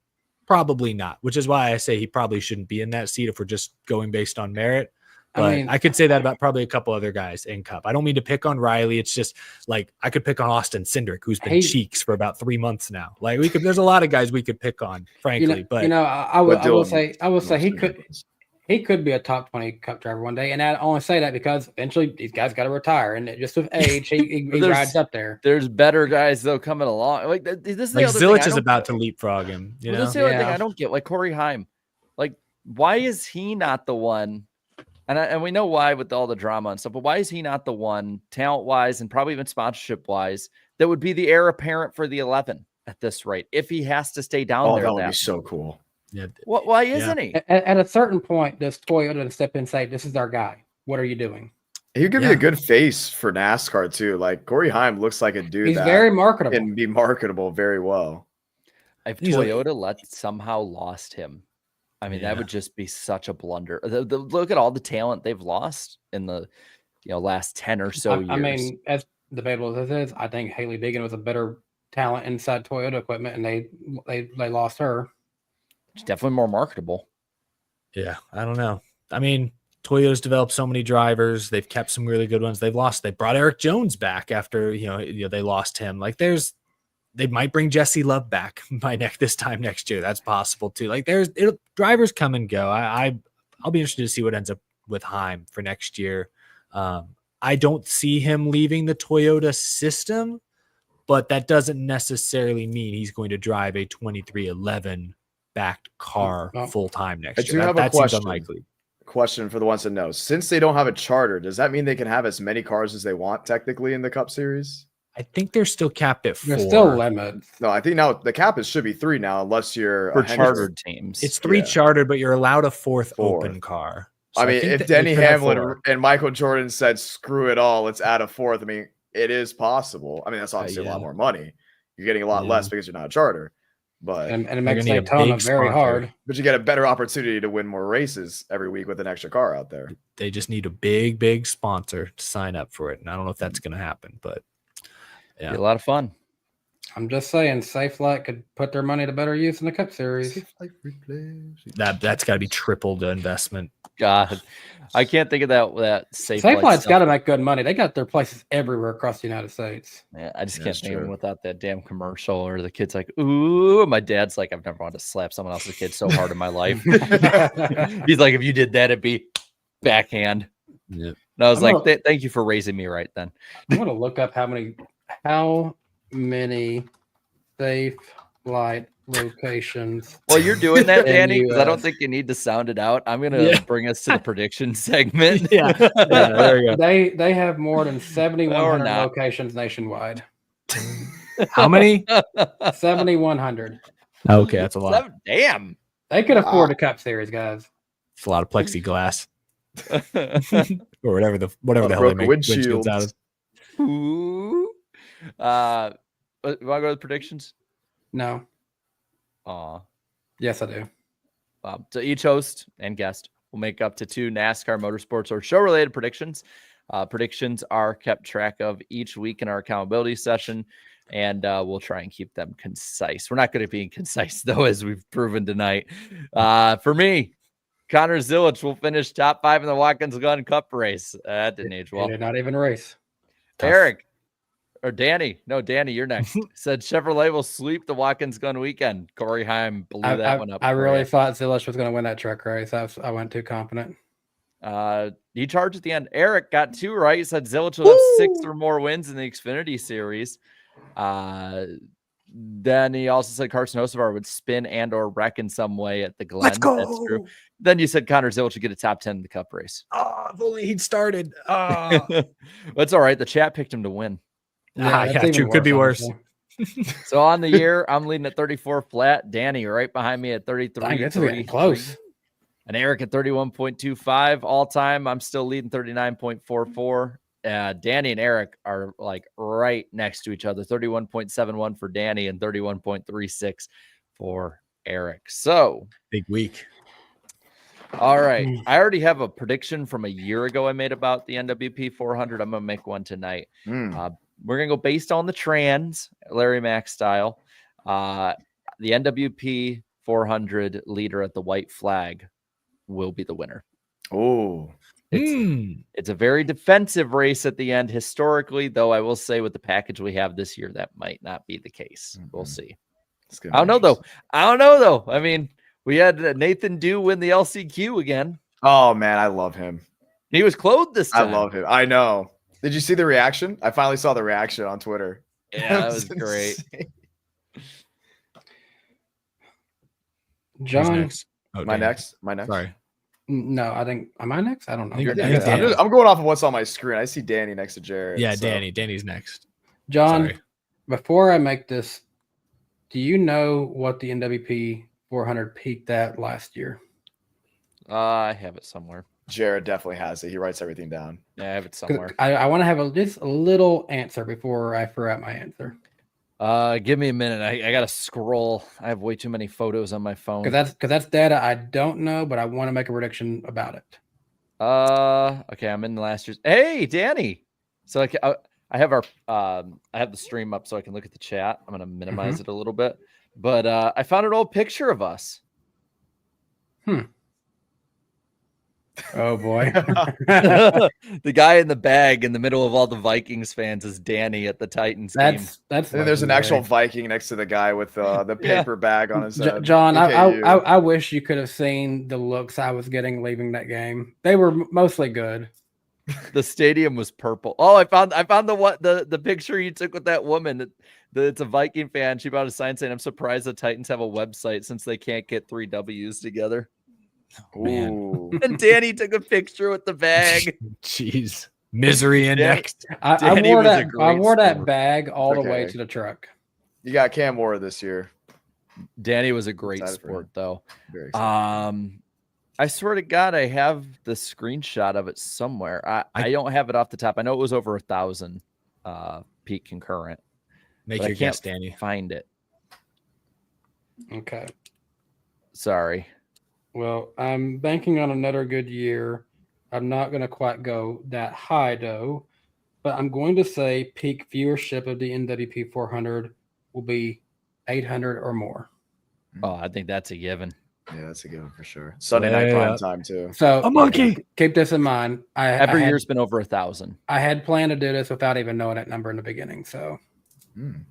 Probably not, which is why I say he probably shouldn't be in that seat if we're just going based on merit. But I could say that about probably a couple other guys in Cup. I don't mean to pick on Riley. It's just like I could pick on Austin Cindric, who's been cheeks for about 3 months now. Like there's a lot of guys we could pick on, frankly. I will say he could be a top 20 Cup driver one day, and I only say that because eventually these guys got to retire, and just with age, he rides up there. There's better guys though coming along. Like this is the other Zillich thing is about to leapfrog him. You know? This is the other thing I don't get. Like Corey Haim, like why is he not the one? And we know why with all the drama and stuff, but why is he not the one, talent-wise and probably even sponsorship-wise, that would be the heir apparent for the 11 at this rate if he has to stay down there? That would be so cool. Yeah. Why isn't he? At a certain point, does Toyota step in and say, "This is our guy. What are you doing?" He could be a good face for NASCAR too. Like Corey Haim looks like a dude He's very marketable and be marketable very well. If Toyota somehow lost him, I mean, that would just be such a blunder. Look at all the talent they've lost in the last 10 or so years. I mean, as debatable as this is, I think Haley Deegan was a better talent inside Toyota equipment, and they lost her. She's definitely more marketable. Yeah, I don't know. I mean, Toyota's developed so many drivers. They've kept some really good ones. They brought Eric Jones back after they lost him. Like they might bring Jesse Love back this time next year. That's possible too. Like drivers come and go. I'll be interested to see what ends up with Haim for next year. I don't see him leaving the Toyota system, but that doesn't necessarily mean he's going to drive a 2311 backed car full time next year. That seems unlikely. Question for the ones that know. Since they don't have a charter, does that mean they can have as many cars as they want technically in the Cup Series? I think they're still capped at 4. There's still limits. No, I think now the cap should be 3 now, unless you're for chartered teams. It's 3 chartered, but you're allowed a 4th open car. So I mean, if Denny Hamlin and Michael Jordan said, "Screw it all, let's add a 4th," I mean, it is possible. I mean, that's obviously a lot more money. You're getting a lot less because you're not a charter, but and it makes Daytona very hard. But you get a better opportunity to win more races every week with an extra car out there. They just need a big sponsor to sign up for it, and I don't know if that's going to happen, but. Yeah, a lot of fun. I'm just saying, Safe Light could put their money to better use in the Cup Series. That's got to be triple the investment. God, I can't think of that Safe Light Light's stuff. got to make good money. They got their places everywhere across the United States. Yeah, I just can't That's think of them true. without that damn commercial or the kid's like, ooh, my dad's like, I've never wanted to slap someone else's kid so hard in my life. He's like, if you did that, it'd be backhand. Yeah. And I was I'm like, thank you for raising me right then. I'm gonna look up how many Safe Light locations. Well, you're doing that, In Danny, because I don't US. think you need to sound it out. I'm gonna bring us to the prediction segment. Yeah, there you go. They have more than 7,100 not. locations nationwide. How many? 7,100. Okay, that's a lot. Damn. They could afford the Cup Series, guys. It's a lot of plexiglass or whatever the hell they broken make windshields out of. Ooh. You want to go to the predictions? No. Aw. Yes, I do. So each host and guest will make up to 2 NASCAR motorsports or show related predictions. Predictions are kept track of each week in our accountability session, and we'll try and keep them concise. We're not good at being concise, though, as we've proven tonight. For me, Connor Zilish will finish top 5 in the Watkins Glen Cup race. That didn't age well. They did not even race. Tough. Eric or Danny. No, Danny, you're next. Said Chevrolet will sweep the Watkins Gun weekend. Corey Heim blew that one up. I for really you. thought Zilish was going to win that truck race. I went too confident. He charged at the end. Eric got 2 right. He said Zillich will have 6 or more wins in the Xfinity series. Then he also said Carson Hocevar would spin and or wreck in some way at the Glen. Let's go. That's true. Then you said Connor Zilish would get a top 10 in the Cup race. Oh, if only he'd started. Oh. That's all right. The chat picked him to win. Yeah, that's even true. Could be worse. honestly. So on the year, I'm leading at 34 flat. Danny right behind me at 33. Dang, it's getting close. And Eric at 31.25 all time. I'm still leading 39.44. Danny and Eric are like right next to each other. 31.71 for Danny and 31.36 for Eric. So Big week. all right. I already have a prediction from a year ago I made about the NWP 400. I'm going to make one tonight. We're going to go based on the trans, Larry Mack style. The NWP 400 leader at the white flag will be the winner. Oh, It's a very defensive race at the end historically, though I will say with the package we have this year, that might not be the case. We'll see. I don't know, though. I mean, we had Nathan Dew win the LCQ again. Oh man, I love him. He was clothed this time. I love him. I know. Did you see the reaction? I finally saw the reaction on Twitter. Yeah, that was great. John, Next? Oh, My Danny. next. Sorry. no, I think, am I next? I don't know. You're Yeah, next. I'm, I'm going off of what's on my screen. I see Danny next to Jared. Yeah, so- Danny. Danny's next. John, Sorry. before I make this, do you know what the NWP 400 peaked at last year? I have it somewhere. Jared definitely has it. He writes everything down. Yeah, I have it 'Cause somewhere. I want to have just a little answer before I throw out my answer. Give me a minute. I got to scroll. I have way too many photos on my phone. Because that's data I don't know, but I want to make a prediction about it. Okay, I'm in the last year's. Hey, Danny. So I have I have the stream up so I can look at the chat. I'm gonna minimize it a little bit, but I found an old picture of us. Oh boy. The guy in the bag in the middle of all the Vikings fans is Danny at the Titans game. That's And then there's an actual legendary. Viking next to the guy with the paper bag on his head. John, AKU. I wish you could have seen the looks I was getting leaving that game. They were mostly good. The stadium was purple. Oh, I found the picture you took with that woman. It's a Viking fan. She bought a sign saying, "I'm surprised the Titans have a website since they can't get 3 W's together." Man. Ooh. And Danny took a picture with the bag. Jeez. Misery index. I Danny wore was a that. I great wore that sport. bag all the way Okay. to the truck. You got Cam Ward this year. Danny was a great Excited for sport, him. though. Very excited. I swear to God, I have the screenshot of it somewhere. I don't have it off the top. I know it was over 1,000 peak concurrent. Make but your I can't guess, Danny. find it. Okay. Sorry. Well, I'm banking on another good year. I'm not going to quite go that high, though, but I'm going to say peak viewership of the NWP 400 will be 800 or more. Oh, I think that's a given. Yeah, that's a given for sure. Sunday night prime time too. So A monkey. keep this in mind. Every year's been over 1,000. I had planned to do this without even knowing that number in the beginning. So I'm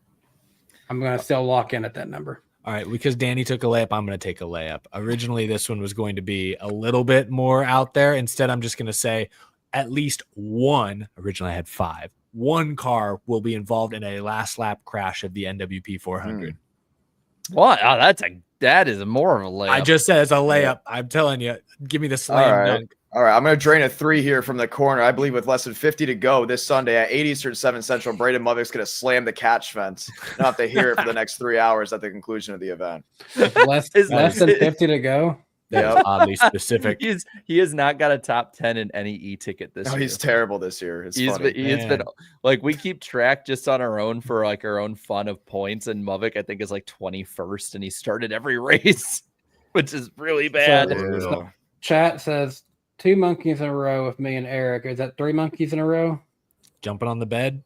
going to still lock in at that number. All right, because Danny took a layup, I'm going to take a layup. Originally, this one was going to be a little bit more out there. Instead, I'm just going to say at least one. Originally, I had 5. One car will be involved in a last lap crash of the NWP 400. What? Oh, that is more of a layup. I just said it's a layup. I'm telling you, give me the slam dunk. All right, I'm going to drain a 3 here from the corner. I believe with less than 50 to go this Sunday at 8 Eastern, 7 Central, Braden Movick's going to slam the catch fence. Now have to hear it for the next 3 hours at the conclusion of the event. Less than 50 to go. That's oddly specific. He has not got a top 10 in any e-ticket this year. He's terrible this year. It's He's funny. been like, we keep track just on our own for like our own fun of points, and Movick I think is like 21st, and he started every race, which is really bad. So, chat says 2 monkeys in a row with me and Eric. Is that 3 monkeys in a row? Jumping on the bed.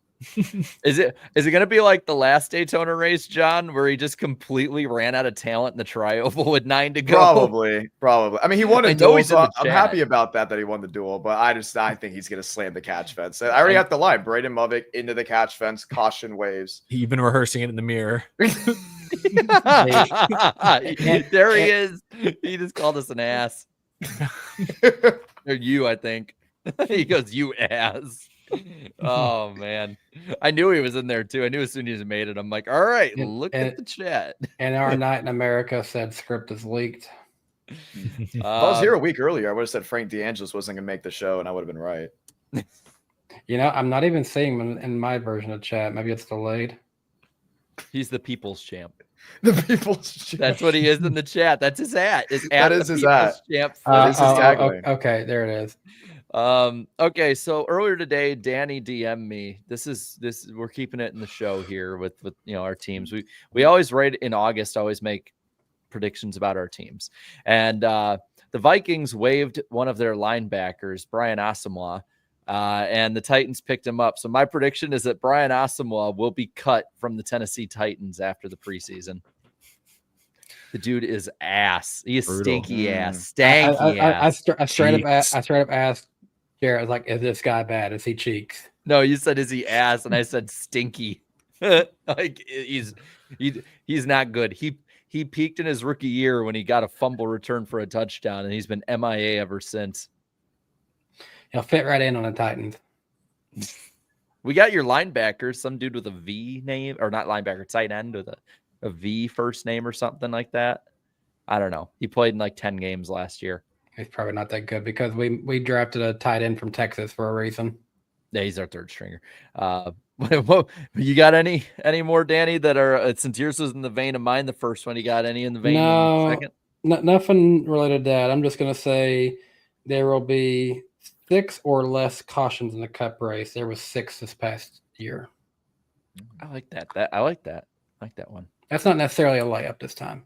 Is it going to be like the last Daytona race, John, where he just completely ran out of talent in the tri-oval with 9 to go? Probably. I mean, he won a I know duel, he's in so the I'm chat. happy about that he won the duel, but I think he's going to slam the catch fence. I already got the line. Braden Movick into the catch fence, caution waves. He's been rehearsing it in the mirror. There he is. He just called us an ass. Or you, I think. He goes, you ass. Oh man, I knew he was in there too. I knew as soon as he made it. I'm like, all right, look at the chat. And our night in America said script is leaked. If I was here a week earlier, I would have said Frank DeAngelis wasn't going to make the show, and I would have been right. I'm not even seeing him in my version of chat. Maybe it's delayed. He's the people's champ. The people's champ. That's what he is in the chat. That's his at. That is his at. Champ. That is his tagline. Okay, there it is. Okay, so earlier today, Danny DM'd me. We're keeping it in the show here with our teams. We always right in August always make predictions about our teams. And the Vikings waived one of their linebackers, Brian Asamoah, and the Titans picked him up. So my prediction is that Brian Asamoah will be cut from the Tennessee Titans after the preseason. The dude is ass. He is stinky ass. Stanky ass. I straight up asked Jared, I was like, is this guy bad? Is he cheeks? No, you said, is he ass? And I said, stinky. Like he's not good. He peaked in his rookie year when he got a fumble return for a touchdown, and he's been MIA ever since. He'll fit right in on the Titans. We got your linebacker, some dude with a V name, or not linebacker, tight end with a V first name or something like that. I don't know. He played in like 10 games last year. He's probably not that good because we drafted a tight end from Texas for a reason. Yeah, he's our third stringer. You got any more, Danny, that are since yours was in the vein of mine, the first one, you got any in the vein of the second? Nothing related to that. I'm just going to say there will be 6 or less cautions in the Cup race. There was 6 this past year. I like that. I like that. I like that one. That's not necessarily a layup this time.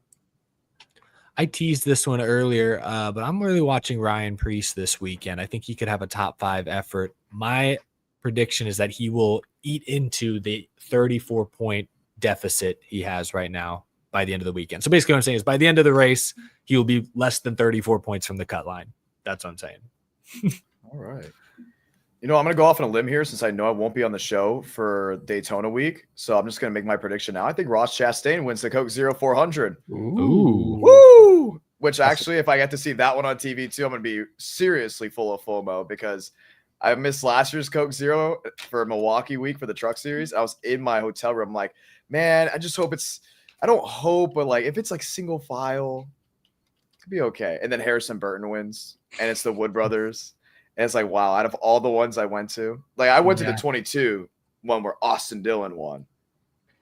I teased this one earlier, but I'm really watching Ryan Preece this weekend. I think he could have a top 5 effort. My prediction is that he will eat into the 34-point deficit he has right now by the end of the weekend. So basically what I'm saying is by the end of the race, he will be less than 34 points from the cut line. That's what I'm saying. All right. I'm going to go off on a limb here since I know I won't be on the show for Daytona week. So I'm just going to make my prediction now. I think Ross Chastain wins the Coke 0400. Ooh. Woo! Which actually, if I get to see that one on TV too, I'm going to be seriously full of FOMO because I missed last year's Coke Zero for Milwaukee week for the Truck Series. I was in my hotel room like, man, I just hope I don't hope, but like if it's like single file, it could be okay. And then Harrison Burton wins and it's the Wood Brothers. And it's like, wow, out of all the ones I went to, like I went to the 22 one where Austin Dillon won.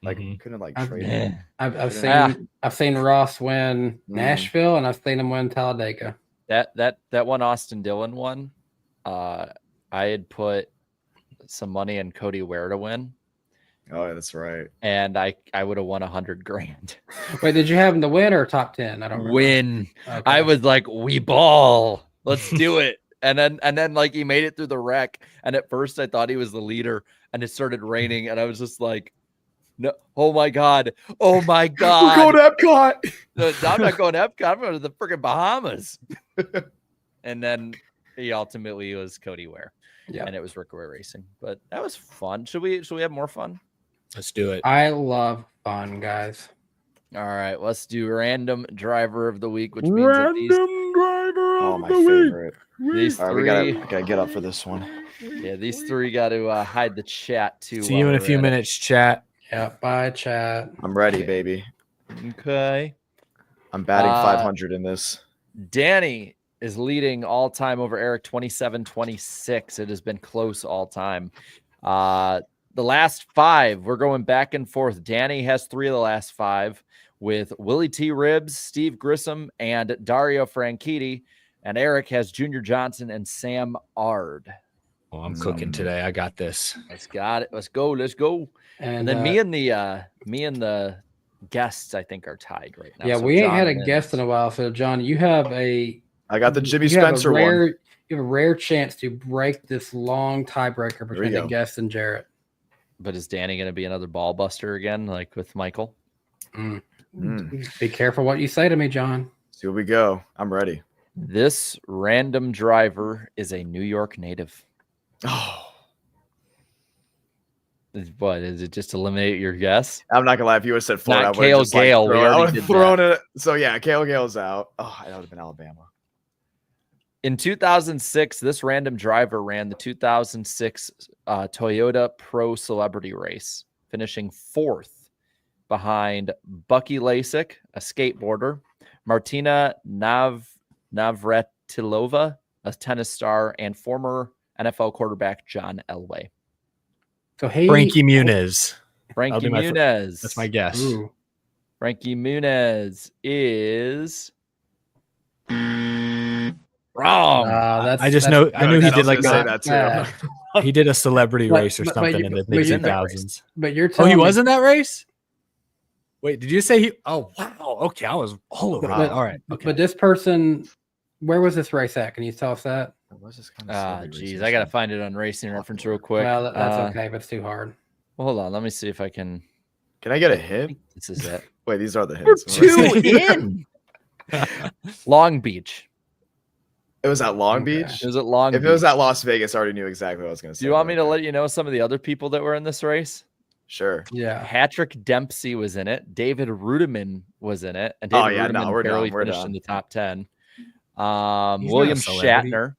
Like couldn't like trade him. I've seen Ross win Nashville and I've seen him win Talladega. That one Austin Dillon one, I had put some money in Cody Ware to win. Oh, yeah, that's right. And I would have won $100,000. Wait, did you have him to win or top 10? I don't remember. Win. Okay. I was like, we ball. Let's do it. And then like he made it through the wreck. And at first I thought he was the leader and it started raining. And I was just like, No. Oh my God. Oh my We're God. going to Epcot. No, I'm not going to Epcot. I'm going to the freaking Bahamas. And then he ultimately was Cody Ware. Yeah. And it was Rick Ware Racing. But that was fun. Should we have more fun? Let's do it. I love fun, guys. All right, let's do random driver of the week, which means that driver Oh, my favorite. these All right, three, we gotta get up for this one. yeah, these three got to hide the chat too. See you in a few minutes, chat. Yeah. Bye, chat. I'm ready, baby. Okay. I'm batting Uh, 500 in this. Danny is leading all time over Eric 27-26. It has been close all time. The last 5, we're going back and forth. Danny has 3 of the last 5 with Willie T. Ribbs, Steve Grissom, and Dario Franchitti. And Eric has Junior Johnson and Sam Ard. Well, I'm cooking today. I got this. Let's got it. Let's go. Let's go. And then me and the guests, I think, are tied right now. Yeah, So we ain't John had a wins. guest in a while. So, John, you have a I got the Jimmy you have a Spencer one. rare, You have a rare chance to break this long tiebreaker we between the go. guest and Jarrett. But is Danny going to be another ball buster again, like with Michael? Be careful what you say to me, John. See where we go. I'm ready. This random driver is a New York native. Oh, What is it? Just eliminate your guess? I'm not gonna lie. If you would have said Florida, Not I would've Cale just, like, Gale. We thrown- I already would've did thrown it. So yeah, Cale Gale's out. Oh, that would have been Alabama. In 2006, this random driver ran the 2006 Toyota Pro Celebrity Race, finishing 4th behind Bucky Lasik, a skateboarder, Martina Navratilova, a tennis star, and former NFL quarterback John Elway. So he Frankie Muniz. Frankie be my Muniz. That's my guess. Ooh. Frankie Muniz is wrong. That's, I just that's- know. I knew he I did was like gonna say a, that too. bad. he did a celebrity But- race or but something you- in the but mid you- 2000s. But you're Oh, telling he me, was in that race. Wait, did you say he? Oh, wow. Okay, I was all over. But- that. All right. Okay. But this person, where was this race at? Can you tell us that? What's this kind of Ah, celebrity geez, racing I gotta stuff? find it on Racing Reference real quick. Well, that's okay, but it's too hard. Well, hold on, let me see if I can. Can I get a I hint? think this is it. Wait, these are the We're hints. 2 in. Long Beach. It was at Long Okay. Beach. It was at Long If Beach. it was at Las Vegas, I already knew exactly what I was going to say. Do you want me to Okay. let you know some of the other people that were in this race? Sure. Yeah. Patrick Dempsey was in it. David Rudiman was in it, and Oh, David yeah, no, Rudiman we're done, barely we're finished done. in the top 10. He's not a William celebrity. Shatner,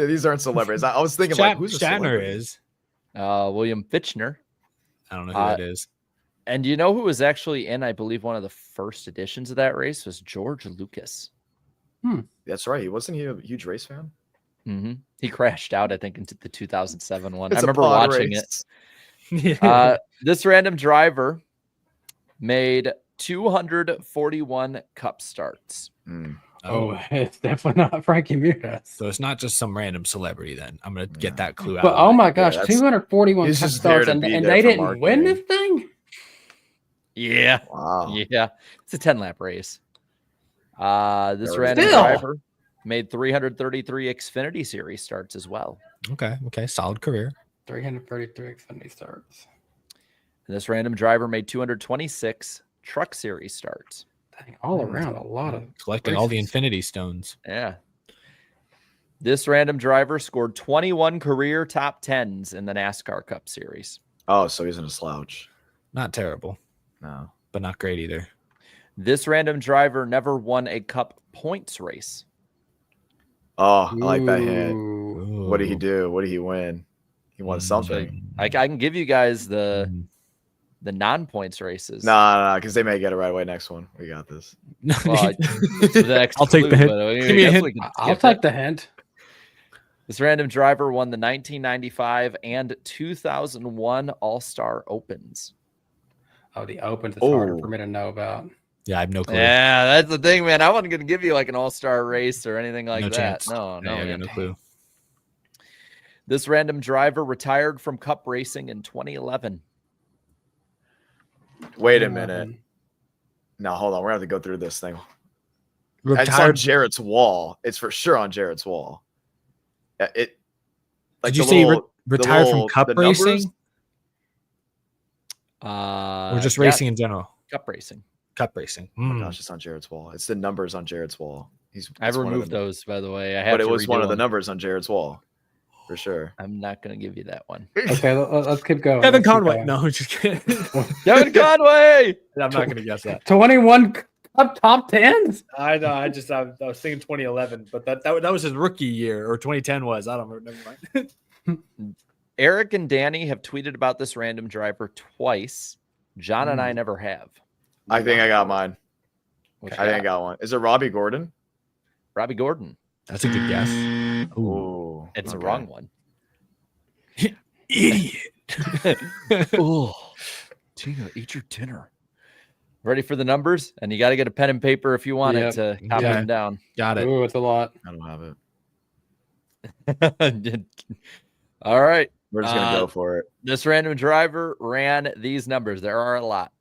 These aren't celebrities. I was thinking like, who's a Shatner celebrity? is. William Fitchner, I don't know who that is. and you know who was actually in? I believe one of the first editions of that race was George Lucas. That's right. Wasn't he a huge race fan? He crashed out, I think, into the 2007 one. I It's a remember pod watching race. it. This random driver made 241 Cup starts. Oh, it's definitely not Frankie Muniz. So it's not just some random celebrity. Then I'm gonna get that clue out. But oh my gosh, that's- 241 he's cup just there stars, to and be they there for didn't win this marketing. thing. Yeah. Wow. Yeah. It's a 10-lap race. This There random we go. driver made 333 Xfinity Series starts as well. Okay. Solid career. 333 Xfinity starts. And this random driver made 226 Truck Series starts. Dang, all around, a lot of Collecting all the races. Infinity Stones. Yeah. This random driver scored 21 career top 10s in the NASCAR Cup Series. Oh, so he's in a slouch. Not terrible, No. but not great either. This random driver never won a Cup points race. Oh, I like that hint. Ooh. What did he do? What did he win? He won something. I can give you guys the non-points races. No, because they may get it right away. Next one. We got this. Well, the next I'll take the clue, hint. but I Give me a guess hint. we can I'll skip take it. the hint. This random driver won the 1995 and 2001 All-Star Opens. Oh, the Opens is harder Oh. for me to know about. Yeah, I have no clue. Yeah, that's the thing, man. I wasn't going to give you like an All-Star race or anything like No that. chance. No, Yeah, I got man. no clue. This random driver retired from Cup racing in 2011. Wait a minute. No, hold on. We're going to have to go through this thing. It's on Retired. Jarrett's wall. It's for sure on Jarrett's wall. It. Like Did you the say little- the retired from little- Cup the numbers? racing? Or just racing in general? Cup racing. Cup racing. Oh my gosh, it's on Jared's wall. It's the numbers on Jared's wall. I've removed those, by the way. But it was one of the numbers on Jared's wall, for sure. I'm not going to give you that one. Okay, let's keep going. Kevin Let's keep Conway. going. No, just kidding. Kevin Conway. I'm not going to guess that. 21 top 10s. I know. I was thinking 2011, but that was his rookie year, or 2010 was. I don't remember. Never mind. Eric and Danny have tweeted about this random driver twice. John and I never have. I think I got mine. What you I think I got one. Is it Robbie Gordon? Robbie Gordon. That's a good guess. Ooh, It's a okay. wrong one. Idiot. Oh, Tina, eat your dinner. Ready for the numbers? And you got to get a pen and paper if you want it to copy Okay. them down. Got it. Ooh, it's a lot. I don't have it. All right. We're just gonna go for it. This random driver ran these numbers. There are a lot.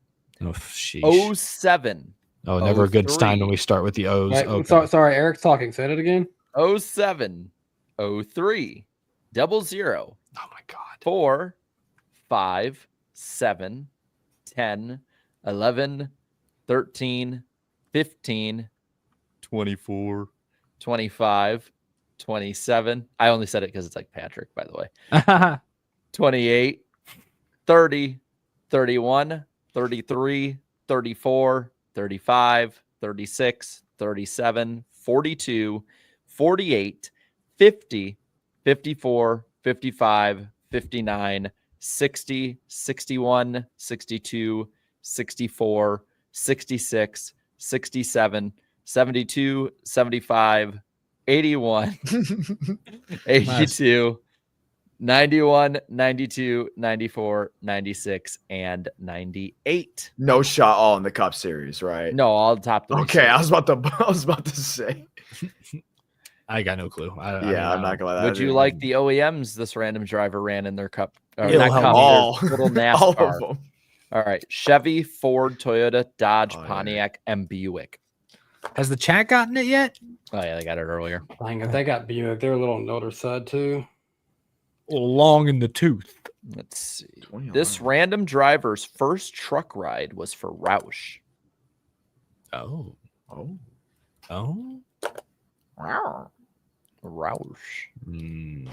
Oh, sheesh. 07, Oh, never a good 03. sign when we start with the O's. Wait, Okay. sorry, Eric's talking. Say it again. 07, 03, 00, Oh my God. 4, 5, 7, 10, 11, 13, 15, 24, 25, 27. I only said it because it's like Patrick, by the way. 28, 30, 31, 33, 34, 35, 36, 37, 42, 48, 50, 54, 55, 59, 60, 61, 62, 64, 66, 67, 72, 75, 81, 82, 91, 92, 94, 96, and 98. No shot all in the Cup Series, right? No, all top three. Okay, I was about to say. I got no clue. I'm not gonna lie. Would you like the OEMs this random driver ran in their cup? It'll Not help cup, me. all, their little NASCAR. all of them. All right. Chevy, Ford, Toyota, Dodge, Oh, yeah. Pontiac, and Buick. Has the chat gotten it yet? Oh, yeah, they got it earlier. Dang it, they got Buick. They're a little on the older side too. Long in the tooth. Let's see. 2011. This random driver's first truck ride was for Roush. Oh. Oh. Oh. Wow. Roush. Hmm.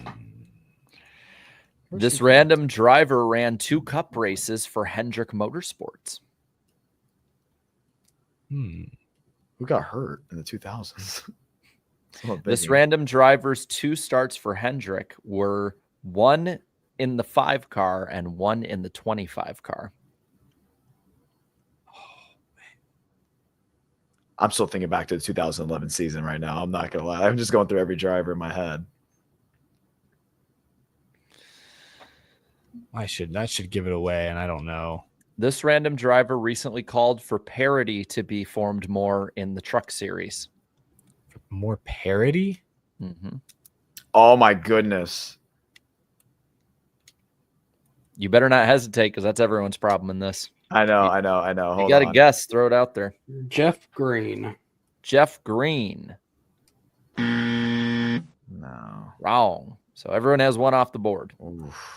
This random driver ran 2 cup races for Hendrick Motorsports. Hmm. Who got hurt in the 2000s? This random driver's 2 starts for Hendrick were 1 in the 5 car and 1 in the 25 car. I'm still thinking back to the 2011 season right now. I'm not gonna lie. I'm just going through every driver in my head. That should give it away, and I don't know. This random driver recently called for parity to be formed more in the truck series. More parody? Mm-hmm. Oh my goodness. You better not hesitate because that's everyone's problem in this. I know. You Hold got to on. guess. Throw it out there. Jeff Green. Jeff Green. No. Wrong. So everyone has one off the board. Oof.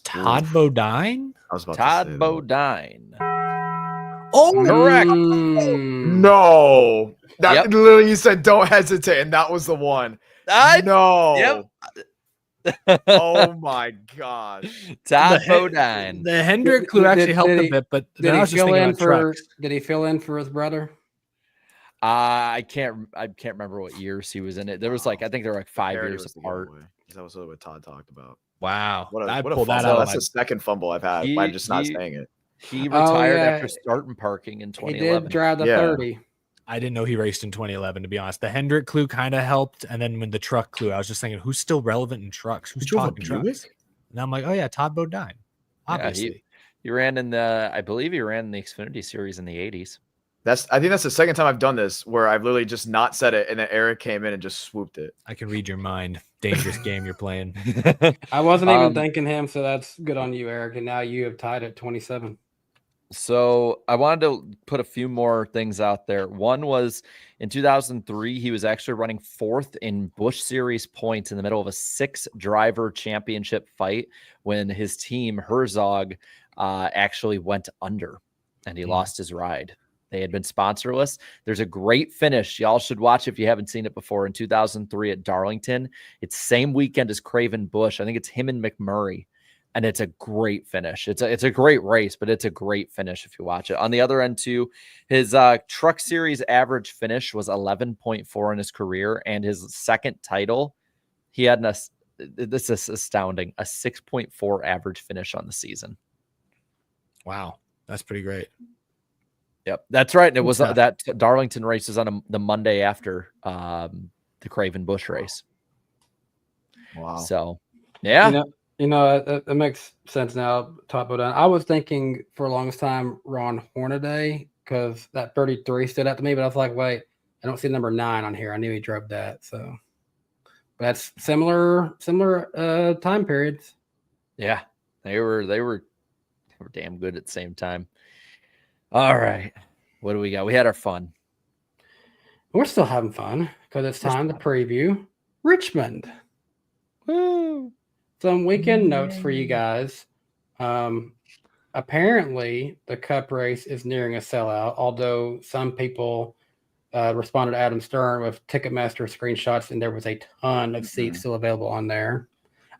Todd Bodine? I was about Todd to say that. Bodine. Oh, Correct. No. That Yep. literally you said don't hesitate, and that was the one. No. Oh my gosh. Todd The he- Bodine. The Hendrick clue actually helped a bit, but then I was just thinking about trucks. Did he fill in for his brother? I can't remember what years he was in it. There was like, I think they were like 5 Parody years was the apart. giveaway. That was what Todd talked about. Wow. I What a pulled that fumble. out. That's the second fumble I've had by just not saying it. He retired yeah. after starting parking in He 2011. did drive the Yeah. 30. I didn't know he raced in 2011, to be honest. The Hendrick clue kind of helped. And then when the truck clue, I was just thinking, who's still relevant in trucks? Who's He drove a talking trucks? Buick? And I'm like, oh, yeah, Todd Bodine. Obviously. He ran in the, I believe he ran in the Xfinity series in the 80s. I think that's the second time I've done this where I've literally just not said it, and then Eric came in and just swooped it. I can read your mind. Dangerous game you're playing. I wasn't even thinking him, so that's good on you, Eric. And now you have tied at 27. So I wanted to put a few more things out there. One was in 2003, he was actually running 4th in Busch Series points in the middle of a 6-driver championship fight when his team, Herzog, actually went under and he lost his ride. They had been sponsorless. There's a great finish. Y'all should watch if you haven't seen it before. In 2003 at Darlington, it's same weekend as Craven Busch. I think it's him and McMurray, and it's a great finish. It's a great race, but it's a great finish if you watch it. On the other end too, his Truck Series average finish was 11.4 in his career, and his second title, he had this is astounding, a 6.4 average finish on the season. Wow, that's pretty great. Yep, that's right. And it was that Darlington race is on the Monday after the Craven Busch race. Wow. So, yeah. It makes sense now. Top of that, I was thinking for the longest time Ron Hornaday because that 33 stood out to me, but I was like, wait, I don't see number 9 on here. I knew he drove that. So that's similar time periods. Yeah, they were damn good at the same time. All right. What do we got? We had our fun. We're still having fun because it's time to preview Richmond. Woo. Some weekend notes for you guys. Apparently, the Cup race is nearing a sellout, although some people responded to Adam Stern with Ticketmaster screenshots, and there was a ton of seats still available on there.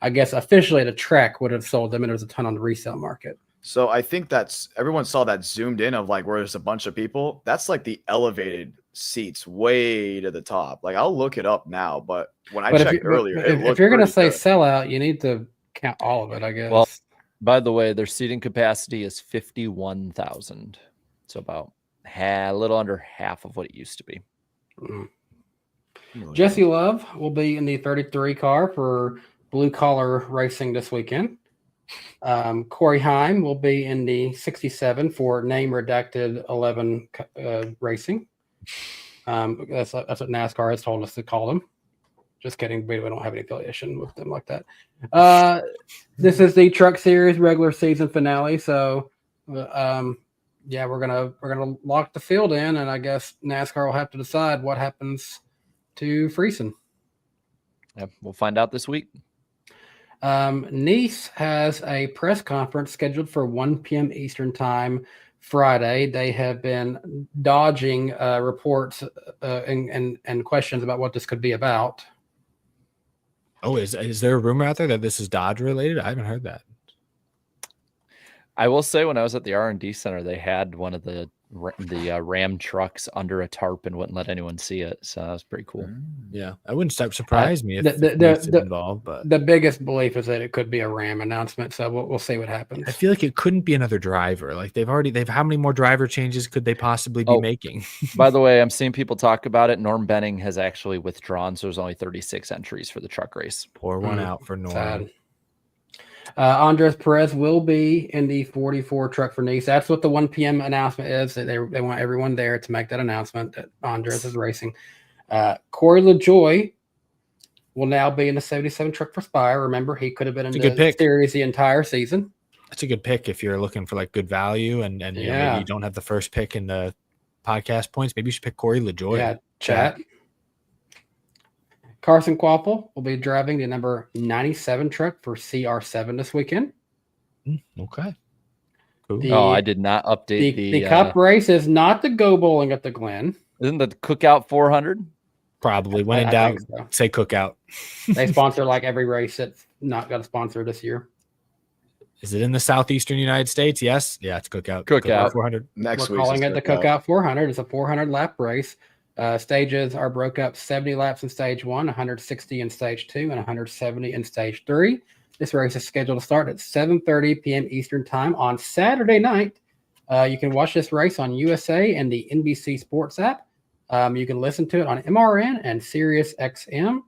I guess officially the track would have sold them, and there was a ton on the resale market. So I think everyone saw that zoomed in of like where there's a bunch of people. That's like the elevated seats way to the top. Like I'll look it up now, but when I checked earlier, if you're going to say sellout, you need to count all of it, I guess. Well, by the way, their seating capacity is 51,000. So about a little under half of what it used to be. Jesse Love will be in the 33 car for Blue Collar Racing this weekend. Corey Heim will be in the 67 for name redacted 11 racing. That's what NASCAR has told us to call them. Just kidding. We don't have any affiliation with them like that. This is the Truck Series regular season finale. So, yeah, we're gonna lock the field in, and I guess NASCAR will have to decide what happens to Friesen. Yep, we'll find out this week. Nice has a press conference scheduled for 1 p.m. Eastern time Friday. They have been dodging reports and questions about what this could be about. Oh, is there a rumor out there that this is Dodge related? I haven't heard that. I will say when I was at the R&D center, they had one of the Ram trucks under a tarp and wouldn't let anyone see it. So that was pretty cool. Yeah, I wouldn't surprise me if the involved. But the biggest belief is that it could be a Ram announcement. So we'll see what happens. I feel like it couldn't be another driver. Like they've how many more driver changes could they possibly be making? By the way, I'm seeing people talk about it. Norm Benning has actually withdrawn, so there's only 36 entries for the truck race. Pour one out for Norm. Sad. Andres Perez will be in the 44 truck for Nice. That's what the 1 p.m. announcement is. That they want everyone there to make that announcement that Andres is racing. Corey LaJoie will now be in the 77 truck for Spire. Remember, he could have been in the series the entire season. That's a good pick if you're looking for like good value and maybe you don't have the first pick in the podcast points. Maybe you should pick Corey LaJoie. Yeah, chat. Carson Quapple will be driving the number 97 truck for CR7 this weekend. Okay. Cool. I did not update the Cup race is not the Go Bowling at the Glen. Isn't the Cookout 400? Probably. When in doubt, say Cookout. They sponsor like every race that's not got a sponsor this year. Is it in the southeastern United States? Yes. Yeah, it's Cookout. Cookout 400. Next week. We're calling it the Cookout 400. It's a 400 lap race. Stages are broke up 70 laps in stage 1, 160 in stage 2, and 170 in stage 3. This race is scheduled to start at 7:30 p.m. Eastern time on Saturday night. You can watch this race on USA and the NBC Sports app. You can listen to it on MRN and Sirius XM.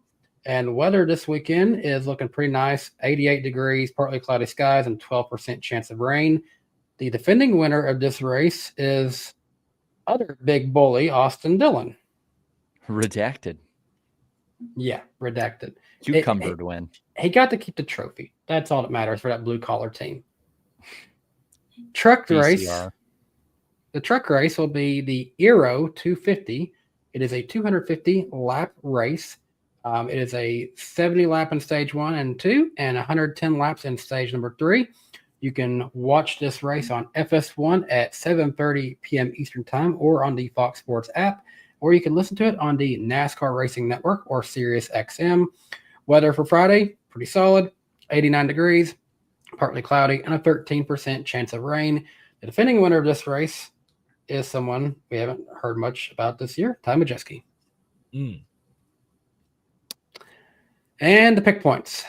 And weather this weekend is looking pretty nice. 88 degrees, partly cloudy skies, and 12% chance of rain. The defending winner of this race is other big bully, Austin Dillon. Redacted. Yeah, redacted. Cucumber to win. He got to keep the trophy. That's all that matters for that blue collar team. Truck race. The truck race will be the Aero 250. It is a 250 lap race. It is a 70 lap in stage 1 and 2, and 110 laps in stage number 3. You can watch this race on FS1 at 7:30 p.m. Eastern Time or on the Fox Sports app, or you can listen to it on the NASCAR Racing Network or Sirius XM. Weather for Friday, pretty solid, 89 degrees, partly cloudy, and a 13% chance of rain. The defending winner of this race is someone we haven't heard much about this year, Ty Majeski. And the pick points.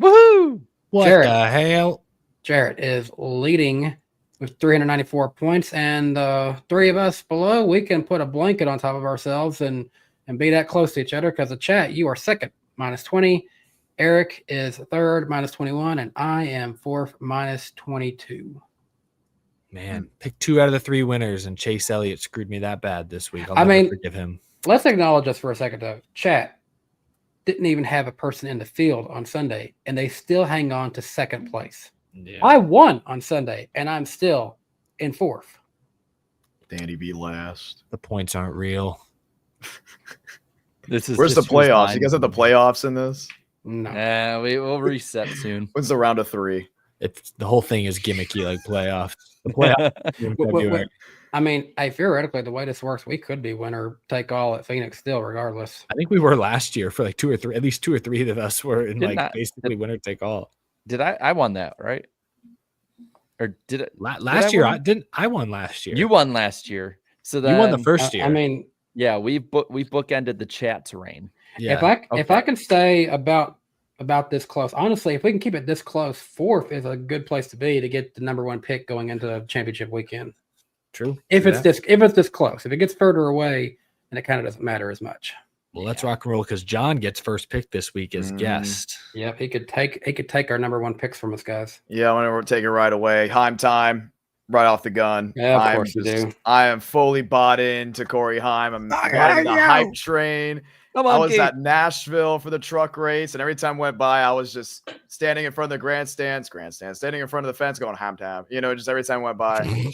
Woohoo! What Jarrett. the hell? Jarrett is leading with 394 points, and the three of us below, we can put a blanket on top of ourselves and be that close to each other, because the chat, you are second, minus 20. Eric is third, minus 21, and I am fourth, minus 22. Man, pick 2 out of the 3 winners, and Chase Elliott screwed me that bad this week. I'll never forgive him. Let's acknowledge this for a second, though. Chat didn't even have a person in the field on Sunday, and they still hang on to second place. Yeah. I won on Sunday, and I'm still in fourth. Danny B last. The points aren't real. This is Where's the just who's playoffs? mine. You guys have the playoffs in this? No. We'll reset soon. When's the round of 3? It's the whole thing is gimmicky, like playoffs. The playoffs in February. I mean, theoretically, the way this works, we could be winner take all at Phoenix still, regardless. I think we were last year for like 2 or 3, at least 2 or 3 of us were in basically winner take all. Did I won that, right? Or did it Last year? I won last year. You won last year. So then you won the first year. I mean, yeah, we bookended the chat's reign. yeah. If I can stay about this close, honestly, if we can keep it this close, fourth is a good place to be to get the number 1 pick going into championship weekend. True. If it's this close, if it gets further away, then it kind of doesn't matter as much. Well, let's rock and roll, because John gets first pick this week as guest. Yep, he could take our number 1 picks from us, guys. Yeah, I'm going to take it right away. Heim time, right off the gun. Yeah, of course you do. I am fully bought into Corey Heim. I'm riding the hype train. I was at Nashville for the truck race, and every time I went by, I was just standing in front of the grandstand, standing in front of the fence going ham time. Just every time I went by. Same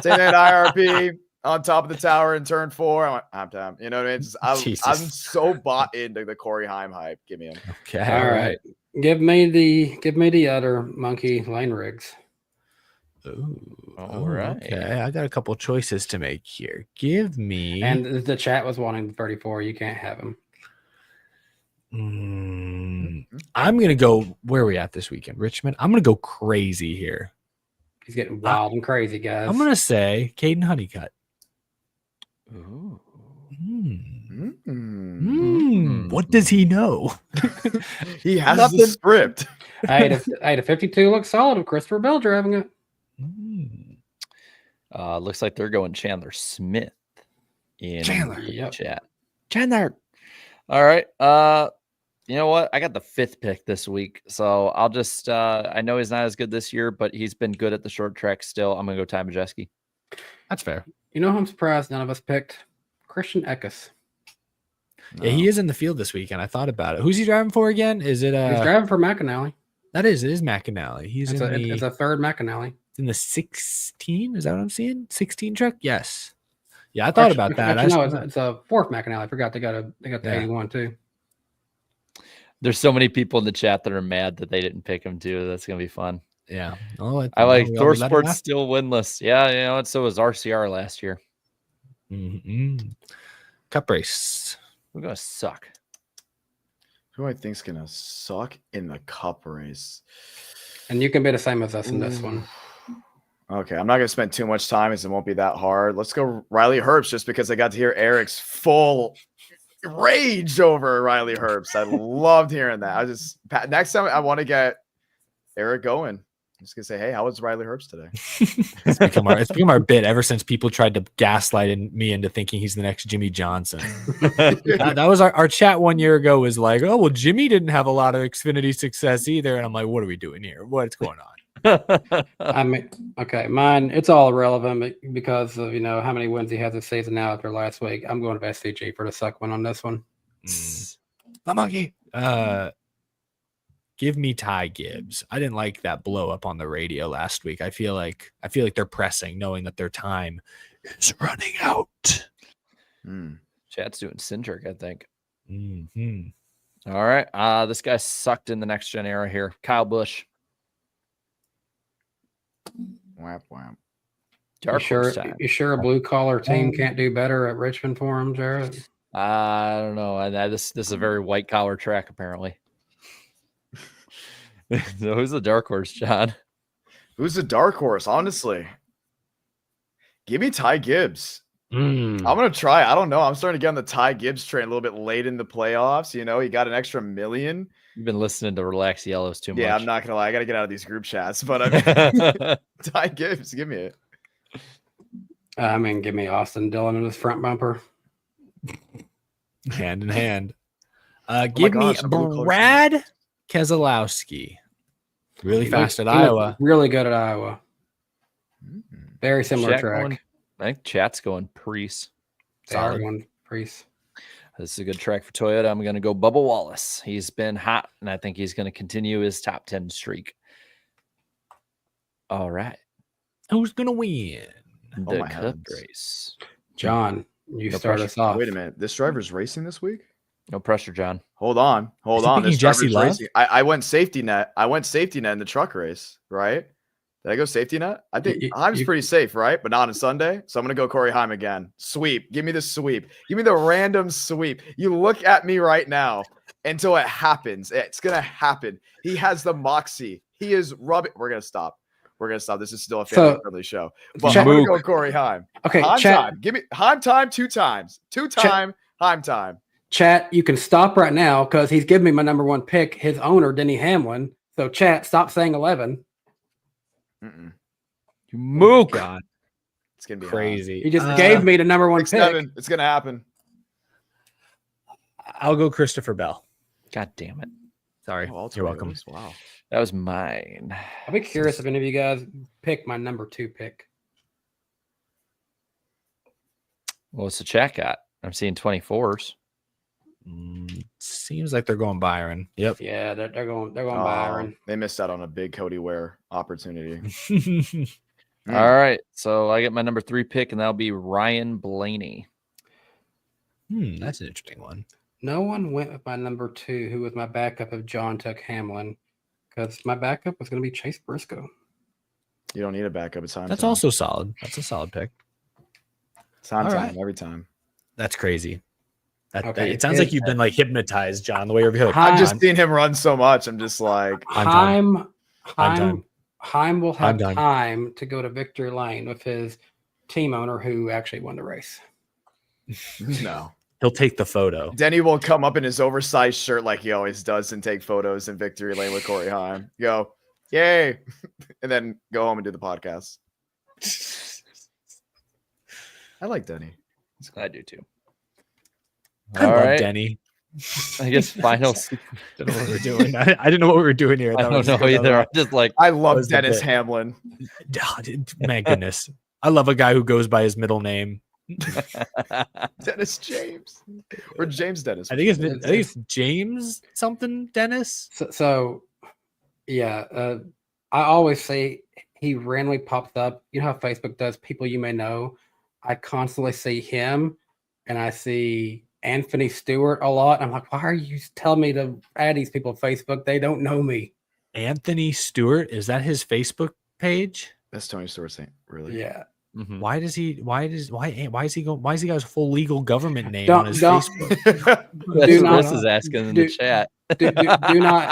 thing at IRP, on top of the tower in turn 4. I went ham time. You know what I mean? I'm so bought into the Corey Heim hype. Give me him. Okay. All right. Give me the other monkey lane rigs. Ooh, all right. Okay, I got a couple choices to make here. Give me. And the chat was wanting 34. You can't have him. I'm gonna go. Where are we at this weekend? Richmond. I'm gonna go crazy here. He's getting wild and crazy, guys. I'm gonna say Caden Honeycutt. Ooh. What does he know? He has the script. Hey, the 52 looks solid with Christopher Bell driving it. Looks like they're going Chandler Smith in the chat. Chandler. All right. You know what? I got the 5th pick this week, so I'll just I know he's not as good this year, but he's been good at the short track still. I'm gonna go Ty Majeski. That's fair. You know who I'm surprised none of us picked? Christian Eckes. Yeah, he is in the field this weekend. I thought about it. Who's he driving for again? Is it He's driving for McAnally. It is McAnally. He's it's a third McAnally. In the 16. Is that what I'm seeing? 16 truck? Yes. Yeah, I thought about that. No, it's a 4th McAnally. I forgot they got the 81 too. There's so many people in the chat that are mad that they didn't pick him too. That's gonna be fun. Yeah. I like Thor Sports still winless. Yeah, and so was RCR last year. Cup race. We're gonna suck. Who I think's gonna suck in the cup race? And you can be the same as us in this one. Okay, I'm not gonna spend too much time, as it won't be that hard. Let's go Riley Herbst, just because I got to hear Eric's full rage over Riley Herbst. I loved hearing that. Next time I want to get Eric going. I'm just gonna say, hey, how was Riley Herbst today? It's become our bit ever since people tried to gaslight me into thinking he's the next Jimmy Johnson. that was our chat 1 year ago. Was like, oh well, Jimmy didn't have a lot of Xfinity success either, and I'm like, what are we doing here? What's going on? I mean, okay, mine. It's all irrelevant because of how many wins he has this season now after last week. I'm going to SVG for the suck one on this one. The monkey. Give me Ty Gibbs. I didn't like that blow up on the radio last week. I feel like they're pressing, knowing that their time is running out. Chat's doing Cindric, I think. Mm-hmm. All right. This guy sucked in the next gen era here. Kyle Busch. Whap, whap. Dark horse time. You sure a blue collar team can't do better at Richmond for him, Jared? I don't know. This is a very white collar track, apparently. So who's the dark horse, John? Who's the dark horse? Honestly, give me Ty Gibbs. I'm gonna try. I don't know. I'm starting to get on the Ty Gibbs train a little bit late in the playoffs. You know, he got an extra $1 million. You've been listening to Relax Yellows too much. Yeah, I'm not gonna lie. I gotta get out of these group chats. But I mean, Ty Gibbs, give me it. Give me Austin Dillon in his front bumper. Hand in hand. my Give me gosh, I'm blue collar Brad Keselowski. Really fast at Iowa. Really good at Iowa. Very similar track. I think chat's going Priest. Solid one, Priest. This is a good track for Toyota. I'm going to go Bubba Wallace. He's been hot, and I think he's going to continue his top 10 streak. All right. Who's going to win? The my Cup heavens. race. John, you No start pressure. us off. Wait a minute. This driver's racing this week? No pressure, John. Hold on. Is he picking This Jesse driver's Love? racing. I went safety net. In the truck race, right? Did I go safety net? I think Heim's pretty safe, right? But not on Sunday. So I'm going to go Corey Heim again. Sweep. Give me the sweep. Give me the random sweep. You look at me right now until it happens. It's going to happen. He has the moxie. He is rubbing. We're going to stop. This is still a family-friendly show. But I'm going to go Corey Heim. Okay, Heim chat, time. Give me Heim time 2 times. 2-time Heim time. chat, you can stop right now because he's giving me my number one pick, his owner, Denny Hamlin. So, chat, stop saying 11. Mm-mm. You mook. God, It's going to be crazy. He just gave me the number one pick. 6-7. It's going to happen. I'll go Christopher Bell. God damn it. Sorry. Oh, You're welcome. Wow. That was mine. I'll be curious if any of you guys pick my number 2 pick. What's the chat got? I'm seeing 24s. Seems like they're going Byron. Yep. Yeah, they're going Byron. They missed out on a big Cody Ware opportunity. All right. So I get my number 3 pick, and that'll be Ryan Blaney. That's an interesting one. No one went with my number 2, who was my backup if John took Hamlin, because my backup was going to be Chase Briscoe. You don't need a backup. It's time. That's also solid. That's a solid pick. time all right. every time. That's crazy. Okay, It sounds like you've been like hypnotized, John, the way you're like, I've just seen him run so much. I'm just like, I'm Heim will have done. time to go to victory lane with his team owner who actually won the race. no. he'll take the photo. Denny will come up in his oversized shirt like he always does and take photos in victory lane with Corey Heim. Go, yay. And then go home and do the podcast. I like Denny. I do too. I All love right. Denny. I guess final. Don't know what we're doing. I didn't know what we were doing here. I don't know either. I'm just like, I love was the Dennis bit. Hamlin. My goodness. I love a guy who goes by his middle name. Dennis James. Or James Dennis. I think it's James something Dennis. So yeah, I always say he randomly pops up. You know how Facebook does people you may know? I constantly see him and I see Anthony Stewart a lot. I'm like, why are you telling me to add these people on Facebook? They don't know me. Anthony Stewart, is that his Facebook page? That's Tony Stewart saying, really? Yeah. Why is he got his full legal government name Don't- on his don't- Facebook? that's Do what not- Chris is asking in do- the chat.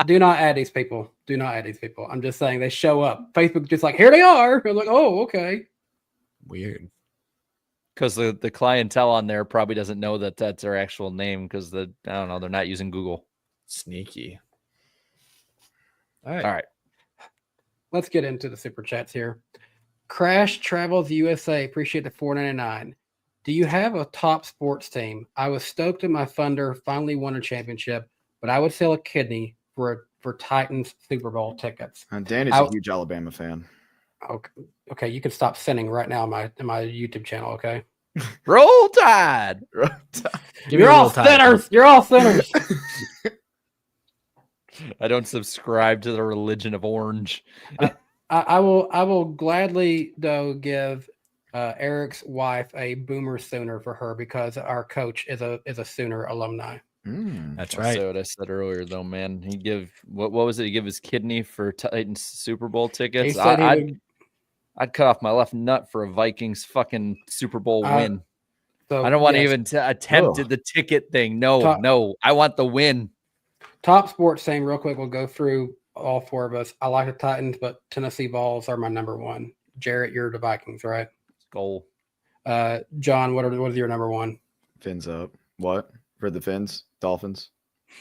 do not add these people. Do not add these people. I'm just saying they show up. Facebook just like, here they are. I'm like, oh, okay. Weird. Because the clientele on there probably doesn't know that that's their actual name because I don't know, they're not using Google. Sneaky. All right. All right. Let's get into the super chats here. Crash Travels USA, appreciate the $4.99. Do you have a top sports team? I was stoked that my Thunder finally won a championship, but I would sell a kidney for Titans Super Bowl tickets. Danny's a huge Alabama fan. Okay, you can stop sending right now on my YouTube channel. Okay, Roll Tide. Give me you're a all roll tide. sinners. You're all sinners. I don't subscribe to the religion of orange. I will gladly though give Eric's wife a Boomer Sooner for her because our coach is a Sooner alumni. That's That's right. what I said earlier, though, man. He give what was it? He give his kidney for Titans Super Bowl tickets. He said I'd cut off my left nut for a Vikings fucking Super Bowl win. So, I don't want to yes, even attempt the ticket thing. No, I want the win. Top sports thing, real quick. We'll go through all four of us. I like the Titans, but Tennessee Vols are my number one. Jarrett, you're the Vikings, right? Goal. John, what is your number one? Fins up. What? For the Fins? Dolphins?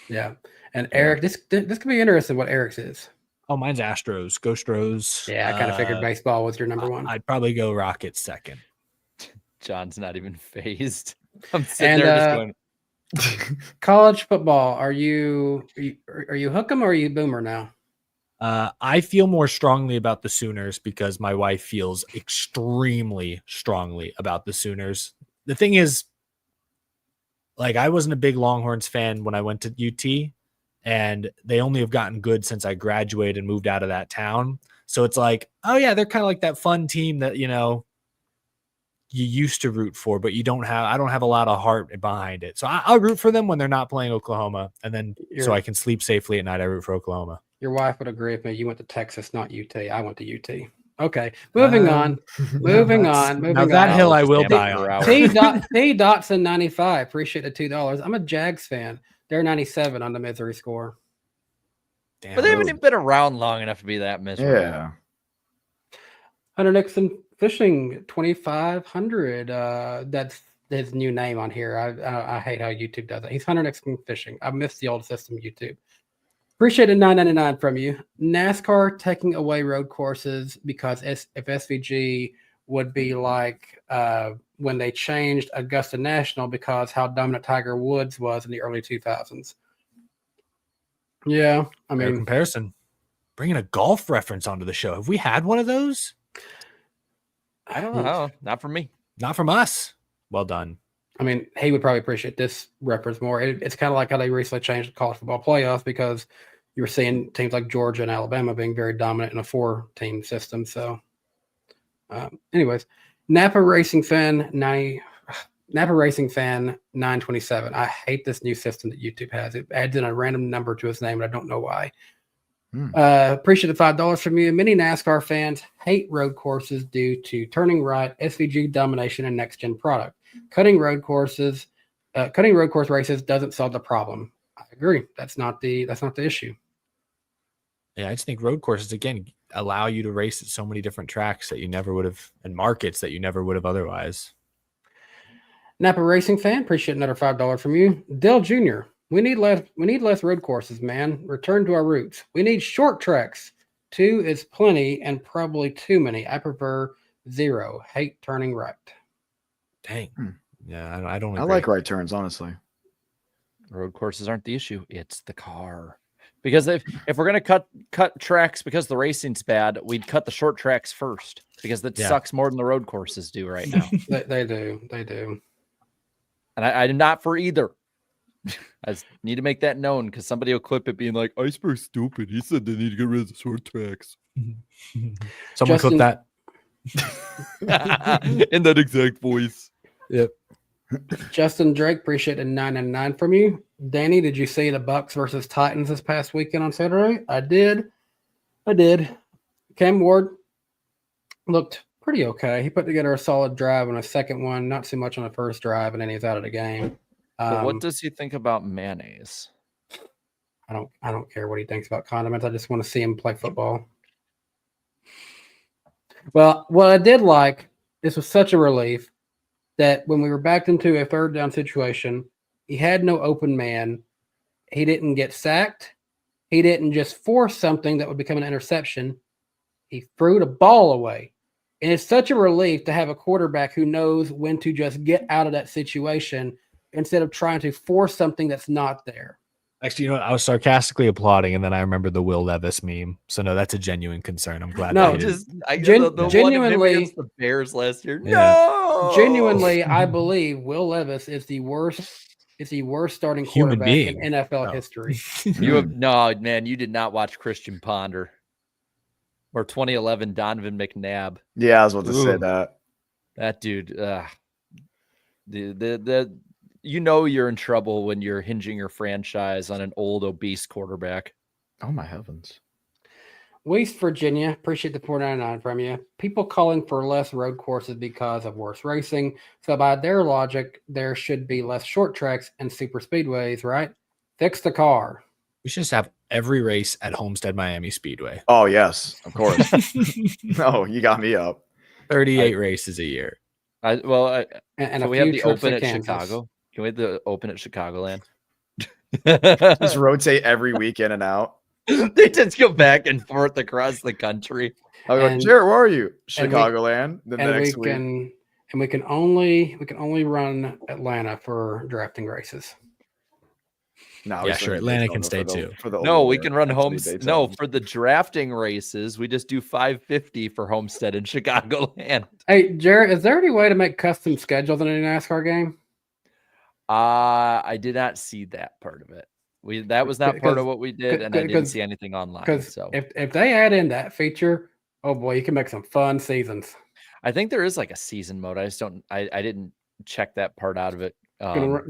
Yeah. And Eric, this could be interesting what Eric's is. Oh, mine's Astros. Go Stros. Yeah, I kind of figured baseball was your number one. I'd probably go Rockets second. John's not even phased. I'm sitting there just going. College football. Are you Hook'em or are you Boomer now? I feel more strongly about the Sooners because my wife feels extremely strongly about the Sooners. The thing is, like, I wasn't a big Longhorns fan when I went to UT, and they only have gotten good since I graduated and moved out of that town. So it's like, oh yeah, they're kind of like that fun team that, you used to root for, but I don't have a lot of heart behind it. So I'll root for them when they're not playing Oklahoma. And then so I can sleep safely at night, I root for Oklahoma. Your wife would agree with me. You went to Texas, not UT. I went to UT. Okay. Moving on. Now that hill I will die on. T. Dotson 95. Appreciate the $2. I'm a Jags fan. They're 97 on the misery score. Damn, But they haven't even been around long enough to be that miserable. Yeah. Hunter Nixon Fishing 2500. That's his new name on here. I hate how YouTube does it. He's Hunter Nixon Fishing. I miss the old system, YouTube. Appreciate it, $9.99 from you. NASCAR taking away road courses because if SVG would be like when they changed Augusta National because how dominant Tiger Woods was in the early 2000s. Yeah, I mean, comparison. Bringing a golf reference onto the show. Have we had one of those? I don't know. Not for me. Not from us. Well done. I mean, he would probably appreciate this reference more. It's kind of like how they recently changed the college football playoffs because you were seeing teams like Georgia and Alabama being very dominant in a 4-team system. So, anyways, Napa Racing Fan 927. I hate this new system that YouTube has. It adds in a random number to his name, and I don't know why. Appreciate the $5 from you. Many NASCAR fans hate road courses due to turning right, SVG domination, and next gen product. Cutting road course races doesn't solve the problem. I agree. That's not the issue. Yeah, I just think road courses again allow you to race at so many different tracks that you never would have, and markets that you never would have otherwise. Napa Racing Fan, appreciate another $5 from you. Dell Jr. We need less road courses, man. Return to our roots. We need short tracks. 2 is plenty and probably too many. I prefer 0. Hate turning right. Dang. Yeah, I don't agree. I like right turns, honestly. Road courses aren't the issue. It's the car. Because if we're gonna cut tracks because the racing's bad, we'd cut the short tracks first because that sucks more than the road courses do right now. They do. And I'm not for either. I just need to make that known because somebody will clip it being like, Iceberg's stupid. He said they need to get rid of the short tracks. Someone clip that. In that exact voice. Yep. Justin Drake, appreciate a $9.99 from you. Danny, did you see the Bucks versus Titans this past weekend on Saturday? I did. Cam Ward looked pretty okay. He put together a solid drive on a second one, not so much on the first drive, and then he's out of the game. But what does he think about mayonnaise? I don't care what he thinks about condiments. I just want to see him play football. Well, what I did like, this was such a relief that when we were backed into a third down situation, he had no open man. He didn't get sacked. He didn't just force something that would become an interception. He threw the ball away. And it's such a relief to have a quarterback who knows when to just get out of that situation instead of trying to force something that's not there. Actually, you know what? I was sarcastically applauding, and then I remember the Will Levis meme. So no, that's a genuine concern. I'm glad. No, genuinely against the Bears last year. Yeah. No, genuinely, I believe Will Levis is the worst. Is the worst starting Human quarterback being. in NFL history. You have no man. You did not watch Christian Ponder or 2011 Donovan McNabb. Yeah, I was about to say that. That dude. You know you're in trouble when you're hinging your franchise on an old obese quarterback. Oh my heavens! West Virginia, appreciate the 499 from you. People calling for less road courses because of worse racing. So by their logic, there should be less short tracks and super speedways, right? Fix the car. We should just have every race at Homestead Miami Speedway. Oh, yes, of course. No, you got me up. 38 races a year. And can a we have few the trips open to at Kansas. Chicago? Can we have the open at Chicagoland? Just rotate every week in and out. They just go back and forth across the country. I'll go, And- Jared, where are you? and we- Chicagoland. The next week. We can only run Atlanta for drafting races. No, Yeah, sure. Atlanta can stay too. No, we can run No, for the drafting races, we just do 550 for Homestead in Chicagoland. Hey, Jared, is there any way to make custom schedules in a NASCAR game? I did not see that part of it. That was not part of what we did, and I didn't see anything online. Because So if they add in that feature, oh boy, you can make some fun seasons. I think there is like a season mode. I just don't. I didn't check that part out of it. Gonna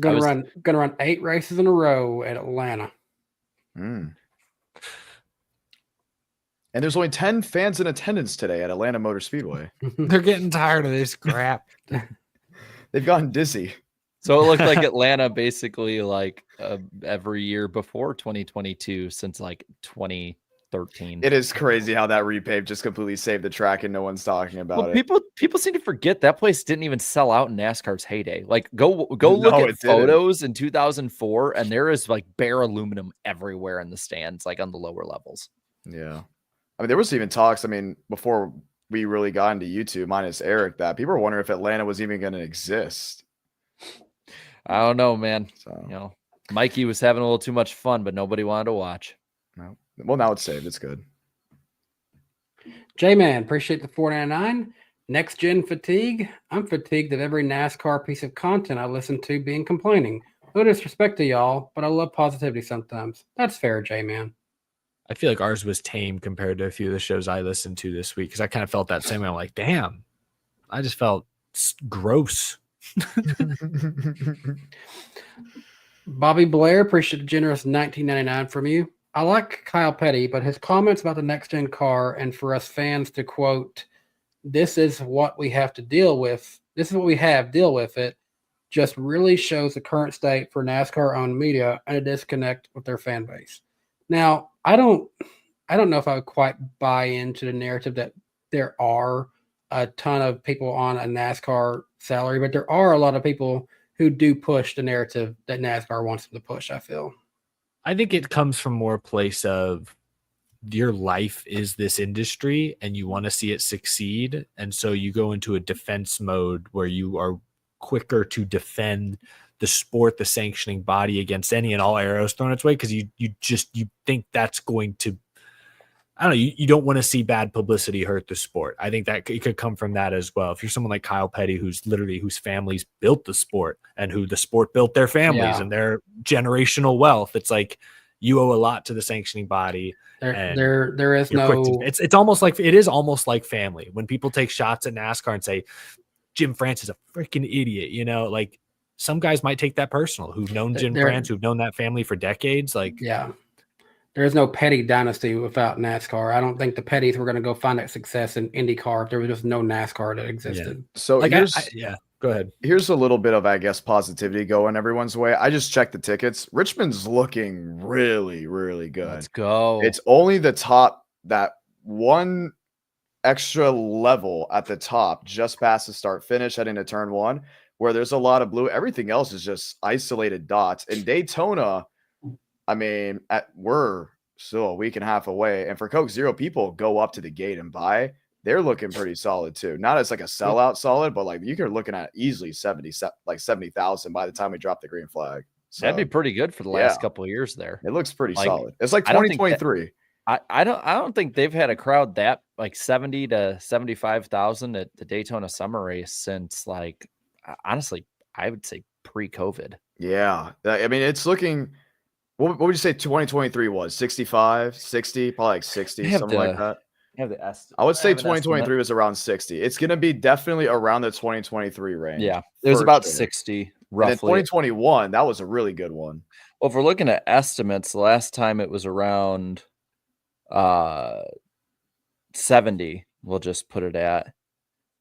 run 8 races in a row at Atlanta. And there's only 10 fans in attendance today at Atlanta Motor Speedway. They're getting tired of this crap. They've gotten dizzy. So it looked like Atlanta basically like every year before 2022 since like 2013. It is crazy how that repave just completely saved the track and no one's talking about it. People seem to forget that place didn't even sell out in NASCAR's heyday. Like go look No, at it didn't. photos in 2004 and there is like bare aluminum everywhere in the stands, like on the lower levels. Yeah. I mean, there was even talks, before we really got into YouTube, minus Eric, that people were wondering if Atlanta was even going to exist. I don't know, man. So, Mikey was having a little too much fun, but nobody wanted to watch. no. Well, now it's saved. It's good. J-Man, appreciate the 499. Next gen fatigue. I'm fatigued of every NASCAR piece of content I listen to being complaining. No disrespect to y'all, but I love positivity sometimes. That's fair, J-Man. I feel like ours was tame compared to a few of the shows I listened to this week because I kind of felt that same way. I'm like, damn, I just felt gross. Bobby Blair, appreciate the generous $19.99 from you. I like Kyle Petty, but his comments about the next gen car and for us fans to quote, "This is what we have to deal with. This is what we have. Deal with it." Just really shows the current state for NASCAR-owned media and a disconnect with their fan base. Now, I don't know if I would quite buy into the narrative that there are a ton of people on a NASCAR salary, but there are a lot of people who do push the narrative that NASCAR wants them to push, I feel. I think it comes from more a place of your life is this industry and you want to see it succeed. And so you go into a defense mode where you are quicker to defend the sport, the sanctioning body against any and all arrows thrown its way. Cause you think that's going to, I don't know. You don't want to see bad publicity hurt the sport. I think that it could come from that as well. If you're someone like Kyle Petty, whose families built the sport and who the sport built their families and their generational wealth, it's like you owe a lot to the sanctioning body. There is no. It's almost like it is almost like family. When people take shots at NASCAR and say Jim France is a freaking idiot, like some guys might take that personal. Who've known Jim France, who've known that family for decades, There is no Petty dynasty without NASCAR. I don't think the Pettys were going to go find that success in IndyCar if there was just no NASCAR that existed. Yeah. So go ahead. Here's a little bit of, I guess, positivity going everyone's way. I just checked the tickets. Richmond's looking really, really good. Let's go. It's only the top, that one extra level at the top, just past the start finish, heading to turn 1, where there's a lot of blue. Everything else is just isolated dots. In Daytona, we're still a week and a half away. And for Coke Zero, people go up to the gate and buy. They're looking pretty solid too. Not as like a sellout solid, but like you're looking at easily 70,000 by the time we drop the green flag. So that'd be pretty good for the last couple of years there. It looks pretty solid. It's like 2023. I don't think they've had a crowd that like 70 to 75,000 at the Daytona summer race since honestly, I would say pre-COVID. Yeah. It's looking. What would you say 2023 was? 65, 60, probably like 60, something like that. I would say 2023 was around 60. It's going to be definitely around the 2023 range. Yeah, it was about 60 roughly. And then 2021, that was a really good one. Well, if we're looking at estimates, the last time it was around 70. We'll just put it at.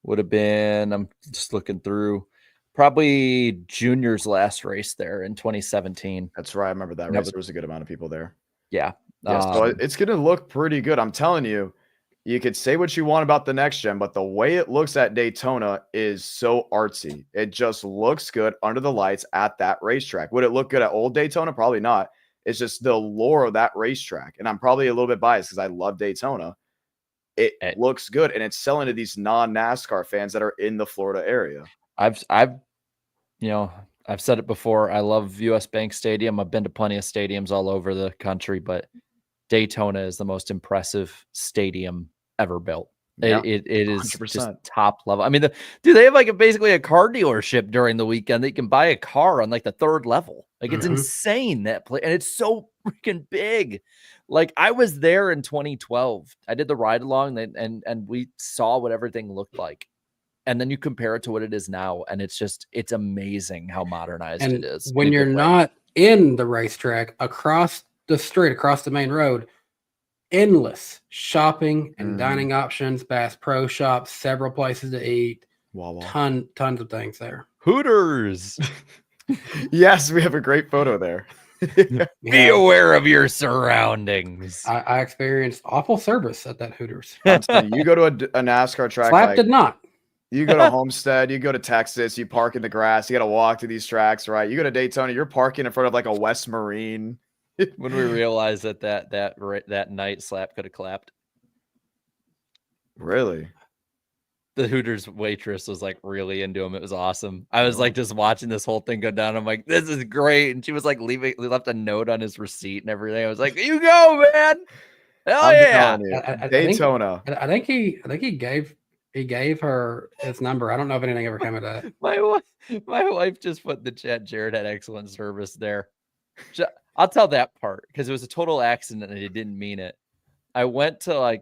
Would have been, I'm just looking through, probably Junior's last race there in 2017. That's right. I remember that race. There was a good amount of people there. Yeah. Yeah, so it's going to look pretty good. I'm telling you, you could say what you want about the next gen, but the way it looks at Daytona is so artsy. It just looks good under the lights at that racetrack. Would it look good at old Daytona? Probably not. It's just the lore of that racetrack. And I'm probably a little bit biased because I love Daytona. It looks good, and it's selling to these non-NASCAR fans that are in the Florida area. I've said it before. I love US Bank Stadium. I've been to plenty of stadiums all over the country, but Daytona is the most impressive stadium ever built. Yeah, it is 100%. just top level. I mean, they have like basically a car dealership during the weekend. They can buy a car on like the third level. Like it's insane that play, and it's so freaking big. Like I was there in 2012. I did the ride along, and we saw what everything looked like. And then you compare it to what it is now, and it's amazing how modernized it is. When you're not in the racetrack, across the street, across the main road, endless shopping and dining options, Bass Pro Shops, several places to eat, tons of things there. Hooters. Yes, we have a great photo there. Be aware of your surroundings. I experienced awful service at that Hooters. You go to a NASCAR track. Slap did not. You go to Homestead, you go to Texas, you park in the grass, you got to walk to these tracks, right? You go to Daytona, you're parking in front of like a West Marine. When we realized that night Slap could have clapped. Really? The Hooters waitress was like really into him. It was awesome. I was like just watching this whole thing go down. I'm like, this is great. And she was like left a note on his receipt and everything. I was like, you go, man. Hell yeah. Daytona. I think he gave her his number. I don't know if anything ever came of that. My wife just put in the chat, Jared had excellent service there. I'll tell that part because it was a total accident and I didn't mean it. I went to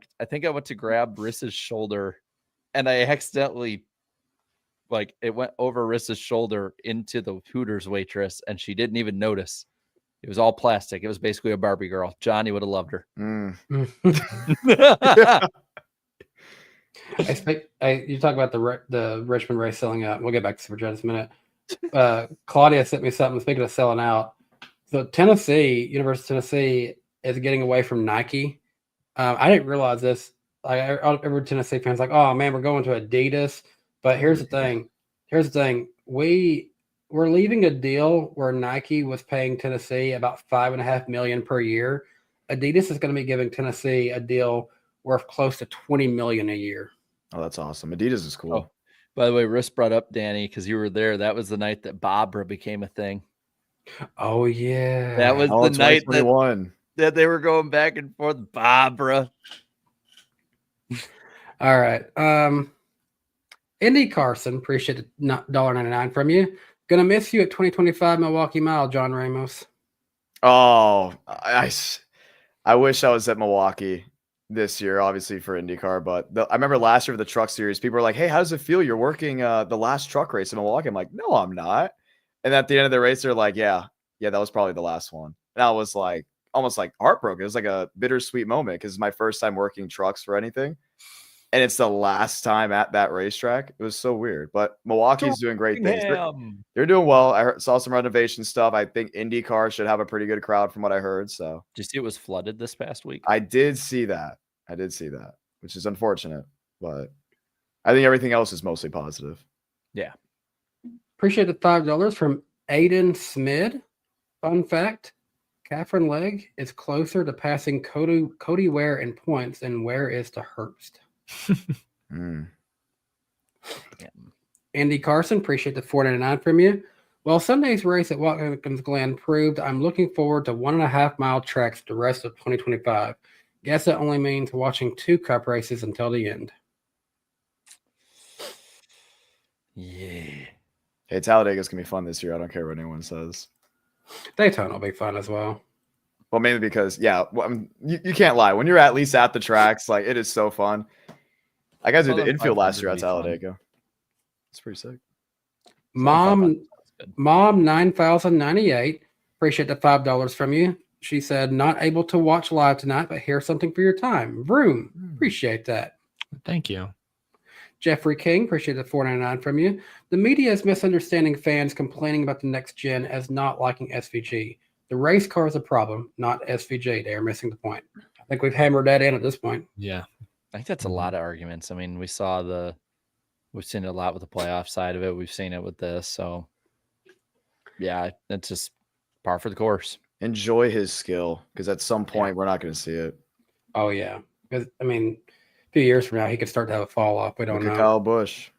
grab Rissa's shoulder and I accidentally it went over Rissa's shoulder into the Hooters waitress and she didn't even notice. It was all plastic. It was basically a Barbie girl. Johnny would have loved her. You talk about the Richmond race selling out. We'll get back to Super Jet in a minute. Claudia sent me something. Speaking of selling out, so University of Tennessee is getting away from Nike. I didn't realize this. Every Tennessee fans like, oh man, we're going to Adidas. But here's the thing. We're leaving a deal where Nike was paying Tennessee about $5.5 million per year. Adidas is going to be giving Tennessee a deal worth close to $20 million a year. Oh, that's awesome. Adidas is cool. Oh, by the way, Riss brought up Danny because you were there. That was the night that Barbara became a thing. Oh yeah, that was the night that they were going back and forth. Barbara. All right. Indy Carson, appreciate the $1.99 from you. Gonna miss you at 2025 Milwaukee Mile, John Ramos. Oh, I wish I was at Milwaukee this year, obviously for IndyCar, but I remember last year for the Truck Series, people were like, "Hey, how does it feel? You're working the last truck race in Milwaukee." I'm like, "No, I'm not." And at the end of the race, they're like, "Yeah, that was probably the last one." And I was like, almost like heartbroken. It was like a bittersweet moment because it's my first time working trucks for anything, and it's the last time at that racetrack. It was so weird, but Milwaukee's doing great things. They're doing well. I saw some renovation stuff. I think IndyCar should have a pretty good crowd from what I heard. So, did you see it was flooded this past week? I did see that, which is unfortunate, but I think everything else is mostly positive. Yeah. Appreciate the $5 from Aiden Smid. Fun fact: Catherine Legg is closer to passing Cody Ware in points than Ware is to Herbst. Andy Carson, appreciate the $4.99 from you. Well, Sunday's race at Watkins Glen proved I'm looking forward to 1.5 mile tracks the rest of 2025. Guess that only means watching 2 cup races until the end. Yeah. Hey, Talladega's gonna be fun this year. I don't care what anyone says. Daytona will be fun as well. Well, mainly because, you can't lie. When you're at least at the tracks, like it is so fun. I got to do the infield last year at Talladega. It's pretty sick. Mom 9098. Appreciate the $5 from you. She said, not able to watch live tonight, but here's something for your time. Vroom. Appreciate that. Thank you. Jeffrey King, appreciate the $4.99 from you. The media is misunderstanding fans complaining about the next gen as not liking SVG. The race car is a problem, not SVG. They are missing the point. I think we've hammered that in at this point. Yeah. I think that's a lot of arguments. I mean, we've seen it a lot with the playoff side of it. We've seen it with this. So, yeah, it's just par for the course. Enjoy his skill, because at some point we're not going to see it. Oh, yeah. Because, I mean, a few years from now, he could start to have a fall off. We don't Look at know. Kyle Busch.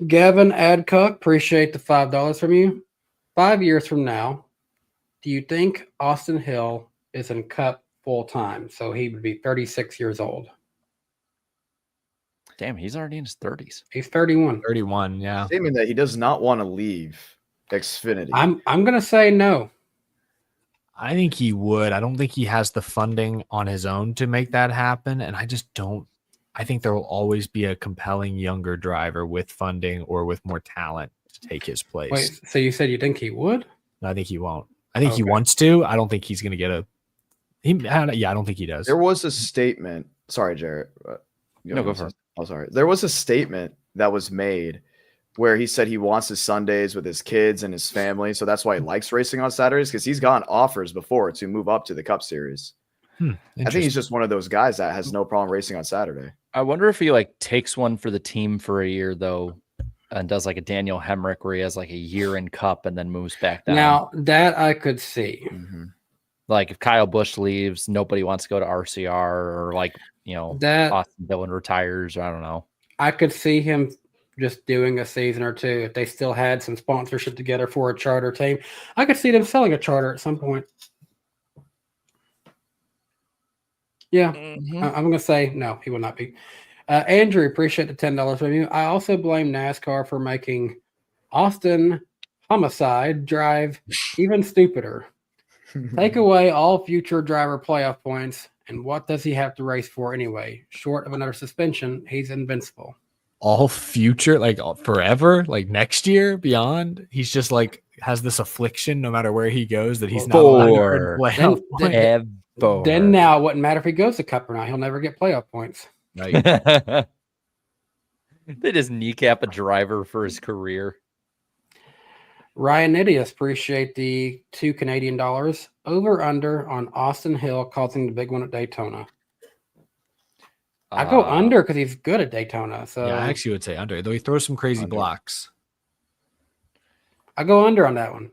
Gavin Adcock, appreciate the $5 from you. 5 years from now, do you think Austin Hill is in Cup full time? So he would be 36 years old. Damn, he's already in his 30s. He's 31. 31, yeah. Statement that he does not want to leave Xfinity. I'm going to say no. I think he would. I don't think he has the funding on his own to make that happen. And I just don't. I think there will always be a compelling younger driver with funding or with more talent to take his place. Wait, so you said you think he would? No, I think he won't. I think he Okay. wants to. I don't think he's going to get a. I don't think he does. There was a statement. Sorry, Jarrett. No, go for it. Oh, sorry. There was a statement that was made where he said he wants his Sundays with his kids and his family. So that's why he likes racing on Saturdays, because he's gotten offers before to move up to the Cup Series. I think he's just one of those guys that has no problem racing on Saturday. I wonder if he takes one for the team for a year though, and does like a Daniel Hemrick where he has like a year in Cup and then moves back down. Now, that I could see. Mm-hmm. Like if Kyle Busch leaves, nobody wants to go to RCR, or That Austin Dillon retires. I don't know. I could see him just doing a season or two if they still had some sponsorship together for a charter team. I could see them selling a charter at some point. Yeah, I'm going to say no, he will not be. Andrew, appreciate the $10 from you. I also blame NASCAR for making Austin Homicide drive even stupider. Take away all future driver playoff points, and what does he have to race for anyway? Short of another suspension, he's invincible. All future, forever, next year, beyond. He's just has this affliction no matter where he goes that he's not allowed to earn playoff points. Then now, it wouldn't matter if he goes to Cup or not. He'll never get playoff points. Right. They just kneecap a driver for his career. Ryan Idias, appreciate the $2 Canadian. Over under on Austin Hill causing the big one at Daytona. I go under because he's good at Daytona. So Yeah, I actually would say under, though he throws some crazy blocks. I go under on that one.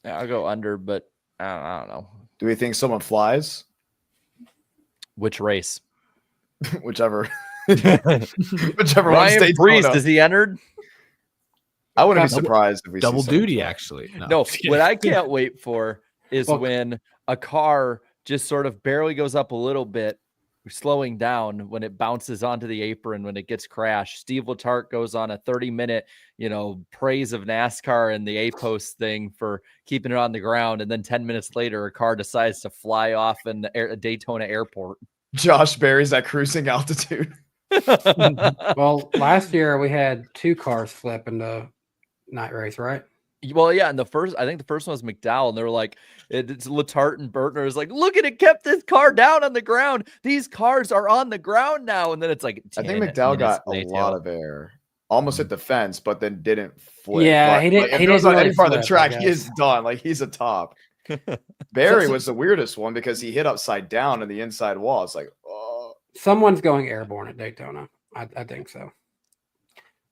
Yeah, I'll go under, but I don't know. Do we think someone flies? Which race? Whichever. Whichever one. Ryan Breeze, is he entered? I wouldn't be surprised if we double see someone duty, fly. actually. No, what I can't wait for is when a car just sort of barely goes up a little bit, slowing down when it bounces onto the apron, when it gets crashed. Steve Letarte goes on a 30-minute, praise of NASCAR and the A-post thing for keeping it on the ground. And then 10 minutes later, a car decides to fly off in the Daytona airport. Josh Berry's at cruising altitude. Well, last year we had two cars flip in the night race, right? Well, yeah, and I think the first one was McDowell, and they were like, it's Letarte and Burtner is like, look at it, kept this car down on the ground. These cars are on the ground now, and then it's like, I think McDowell got a lot of air, almost hit the fence, but then didn't flip. Yeah, but, he didn't. If He he was didn't on any really part of the flip, track, I he guess. is done. He's a top. Barry was the weirdest one because he hit upside down in the inside wall. It's like, oh. Someone's going airborne at Daytona. I think so.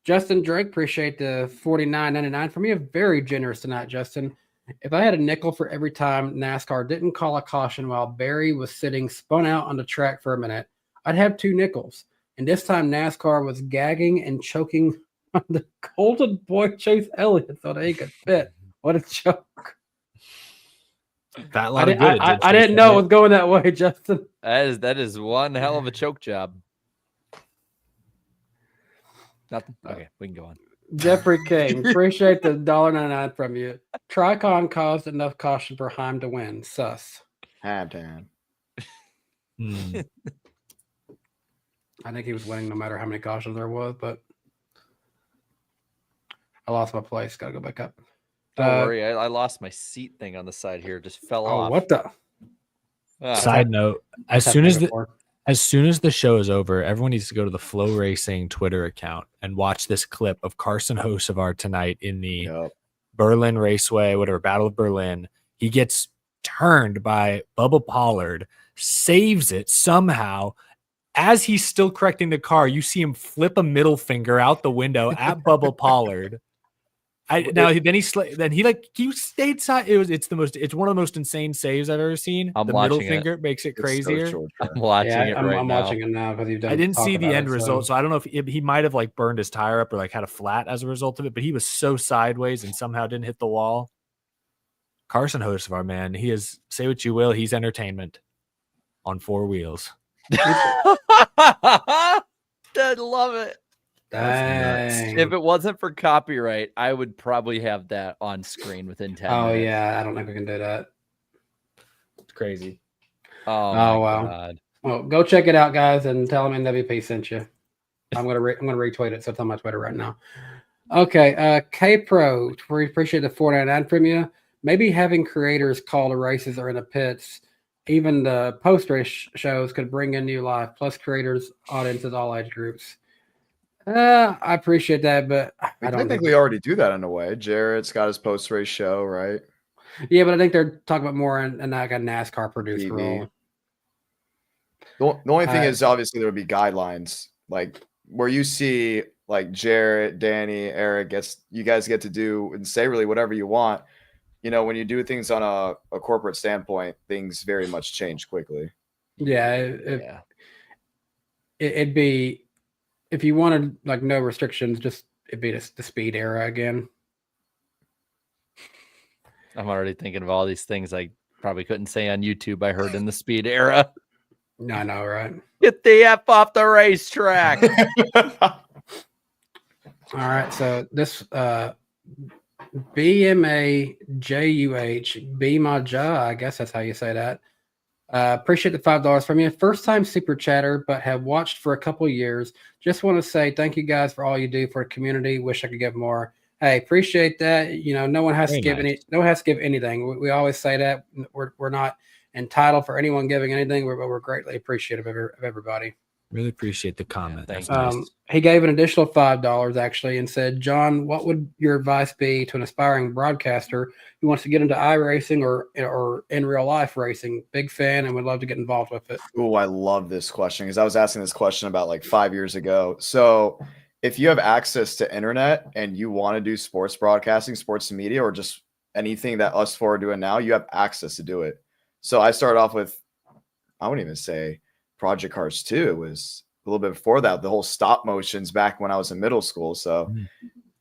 Justin Drake, appreciate the $49.99 from you. Very generous tonight, Justin. If I had a nickel for every time NASCAR didn't call a caution while Barry was sitting spun out on the track for a minute, I'd have 2 nickels. And this time NASCAR was gagging and choking on the golden boy Chase Elliott so that he could fit. What a choke. That I didn't know it was going that way, Justin. That is one hell of a choke job. Nothing. Okay, we can go on. Jeffrey King, appreciate the $1.99 from you. Tricon caused enough caution for Heim to win. Sus. Hamtan. Hmm. I think he was winning no matter how many cautions there was, but I lost my place. Got to go back up. Don't worry, I lost my seat thing on the side here. Just fell off. What the? Side note: as That's soon as happened the before. as soon as the show is over, everyone needs to go to the Flow Racing Twitter account and watch this clip of Carson Hocevar tonight in the Yep. Berlin Raceway, whatever, Battle of Berlin. He gets turned by Bubba Pollard, saves it somehow. As he's still correcting the car, you see him flip a middle finger out the window at Bubba Pollard. He stayed side. It's one of the most insane saves I've ever seen. I'm the middle watching it. finger makes it It's so crazier. short. I'm watching it I'm, right I'm now. watching it now because you've done. I didn't see the talked end about it, result, so I don't know if he might have like burned his tire up or like had a flat as a result of it, but he was so sideways and somehow didn't hit the wall. Carson Hocevar, man, he is, say what you will, he's entertainment on four wheels. I love it. Dang. If it wasn't for copyright, I would probably have that on screen within 10 Oh minutes. yeah, I don't think we can do that. It's crazy. Oh my wow. God. Well, go check it out, guys, and tell them NWP sent you. I'm gonna retweet it, so it's on my Twitter right now. Okay, K Pro, we appreciate the $4.99 from you. Maybe having creators call the races or in the pits, even the post race shows could bring in new life. Plus, creators, audiences, all age groups. I appreciate that, but We I don't think technically already do that in a way. Jarrett's got his post race show, right? Yeah, but I think they're talking about more in like a NASCAR producer TV. role. The only thing is, obviously, there would be guidelines like where you see like Jarrett, Danny, Eric you guys get to do and say really whatever you want. You know, when you do things on a corporate standpoint, things very much change quickly. Yeah, it'd be if you wanted like no restrictions, it'd be the speed era again. I'm already thinking of all these things I probably couldn't say on YouTube. I heard in the speed era. I know, right? Get the F off the racetrack. All right, so this BMAJUH, Be My Ja, I guess that's how you say that. Appreciate the $5 from you. First time super chatter, but have watched for a couple of years. Just want to say thank you guys for all you do for the community. Wish I could give more. Hey, appreciate that. You know, no one has to give no one has to give anything. We always say that we're not entitled for anyone giving anything, but we're greatly appreciative of everybody. Really appreciate the comment. Yeah, That's nice. He gave an additional $5 actually and said, John, what would your advice be to an aspiring broadcaster who wants to get into iRacing or in real life racing? Big fan and would love to get involved with it. Oh, I love this question because I was asking this question about like 5 years ago. So if you have access to internet and you want to do sports broadcasting, sports media, or just anything that us four are doing now, you have access to do it. So I started off with, I wouldn't even say Project Cars 2. It was a little bit before that, the whole stop motions back when I was in middle school. So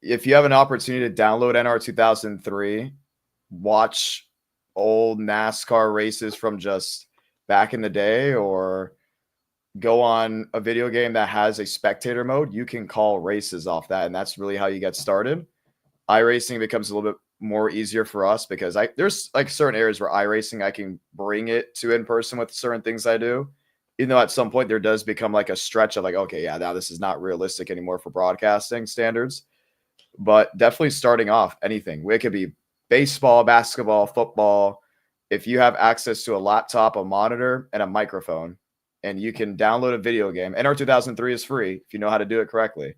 if you have an opportunity to download NR 2003, watch old NASCAR races from just back in the day, or go on a video game that has a spectator mode, you can call races off that. And that's really how you get started. iRacing becomes a little bit more easier for us because there's like certain areas where iRacing, I can bring it to in person with certain things I do. Even though at some point there does become like a stretch of like, okay, yeah, now this is not realistic anymore for broadcasting standards. But definitely starting off anything. It could be baseball, basketball, football. If you have access to a laptop, a monitor, and a microphone, and you can download a video game, NR 2003 is free if you know how to do it correctly.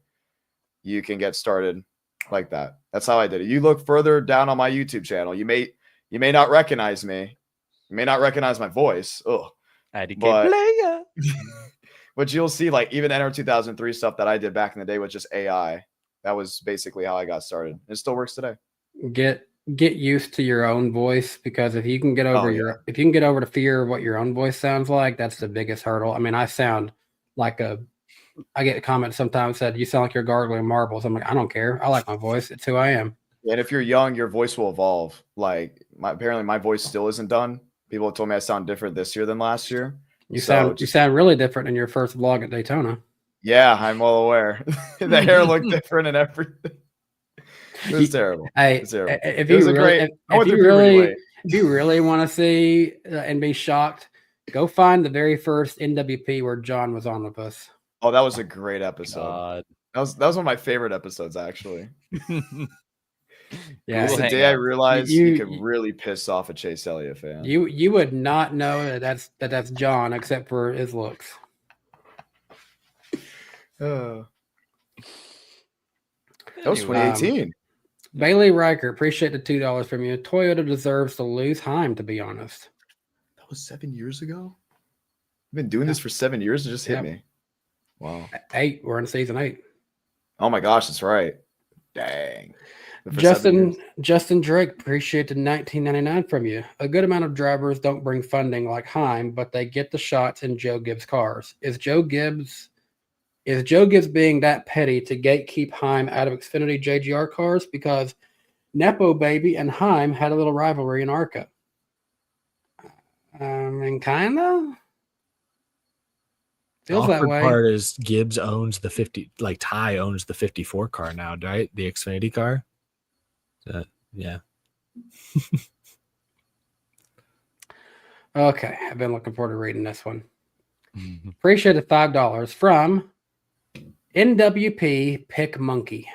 You can get started like that. That's how I did it. You look further down on my YouTube channel. You may not recognize me. You may not recognize my voice. But you'll see like even NR 2003 stuff that I did back in the day with just AI. That was basically how I got started. It still works today. Get used to your own voice, because if you can get over if you can get over the fear of what your own voice sounds like, that's the biggest hurdle. I mean, I sound like I get a comment sometimes said, you sound like you're gargling marbles. I'm like, I don't care. I like my voice. It's who I am. And if you're young, your voice will evolve. Like apparently my voice still isn't done. People have told me I sound different this year than last year. You sound really different in your first vlog at Daytona. Yeah, I'm well aware. The hair looked different and everything. It was terrible. If you really want to see and be shocked, go find the very first NWP where John was on with us. Oh, that was a great episode. That was one of my favorite episodes, actually. Yeah, It's We'll the hang day I out. realized You- you could you- really piss off a Chase Elliott fan. you would not know that's John except for his looks. That was Anyway, 2018. Bailey Riker, appreciate the $2 from you. Toyota deserves to lose Heim, to be honest. That was 7 years ago. I've been doing this for 7 years. It just hit Yep. me. Wow. 8. We're in season 8. Oh my gosh, that's right. Dang. For 7 years. Justin Drake, appreciate the $19.99 from you. A good amount of drivers don't bring funding like Heim, but they get the shots in Joe Gibbs cars. Is Joe Gibbs being that petty to gatekeep Heim out of Xfinity JGR cars? Because Nepo Baby and Heim had a little rivalry in ARCA. And kind of feels that Awkward way. part is Gibbs owns the 50, like Ty owns the 54 car now, right? The Xfinity car. Yeah. Okay, I've been looking forward to reading this one. Appreciate the $5 from NWP Pick Monkey.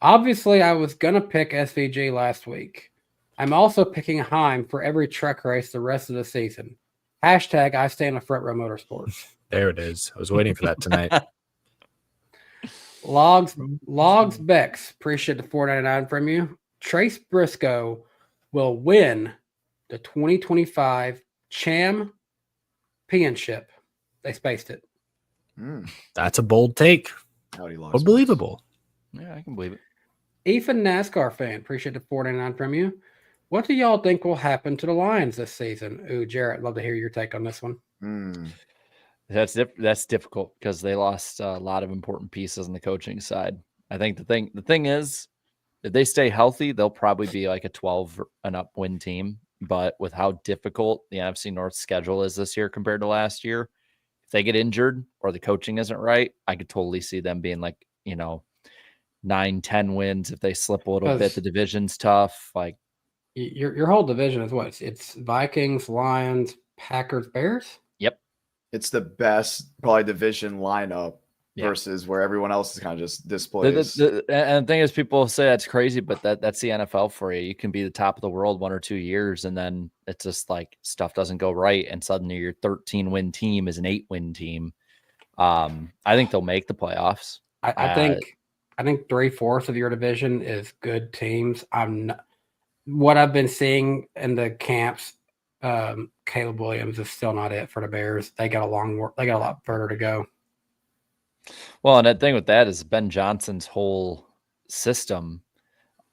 Obviously, I was gonna pick SVG last week. I'm also picking Heim for every truck race the rest of the season. Hashtag I stay in the front row motorsports. There it is. I was waiting for that tonight. Logs Bex, appreciate the $4.99 from you. Trace Briscoe will win the 2025 championship. They spaced it. That's a bold take. Howdy, Logs. Unbelievable. Yeah, I can believe it. Ethan NASCAR fan, appreciate the $4.99 from you. What do y'all think will happen to the Lions this season? Ooh, Jarrett, love to hear your take on this one. That's difficult because they lost a lot of important pieces on the coaching side. I think the thing is, if they stay healthy, they'll probably be like a 12 and up win team. But with how difficult the NFC North schedule is this year compared to last year, if they get injured or the coaching isn't right, I could totally see them being like, 9-10 wins. If they slip a little bit, the division's tough. Like your whole division is what? It's Vikings, Lions, Packers, Bears? Yep. It's the best probably division lineup Yeah. versus where everyone else is kind of just displays. And the thing is, people say that's crazy, but that's the NFL for you. You can be the top of the world 1 or 2 years, and then it's just like stuff doesn't go right, and suddenly your 13-win team is an 8-win team. I think they'll make the playoffs. I think 3/4 of your division is good teams. What I've been seeing in the camps, Caleb Williams is still not it for the Bears. They got a lot further to go. Well, and the thing with that is Ben Johnson's whole system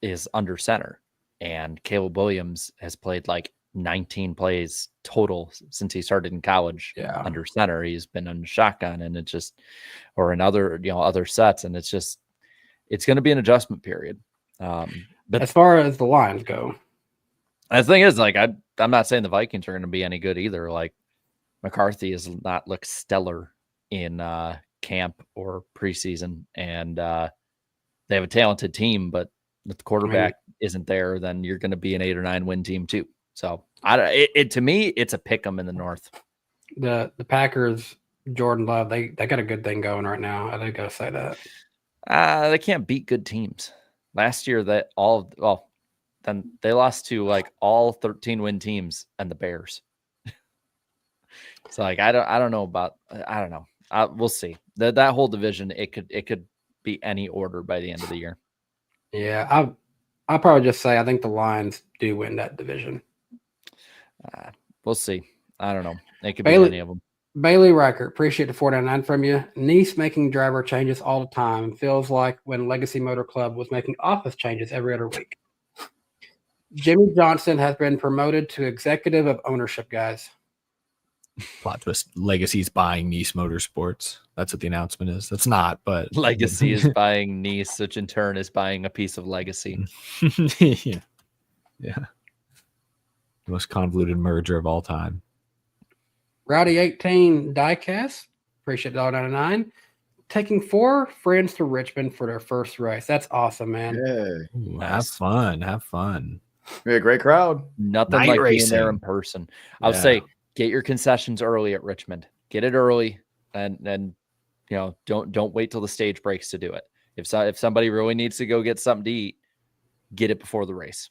is under center, and Caleb Williams has played like 19 plays total since he started in college. Yeah. Under center, he's been under shotgun, and it just, or in other sets, and it's going to be an adjustment period. But As far as the Lions go, the thing is, like, I'm not saying the Vikings are going to be any good either. Like, McCarthy has not looked stellar in camp or preseason, and they have a talented team, but if the quarterback isn't there, then you're going to be an 8 or 9 win team too. So to me, it's a pick 'em in the North. the Packers, Jordan Love, they got a good thing going right now. I gotta say that. They can't beat good teams. Last year, then they lost to like all 13-win teams and the Bears. So like I don't know. We'll see. That whole division, it could be any order by the end of the year. Yeah, I'll probably just say I think the Lions do win that division. We'll see. I don't know. It could Bailey- be any of them. Bailey Riker, appreciate the $4.99 from you. Nice making driver changes all the time. Feels like when Legacy Motor Club was making office changes every other week. Jimmy Johnson has been promoted to executive of ownership, guys. Plot twist. Legacy's buying Nice Motorsports. That's what the announcement is. That's not, but Legacy is buying Nice, which in turn is buying a piece of Legacy. yeah. The most convoluted merger of all time. Rowdy 18 Diecast, appreciate $1.99. Taking 4 friends to Richmond for their first race. That's awesome, man. Yeah. Ooh, have fun. Have fun. Be a great crowd. Nothing Night like being racing. there in person. I would Yeah. say get your concessions early at Richmond. Get it early, and don't wait till the stage breaks to do it. If somebody really needs to go get something to eat, get it before the race.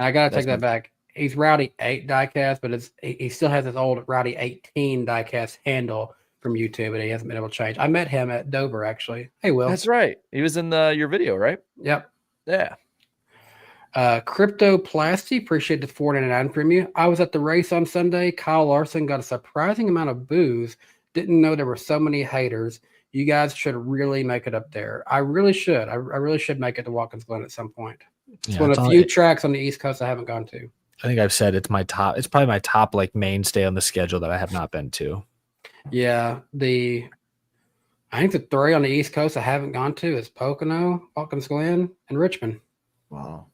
I gotta That's take that back. He's Rowdy 8 diecast, but he still has his old Rowdy 18 diecast handle from YouTube, and he hasn't been able to change. I met him at Dover, actually. Hey, Will. That's right. He was in your video, right? Yep. Yeah. Cryptoplasty, appreciate the $4.99 from you. I was at the race on Sunday. Kyle Larson got a surprising amount of boos. Didn't know there were so many haters. You guys should really make it up there. I really should. I really should make it to Watkins Glen at some point. It's one of the few tracks on the East Coast I haven't gone to. I think I've said it's probably my top like mainstay on the schedule that I have not been to. Yeah, I think the 3 on the East Coast I haven't gone to is Pocono, Watkins Glen, and Richmond. Wow.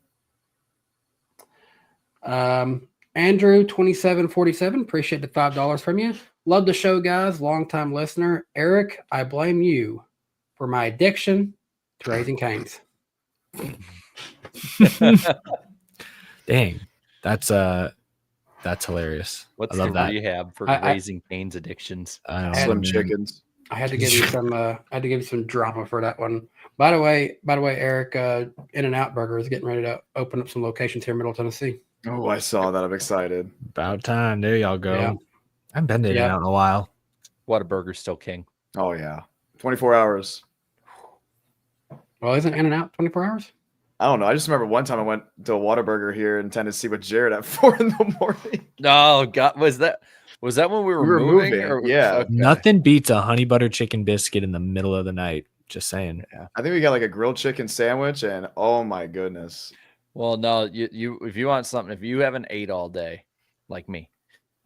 Andrew 2747, appreciate the $5 from you. Love the show, guys. Longtime listener. Eric, I blame you for my addiction to Raising Cane's. Dang, that's hilarious. What's I love the that. rehab for Raising Cane's addictions? I don't know. Slim chickens. I had to give you some drama for that one. By the way, Eric, In-N-Out Burger is getting ready to open up some locations here in Middle Tennessee. Oh, I saw that. I'm excited. About time. There y'all go. Yeah. I haven't been to In-N-Out in a while. Whataburger's still king. Oh, yeah. 24 hours. Well, isn't In-N-Out 24 hours? I don't know. I just remember one time I went to a Whataburger here in Tennessee with Jared at 4 a.m. Oh God, was that when we were moving? Yeah. Okay. Nothing beats a honey butter chicken biscuit in the middle of the night. Just saying. Yeah. I think we got like a grilled chicken sandwich, and oh my goodness. Well, no, you if you want something, if you haven't ate all day, like me,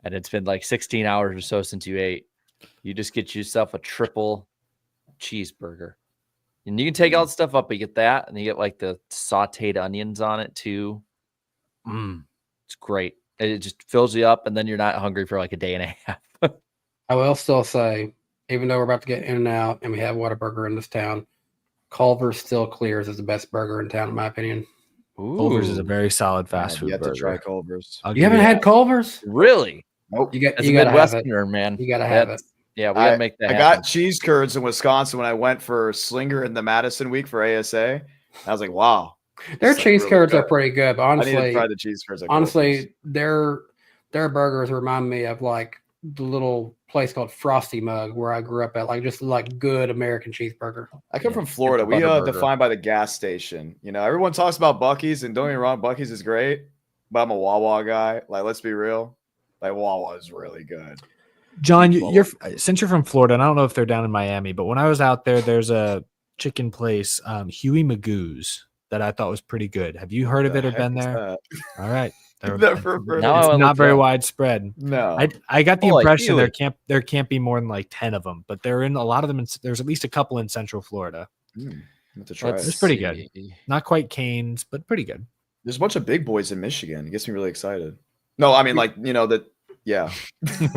and it's been like 16 hours or so since you ate, you just get yourself a triple cheeseburger. And you can take all the stuff up, but you get that, and you get like the sauteed onions on it too. It's great. It just fills you up, and then you're not hungry for like a day and a half. I will still say, even though we're about to get In-N-Out and we have Whataburger in this town, Culver's still clears as the best burger in town, in my opinion. Culver's is a very solid fast food You have burger. to try Culver's. I'll You give haven't had Culver's? Really? Nope. You got As you a got to have it. Midwesterner, man. You got to have it. Yeah, we gotta make that. I happen. got cheese curds in Wisconsin when I went for Slinger in the Madison week for ASA. I was like, wow. Their this is cheese really curds good. are pretty good, but I need to honestly, try the cheese curds. At honestly, their burgers remind me of like the little place called Frosty Mug where I grew up at, like just like good American cheeseburger. I come from Florida. We Butterburger. defined by the gas station. You know, everyone talks about Buc-ee's, and don't get me wrong, Buc-ee's is great, but I'm a Wawa guy. Like, let's be real. Like, Wawa is really good. John, you're since you're from Florida, and I don't know if they're down in Miami, but when I was out there, there's a chicken place, Huey Magoo's, that I thought was pretty good. Have you heard of it or been there? All right. Never heard Now of I It's not very look widespread. No. I got the Oh, like impression Huey. there can't be more than like 10 of them, but they're in a lot of them. There's at least a couple in Central Florida. Have to try it. It's pretty good. Not quite Cane's, but pretty good. There's a bunch of big boys in Michigan. It gets me really excited. No, I mean, like, you know, that, yeah.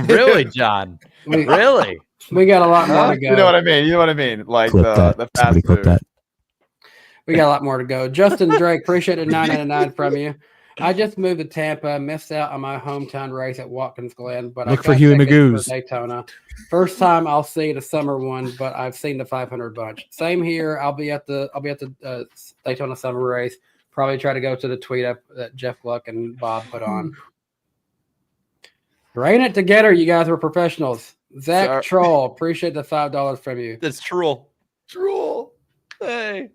Really, John? Really? We got a lot more to go. You know what I mean? You know what I mean? Like the fast food. We got a lot more to go. Justin Drake, appreciate it. $9.99 from you. I just moved to Tampa, missed out on my hometown race at Watkins Glen, but Look I for got Huey tickets Magoo's. for Daytona. First time I'll see the summer one, but I've seen the 500 bunch. Same here. I'll be at the Daytona summer race. Probably try to go to the tweet up that Jeff Gluck and Bob put on. Rain it together. You guys were professionals. Zach Sorry. Troll, appreciate the $5 from you. That's true. True. Hey.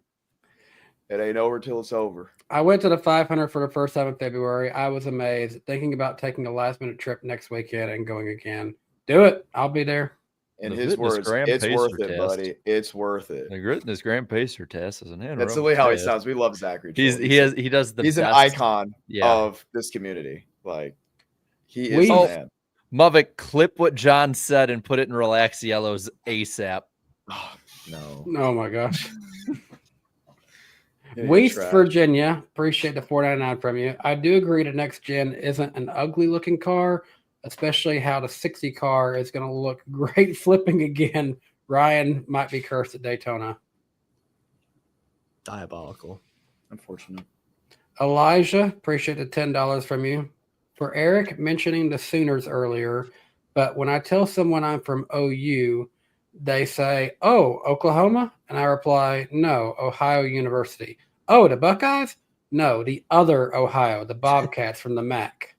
It ain't over till it's over. I went to the 500 for the first time in February. I was amazed. Thinking about taking a last-minute trip next weekend and going again. Do it. I'll be there. In The his fitness words, gram it's pacer worth it, test. buddy. It's worth it. The Gritness Grand Pacer test is an That's the way how he sounds. We love Zachary. He does the He's an best. icon Yeah. of this community. Like, he is the Oh. man. Muvik, clip what John said and put it in Relax Yellows ASAP. Oh, no. Oh, my gosh. It ain't West trash. Virginia, appreciate the $4.99 from you. I do agree that next gen isn't an ugly looking car, especially how the 60 car is going to look great flipping again. Ryan might be cursed at Daytona. Diabolical. Unfortunate. Elijah, appreciate the $10 from you. For Eric mentioning the Sooners earlier, but when I tell someone I'm from OU, They say, "Oh, Oklahoma," and I reply, "No, Ohio University." "Oh, the Buckeyes?" "No, the other Ohio, the Bobcats from the MAC."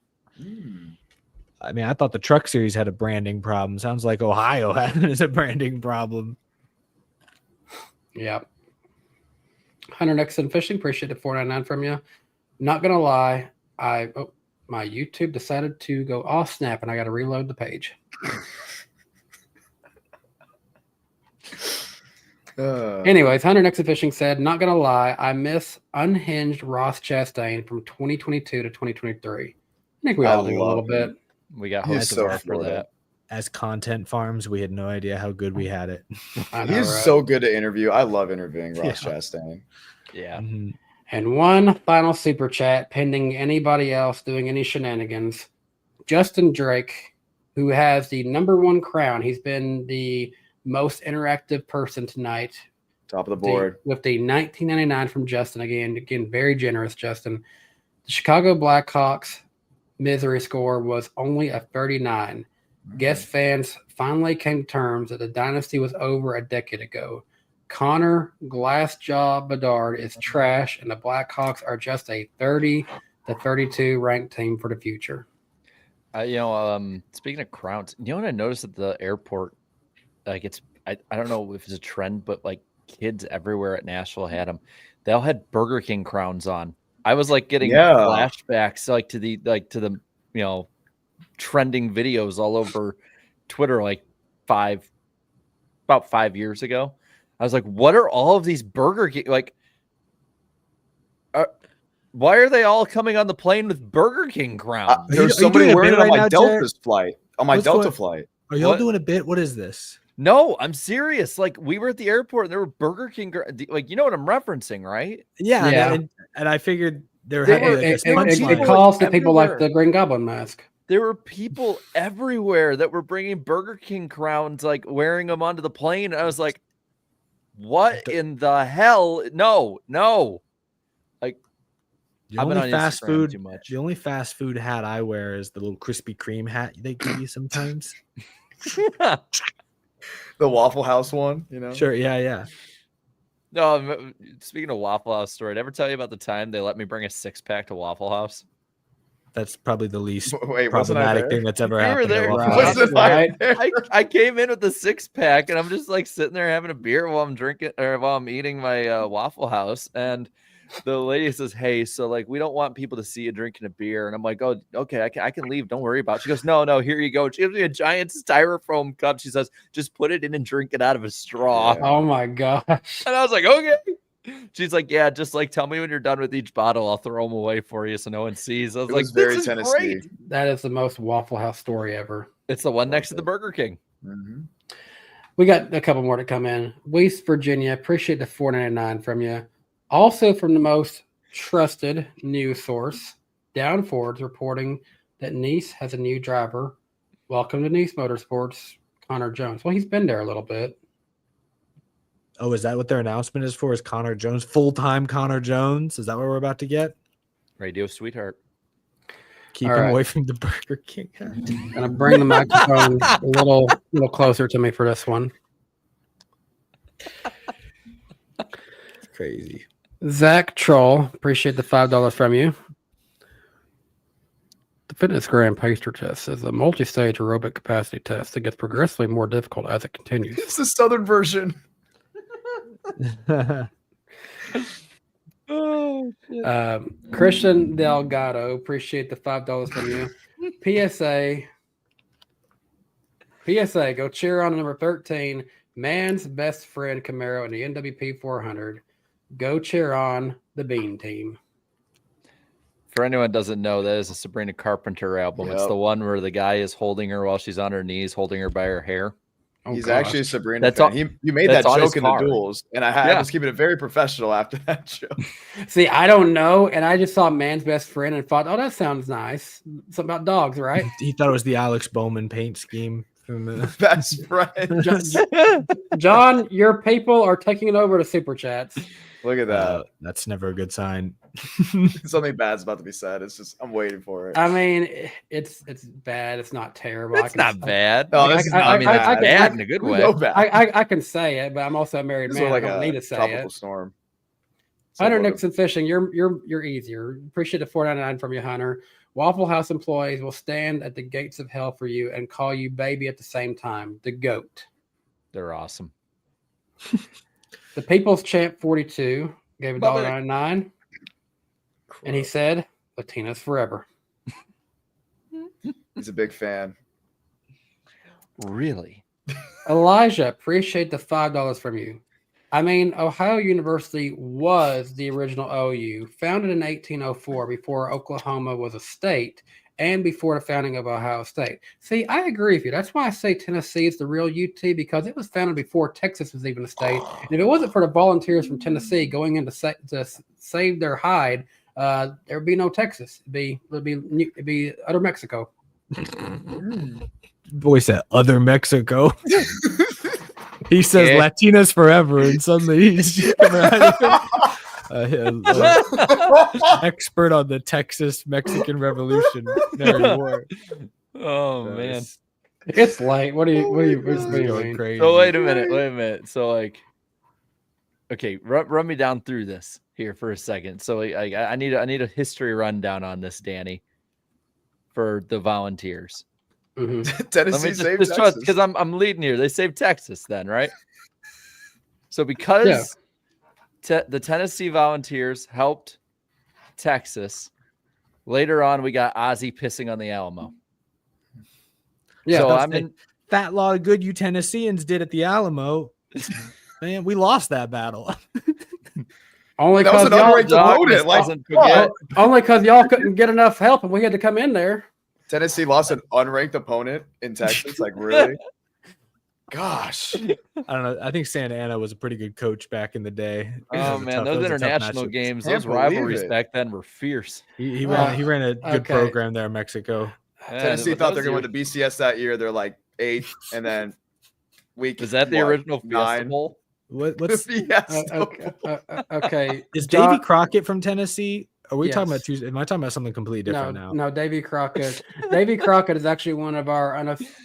I mean, I thought the Truck Series had a branding problem. Sounds like Ohio has a branding problem. Yep. Hunter Nixon Fishing, appreciate the $4.99 from you. Not gonna lie, my YouTube decided to go off snap, and I got to reload the page. Anyways, Hunter Nixon Fishing said, "Not gonna lie, I miss unhinged Ross Chastain from 2022 to 2023. I think we all do a little bit. We got He's host so for Florida. that. As content farms, we had no idea how good we had it. I know, He's right? so good to interview. I love interviewing Ross Yeah. Chastain. Yeah. Mhm. And one final super chat, pending anybody else doing any shenanigans. Justin Drake, who has the #1 crown. He's been the most interactive person tonight. Top of the board. With the 1999 from Justin again, very generous, Justin. The Chicago Blackhawks misery score was only a 39. Guest fans finally came to terms that the dynasty was over a decade ago. Connor Glassjaw Bedard is trash, and the Blackhawks are just a 30 to 32 ranked team for the future. Speaking of crowns, you know what I noticed at the airport? Like I don't know if it's a trend, but like kids everywhere at Nashville had them. They all had Burger King crowns on. I was like getting flashbacks like to the trending videos all over Twitter about 5 years ago. I was like, what are all of these Burger King why are they all coming on the plane with Burger King crowns? There's are you somebody doing a wearing bit it on right my now, Delta's flight. On my What's Delta going- flight. Are y'all What? doing a bit? What is this? No, I'm serious. Like we were at the airport and there were Burger King, like you know what I'm referencing, right? Yeah, Yeah. And I figured there They had to be were- like a It punchline. calls to people like everywhere. the Green Goblin mask. There were people everywhere that were bringing Burger King crowns, like wearing them onto the plane. And I was like, what in the hell? No. Like The I've been only on fast Instagram food, too much. the only fast food hat I wear is the little Krispy Kreme hat they give you sometimes. The Waffle House one, you know? Sure, yeah. No, speaking of Waffle House story, did I ever tell you about the time they let me bring a 6-pack to Waffle House? That's probably the least Wait, wasn't I problematic there? thing that's ever You were happened. at there. Waffle Right. House. Wasn't I Right. there? I came in with a 6-pack and I'm just like sitting there having a beer while I'm drinking or while I'm eating my Waffle House. And the lady says, "Hey, so like we don't want people to see you drinking a beer." And I'm like, "Oh, okay, I can leave. Don't worry about it." She goes, No, here you go. She gives me a giant styrofoam cup. She says, "Just put it in and drink it out of a straw." Yeah. Oh my gosh. And I was like, "Okay." She's like, "Yeah, just like tell me when you're done with each bottle. I'll throw them away for you so no one sees." I was It like, was very "This is Tennessee. great." That is the most Waffle House story ever. It's the one next to the Burger King. Mhm. We got a couple more to come in. West Virginia, appreciate the $4.99 from you. Also from the most trusted news source, Down Ford's reporting that Nice has a new driver. Welcome to Nice Motorsports, Connor Jones. Well, he's been there a little bit. Oh, is that what their announcement is for? Is Connor Jones full-time Connor Jones? Is that what we're about to get? Radio sweetheart. Keep All him right. away from the Burger King. Gonna bring the microphone a little closer to me for this one. Crazy. Zach Troll, appreciate the $5 from you. The Fitness Grand Pacer test is a multi-stage aerobic capacity test that gets progressively more difficult as it continues. It's the Southern version. Christian Delgado, appreciate the $5 from you. PSA, go cheer on number 13, man's best friend Camaro in the NWP 400. Go cheer on the Bean team. For anyone who doesn't know, that is a Sabrina Carpenter album. It's Yep. the one where the guy is holding her while she's on her knees, holding her by her hair. Oh, He's gosh. actually a Sabrina That's fan. on- You made that's that on his joke in the car. duels, and I Yeah. was keeping it very professional after that joke. See, I don't know, and I just saw man's best friend and thought, oh, that sounds nice. Something about dogs, right? He thought it was the Alex Bowman paint scheme from Best friend. John, your people are taking it over to Super Chats. Look at that. That's never a good sign. Something bad's about to be said. It's just I'm waiting for it. I mean, it's bad. It's not terrible. It's not bad. No, this is not bad. Bad in a good We way. know bad. I can say it, but I'm also a married This is man. like I don't a need to say tropical it. storm. Hunter Somewhat. Nixon Fishing, you're easier. Appreciate the $4.99 from you, Hunter. Waffle House employees will stand at the gates of hell for you and call you baby at the same time. The GOAT. They're awesome. The People's Champ 42 gave $1.99, and he said, "Latinas forever." He's a big fan. Really? Elijah, appreciate the $5 from you. I mean, Ohio University was the original OU, founded in 1804 before Oklahoma was a state and before the founding of Ohio State. See, I agree with you. That's why I say Tennessee is the real UT, because it was founded before Texas was even a state. And if it wasn't for the volunteers from Tennessee going in to save their hide, there would be no Texas. It'd be utter Mexico. Boy said other Mexico. He says Latinas forever, and suddenly he's just coming out expert on the Texas Mexican Revolutionary War. Oh man, it's late. What do you mean? Crazy. So wait a minute. So like, okay, run me down through this here for a second. So I need a history rundown on this, Danny, for the Volunteers. Mm-hmm. Tennessee saved Texas. Because I'm leading here. They saved Texas then, right? So because the Tennessee Volunteers helped Texas, later on we got Ozzie pissing on the Alamo. Yeah, so I mean, fat lot of good you Tennesseans did at the Alamo. Man, we lost that battle. Only That was because an unranked opponent. Doesn't forget. only because y'all couldn't get enough help, and we had to come in there. Tennessee lost an unranked opponent in Texas. Like, really? Gosh. I don't know. I think Santa Ana was a pretty good coach back in the day. Oh man, those international games, those rivalries back then were fierce. He ran a good program there in Mexico. Tennessee thought they're going to win the BCS that year. They're like 8th, and then was that the original Fiesta Bowl? What's okay? Is Davy Crockett from Tennessee? Are we talking about Tuesday? Am I talking about something completely different now? No, Davy Crockett. Davy Crockett is actually one of our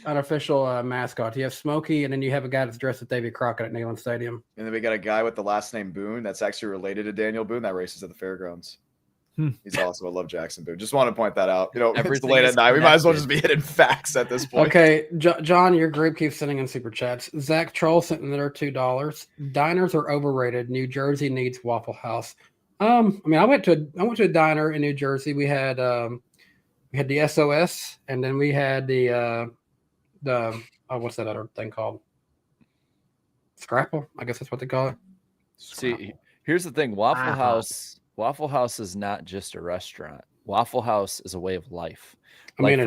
unofficial mascots. You have Smokey, and then you have a guy that's dressed as Davy Crockett at Neyland Stadium. And then we got a guy with the last name Boone that's actually related to Daniel Boone that races at the fairgrounds. He's also a Love Jackson Boone. Just want to point that out. You know, it's late at night. We might as well just be hitting facts at this point. Okay, John, your group keeps sending in super chats. Zach Troll sent in their $2. Diners are overrated. New Jersey needs Waffle House. I mean, I went to a diner in New Jersey. We had the SOS, and then we had the what's that other thing called? Scrapple, I guess that's what they call it. See, here's the thing: Waffle House is not just a restaurant. Waffle House is a way of life. Like,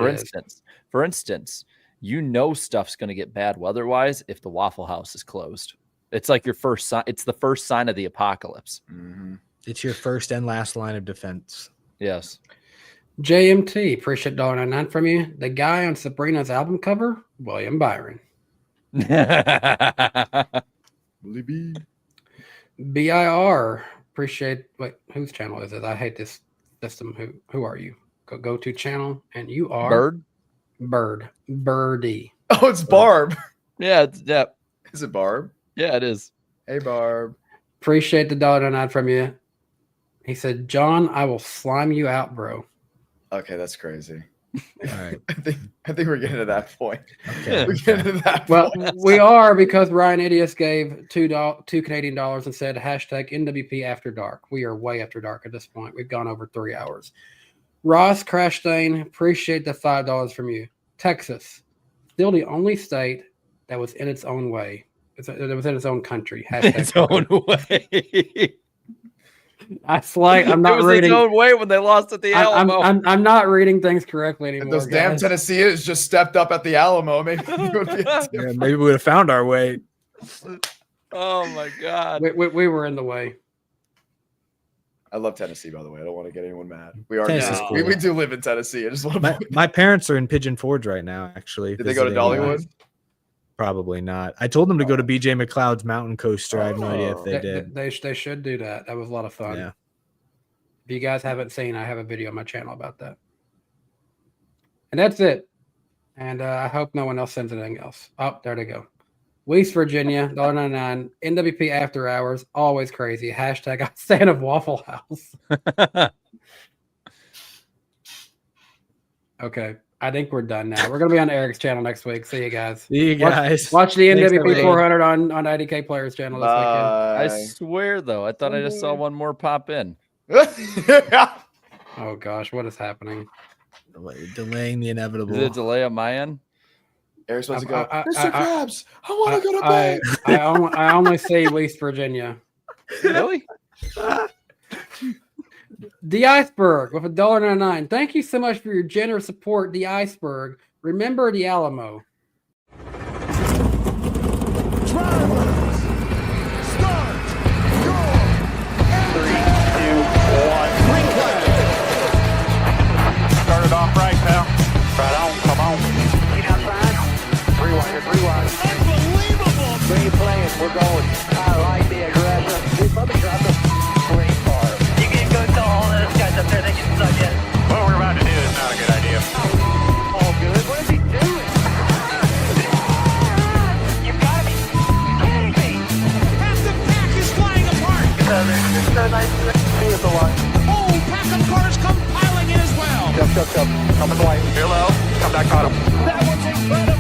for instance, you know stuff's going to get bad weather-wise if the Waffle House is closed. It's like your first sign. It's the first sign of the apocalypse. Mm-hmm. It's your first and last line of defense. Yes. JMT, appreciate $1.99 from you. The guy on Sabrina's album cover, William Byron. BIR, appreciate. Wait, whose channel is it? I hate this system. Who are you? Go to channel, and you are Birdie. Oh, it's Barb. Yeah. Is it Barb? Yeah, it is. Hey, Barb. Appreciate the $1.99 from you. He said, John, I will slime you out, bro. Okay, that's crazy. All right. I think we're getting to that point. Okay. We're getting to that Well, point. we are, because Ryan Idios gave $2 Canadian and said hashtag NWP after dark. We are way after dark at this point. We've gone over 3 hours. Ross Crashstain, appreciate the $5 from you. Texas, still the only state that was in its own way. It was in its own country. Hashtag Its own way. I'm not it was reading. its own way when they lost at the Alamo. I'm not reading things correctly anymore. If those damn guys. Tennesseans just stepped up at the Alamo, maybe it would be Yeah, maybe we would have found our way. Oh my God. We were in the way. I love Tennessee, by the way. I don't want to get anyone mad. We are Tennessee's now. cool. We do live in Tennessee. I just want to. My parents are in Pigeon Forge right now, actually. Did they go to visiting, Dollywood? Probably not. I told them to go to BJ McLeod's Mountain Coaster. I have no idea if they did. They should do that. That was a lot of fun. Yeah. If you guys haven't seen, I have a video on my channel about that. And that's it. And I hope no one else sends anything else. Oh, there they go. West Virginia, $1.99. NWP After Hours, always crazy. Hashtag I'm staying of Waffle House. Okay. I think we're done now. We're going to be on Eric's channel next week. See you guys. See you guys. Watch the Thanks, NWP everybody. 400 on IDK Players channel this weekend. I swear, though, I thought I just saw one more pop in. Oh, gosh. What is happening? Delaying the inevitable. Is it a delay on my end? Eric's supposed to go, I- Mr. Krabs, I want to go to bed. I only see West Virginia. Really? The Iceberg with $1.99. Thank you so much for your generous support, The Iceberg. Remember the Alamo. Started off right, pal. Right on, come on. Get outside. Three wide. Unbelievable. Where you playing? We're going. I like the aggression. This other guy's a great car. You can go to all those guys up there. They can suck in. What we're about to do is not a good idea. All good. What is he doing? You gotta be kidding me. Half the pack is flying apart. It's so nice to see us a lot. Oh, pack of cars come piling in as well. Come. Coming light. Hello. Come back on him. That was incredible.